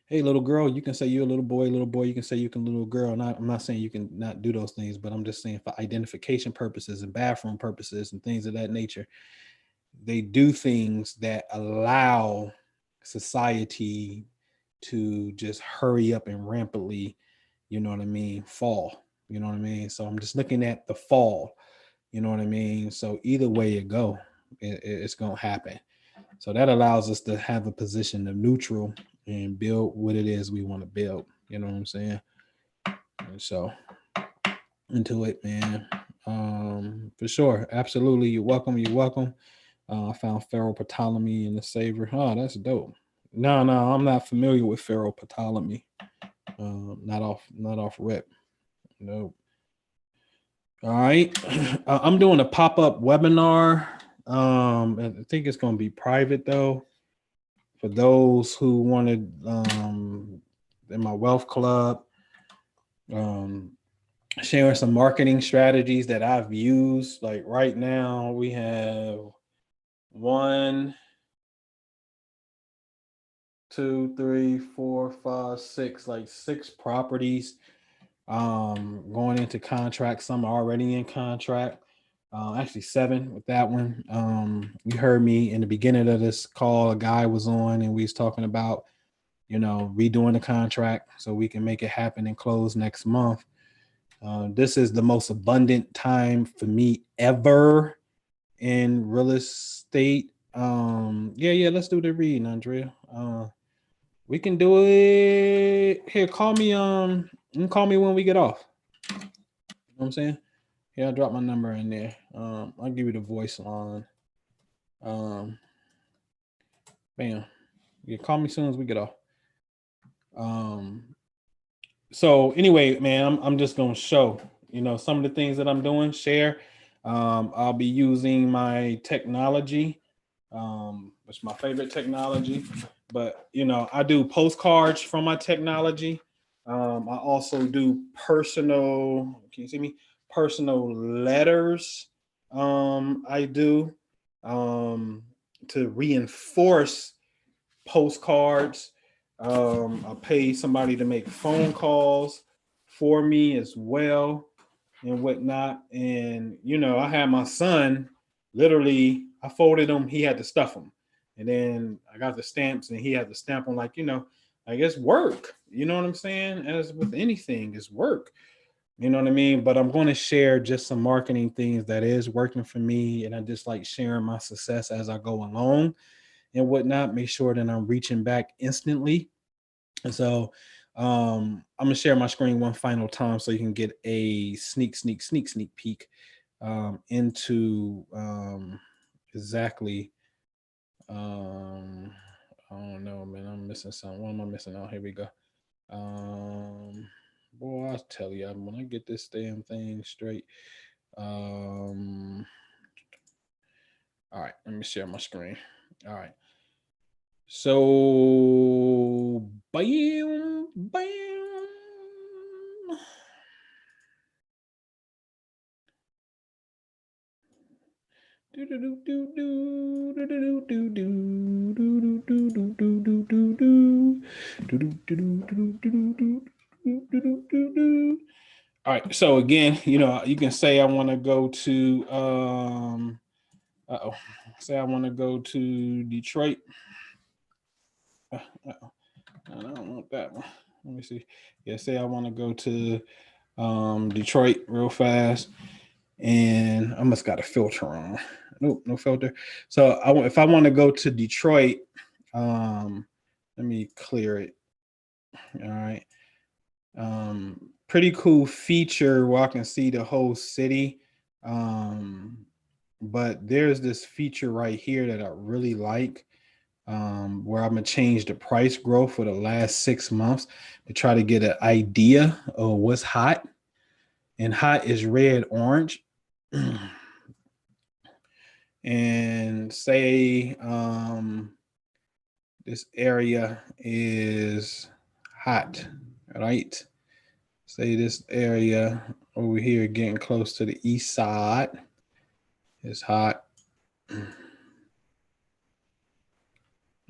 hey little girl, you can say you're a little boy you can say you can little girl. I'm not saying you can not do those things, but I'm just saying for identification purposes and bathroom purposes and things of that nature, they do things that allow society to just hurry up and rampantly, you know what I mean, fall. You know what I mean? So I'm just looking at the fall, you know what I mean? So either way it go, it's going to happen. So that allows us to have a position of neutral and build what it is we want to build. You know what I'm saying? And so into it, man. For sure. Absolutely. You're welcome. I found Pharaoh Ptolemy in the Savior. Oh, that's dope. No, I'm not familiar with Pharaoh Ptolemy. Not off rip. Nope. All right. I'm doing a pop-up webinar. I think it's going to be private though. For those who wanted in my wealth club, sharing some marketing strategies that I've used. Like right now we have 1, 2, 3, 4, 5, 6, like 6 properties going into contract. Some are already in contract. Actually 7 with that one. You heard me in the beginning of this call, a guy was on and we was talking about, you know, redoing the contract so we can make it happen and close next month. This is the most abundant time for me ever in real estate. Yeah, let's do the reading, Andrea. We can do it. Here, call me. You can call me when we get off. You know what I'm saying? Yeah, I'll drop my number in there. I'll give you the voice line. Bam. Yeah, call me as soon as we get off. So anyway, man, I'm just gonna show, some of the things that I'm doing, share. I'll be using my technology, which is my favorite technology, but I do postcards from my technology. I also do personal, can you see me? Personal letters. I do to reinforce postcards. I pay somebody to make phone calls for me as well and whatnot. And I had my son literally, I folded them, he had to stuff them. And then I got the stamps and he had to stamp them like, I guess work. You know what I'm saying? As with anything, it's work. You know what I mean? But I'm going to share just some marketing things that is working for me. And I just like sharing my success as I go along and whatnot. Make sure that I'm reaching back instantly. And so I'm gonna share my screen one final time so you can get a sneak peek into exactly. I don't know, man. I'm missing something. What am I missing? Oh, here we go. Boy, I'll tell you, when I get this damn thing straight. All right, let me share my screen. All right. So, bam, bam. All right. So again, you can say I want to go to say I want to go to Detroit. I don't want that one. Let me see. Yeah, say I want to go to Detroit real fast, and I must got a filter on. Nope, no filter. So if I want to go to Detroit, let me clear it. All right. Pretty cool feature where I can see the whole city. But there's this feature right here that I really like. Where I'm gonna change the price growth for the last 6 months to try to get an idea of what's hot. And hot is red, orange. And say this area is hot, right? Say this area over here getting close to the east side is hot.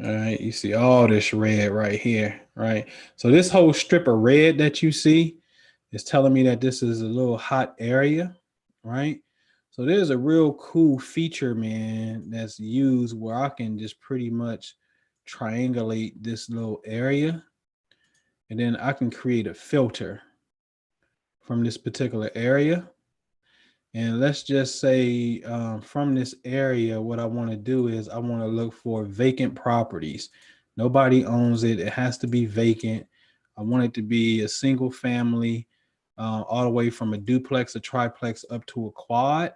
All right, you see all this red right here, right? So this whole strip of red that you see is telling me that this is a little hot area, right? So there's a real cool feature, man, that's used where I can just pretty much triangulate this little area, and then I can create a filter from this particular area. And let's just say from this area, what I want to do is I want to look for vacant properties. Nobody owns it. It has to be vacant. I want it to be a single family, all the way from a duplex, a triplex, up to a quad,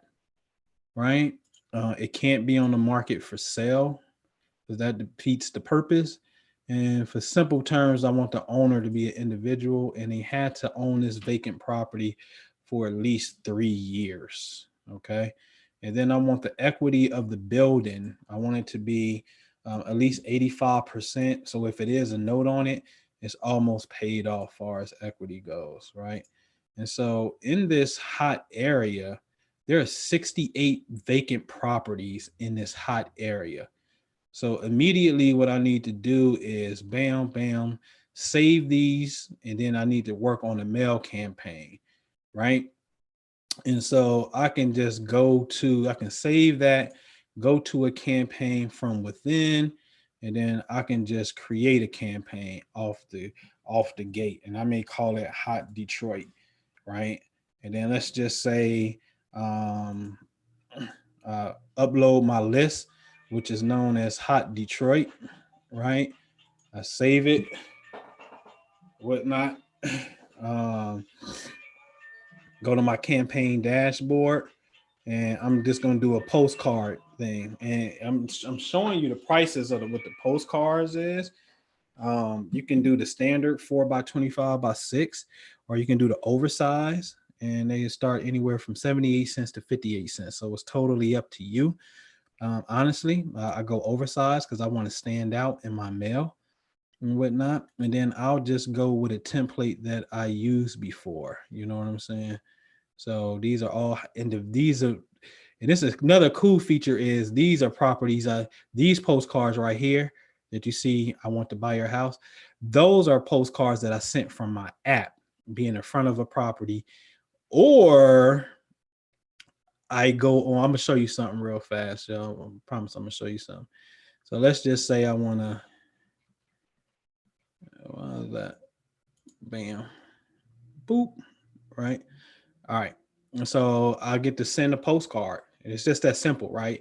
right? It can't be on the market for sale because that defeats the purpose. And for simple terms, I want the owner to be an individual, and he had to own this vacant property for at least 3 years. Okay. And then I want the equity of the building. I want it to be at least 85%. So if it is a note on it, it's almost paid off as far as equity goes. Right. And so in this hot area, there are 68 vacant properties in this hot area. So immediately what I need to do is bam, bam, save these. And then I need to work on a mail campaign, right? And so I can just I can save that, go to a campaign from within, and then I can just create a campaign off the gate. And I may call it Hot Detroit, right? And then let's just say upload my list, which is known as Hot Detroit, right? I save it, whatnot. Go to my campaign dashboard, and I'm just gonna do a postcard thing, and I'm showing you the prices of what the postcards is, You can do the standard 4x25x6, or you can do the oversized, and they start anywhere from 78 cents to 58 cents. So it's totally up to you. Honestly, I go oversized because I want to stand out in my mail and whatnot. And then I'll just go with a template that I used before. You know what I'm saying? So these are all, and this is another cool feature is these are properties. These postcards right here that you see, I want to buy your house. Those are postcards that I sent from my app, being in front of a property, or I go on. I'm gonna show you something real fast, y'all. I promise I'm gonna show you something. So let's just say I wanna. What is that? Bam. Boop. Right. All right. And so I get to send a postcard. It's just that simple, right?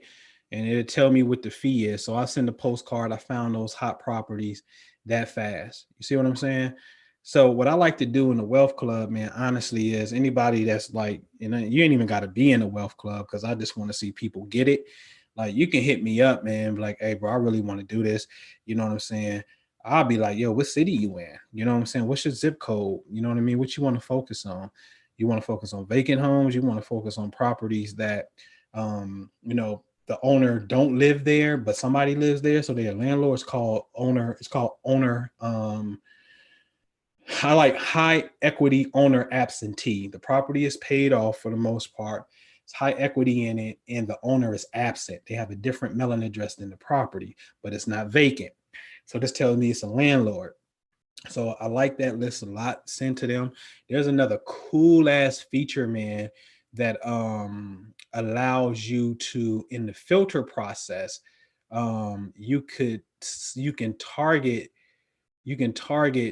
And it'll tell me what the fee is. So I send a postcard. I found those hot properties that fast. You see what I'm saying? So what I like to do in the wealth club, man, honestly, is anybody that's like, you know, you ain't even got to be in the wealth club because I just want to see people get it. Like you can hit me up, man. Be like, hey, bro, I really want to do this. You know what I'm saying? I'll be like, yo, what city you in? You know what I'm saying? What's your zip code? You know what I mean? What you want to focus on? You want to focus on vacant homes. You want to focus on properties that, you know, the owner don't live there, but somebody lives there. So their landlord is called owner. It's called owner. I like high equity owner absentee. The property is paid off for the most part. It's high equity in it, and the owner is absent. They have a different mailing address than the property, but it's not vacant. So this tells me it's a landlord. So I like that list a lot. Send to them. There's another cool ass feature, man, that allows you to, in the filter process, you can target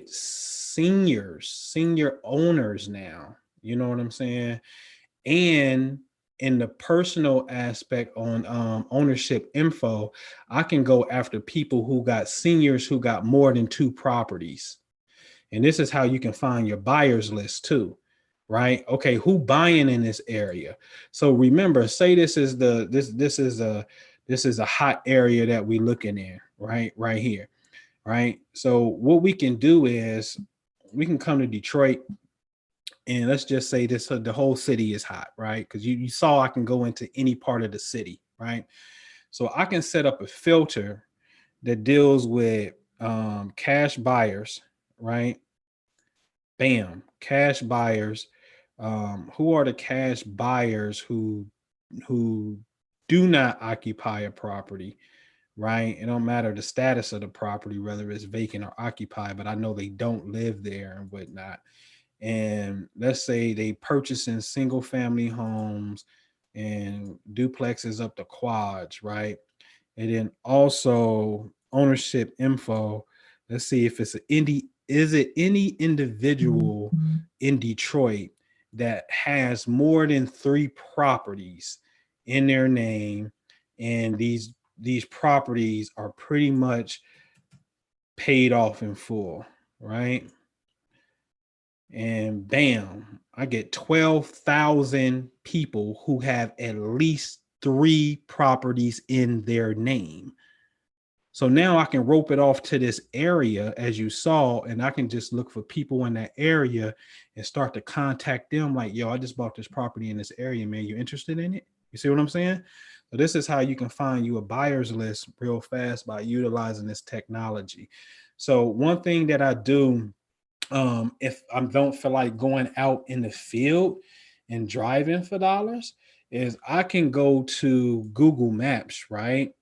senior owners now. You know what I'm saying? And in the personal aspect on ownership info, I can go after people who got seniors who got more than 2 properties. And this is how you can find your buyers list too, right? Okay, who buying in this area? So remember, say this is a hot area that we looking in, right here, right? So what we can do is we can come to Detroit, and let's just say the whole city is hot, right? Because you saw I can go into any part of the city, right? So I can set up a filter that deals with cash buyers, right? Bam, cash buyers. Who are the cash buyers who do not occupy a property, right? It don't matter the status of the property, whether it's vacant or occupied, but I know they don't live there and whatnot. And let's say they purchasing single family homes and duplexes up to quads, right? And then also ownership info. Let's see if it's is it any individual in Detroit that has more than 3 properties in their name, and these properties are pretty much paid off in full, right? And bam, I get 12,000 people who have at least 3 properties in their name. So now I can rope it off to this area, as you saw, and I can just look for people in that area and start to contact them like, yo, I just bought this property in this area, man. You interested in it? You see what I'm saying? So this is how you can find you a buyer's list real fast by utilizing this technology. So one thing that I do, if I don't feel like going out in the field and driving for dollars, is I can go to Google Maps, right?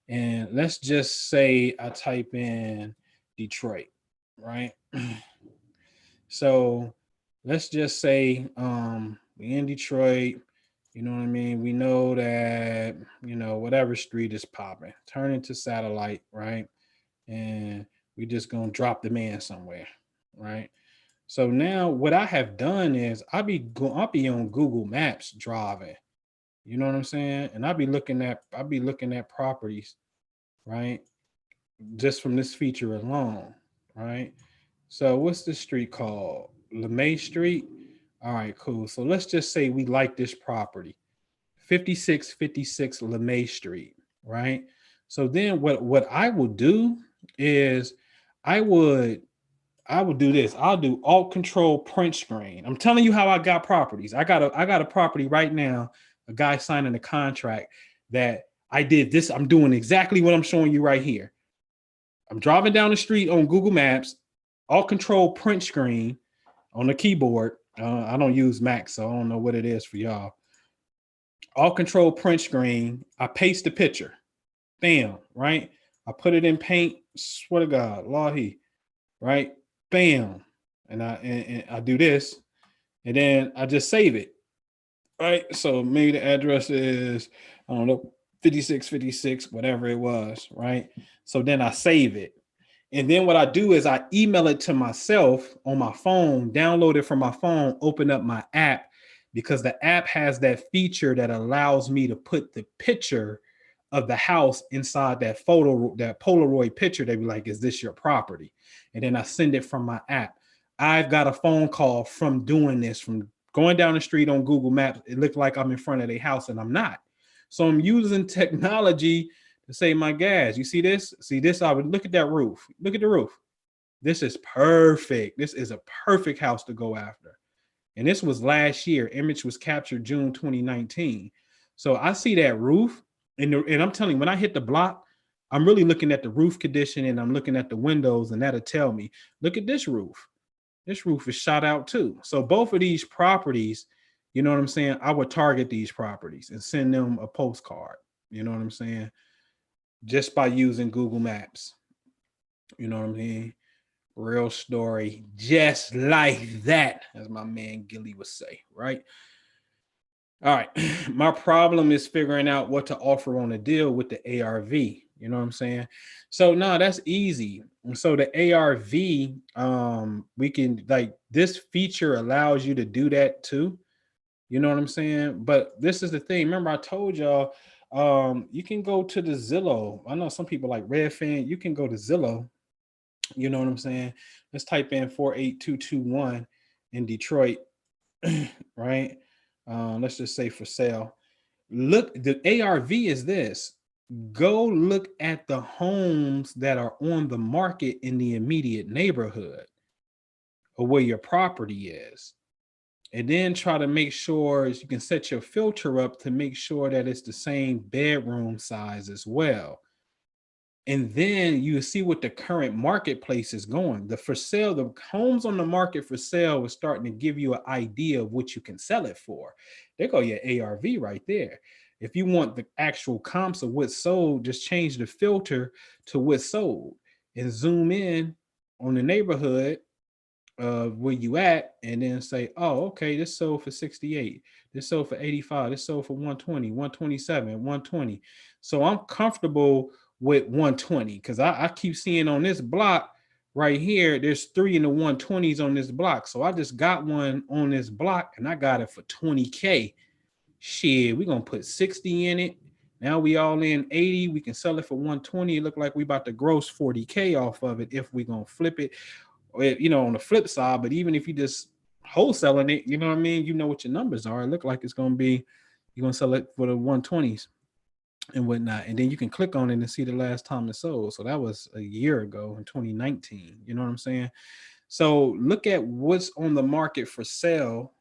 And let's just say I type in Detroit, right? So let's just say we in Detroit, you know what I mean? We know that, you know, whatever street is popping, turn into satellite, right? And we just gonna drop the man somewhere, right? So now what I have done is I'll be on Google Maps driving, you know what I'm saying? And I'll be looking at properties, right? Just from this feature alone, right? So what's the street called? LeMay Street. All right, cool. So let's just say we like this property, 5656 LeMay Street, right? So then what I will do is I would do this. I'll do alt control print screen. I'm telling you how I got properties. I got a property right now, a guy signing a contract that I did this. I'm doing exactly what I'm showing you right here. I'm driving down the street on Google Maps, alt control print screen on the keyboard. I don't use Mac, so I don't know what it is for y'all. Alt control print screen. I paste the picture. Bam, right? I put it in paint. Swear to God, Lahi, right? Bam. And I do this, and then I just save it. Right. So maybe the address is, I don't know, 5656, whatever it was, right? So then I save it. And then what I do is I email it to myself on my phone, download it from my phone, open up my app, because the app has that feature that allows me to put the picture of the house inside that photo, that Polaroid picture. They be like, is this your property? And then I send it from my app. I've got a phone call from doing this, from going down the street on Google Maps. It looked like I'm in front of their house and I'm not. So I'm using technology to save my gas. You see this? See this? I would look at that roof. Look at the roof. This is perfect. This is a perfect house to go after. And this was last year. Image was captured June 2019. So I see that roof, and I'm telling you, when I hit the block, I'm really looking at the roof condition and I'm looking at the windows, and that'll tell me, look at this roof. This roof is shot out too. So both of these properties, you know what I'm saying? I would target these properties and send them a postcard. You know what I'm saying? Just by using Google Maps. You know what I mean? Real story, just like that, as my man Gilly would say, right? All right. My problem is figuring out what to offer on a deal with the ARV. You know what I'm saying? So no, that's easy. And so the ARV, we can, like, this feature allows you to do that too. You know what I'm saying? But this is the thing. Remember, I told y'all, you can go to the Zillow. I know some people like Redfin. You can go to Zillow. You know what I'm saying? Let's type in 48221 in Detroit, right? Let's just say for sale. Look, the ARV is this. Go look at the homes that are on the market in the immediate neighborhood or where your property is. And then try to make sure you can set your filter up to make sure that it's the same bedroom size as well. And then you see what the current marketplace is going. The for sale, the homes on the market for sale is starting to give you an idea of what you can sell it for. There go your ARV right there. If you want the actual comps of what's sold, just change the filter to what's sold and zoom in on the neighborhood of where you at, and then say, oh, okay, this sold for 68, this sold for 85, this sold for 120, 127, 120. So I'm comfortable with 120 because I keep seeing on this block right here, there's 3 in the 120s on this block. So I just got one on this block and I got it for 20K. Shit, we're gonna put 60 in it. Now we all in 80. We can sell it for 120. It look like we about to gross 40K off of it if we gonna flip it. You know, on the flip side, but even if you just wholesaling it, you know what I mean? You know what your numbers are. It look like it's going to be, you're going to sell it for the 120s and whatnot. And then you can click on it and see the last time it sold. So that was a year ago in 2019. You know what I'm saying? So look at what's on the market for sale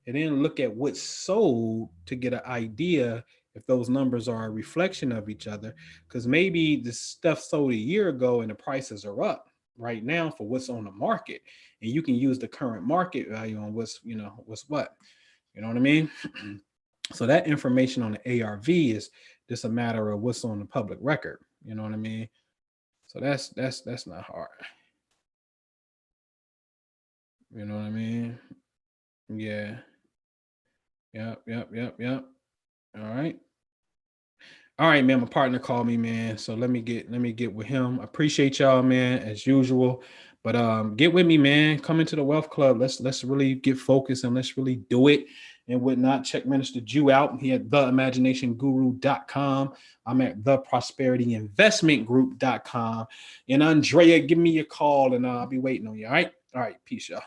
and then look at what's sold to get an idea if those numbers are a reflection of each other. Because maybe the stuff sold a year ago and the prices are up right now for what's on the market, and you can use the current market value on what's, you know, what's what, you know what I mean? So that information on the ARV is just a matter of what's on the public record, you know what I mean? So that's not hard, you know what I mean? Yeah. Yep. All right, man. My partner called me, man. So let me get with him. I appreciate y'all, man, as usual. But get with me, man. Come into the Wealth Club. Let's really get focused and let's really do it and whatnot. Check Minister Jew out. He at theimaginationguru.com. I'm at theprosperityinvestmentgroup.com. And Andrea, give me a call and I'll be waiting on you. All right. All right. Peace, y'all.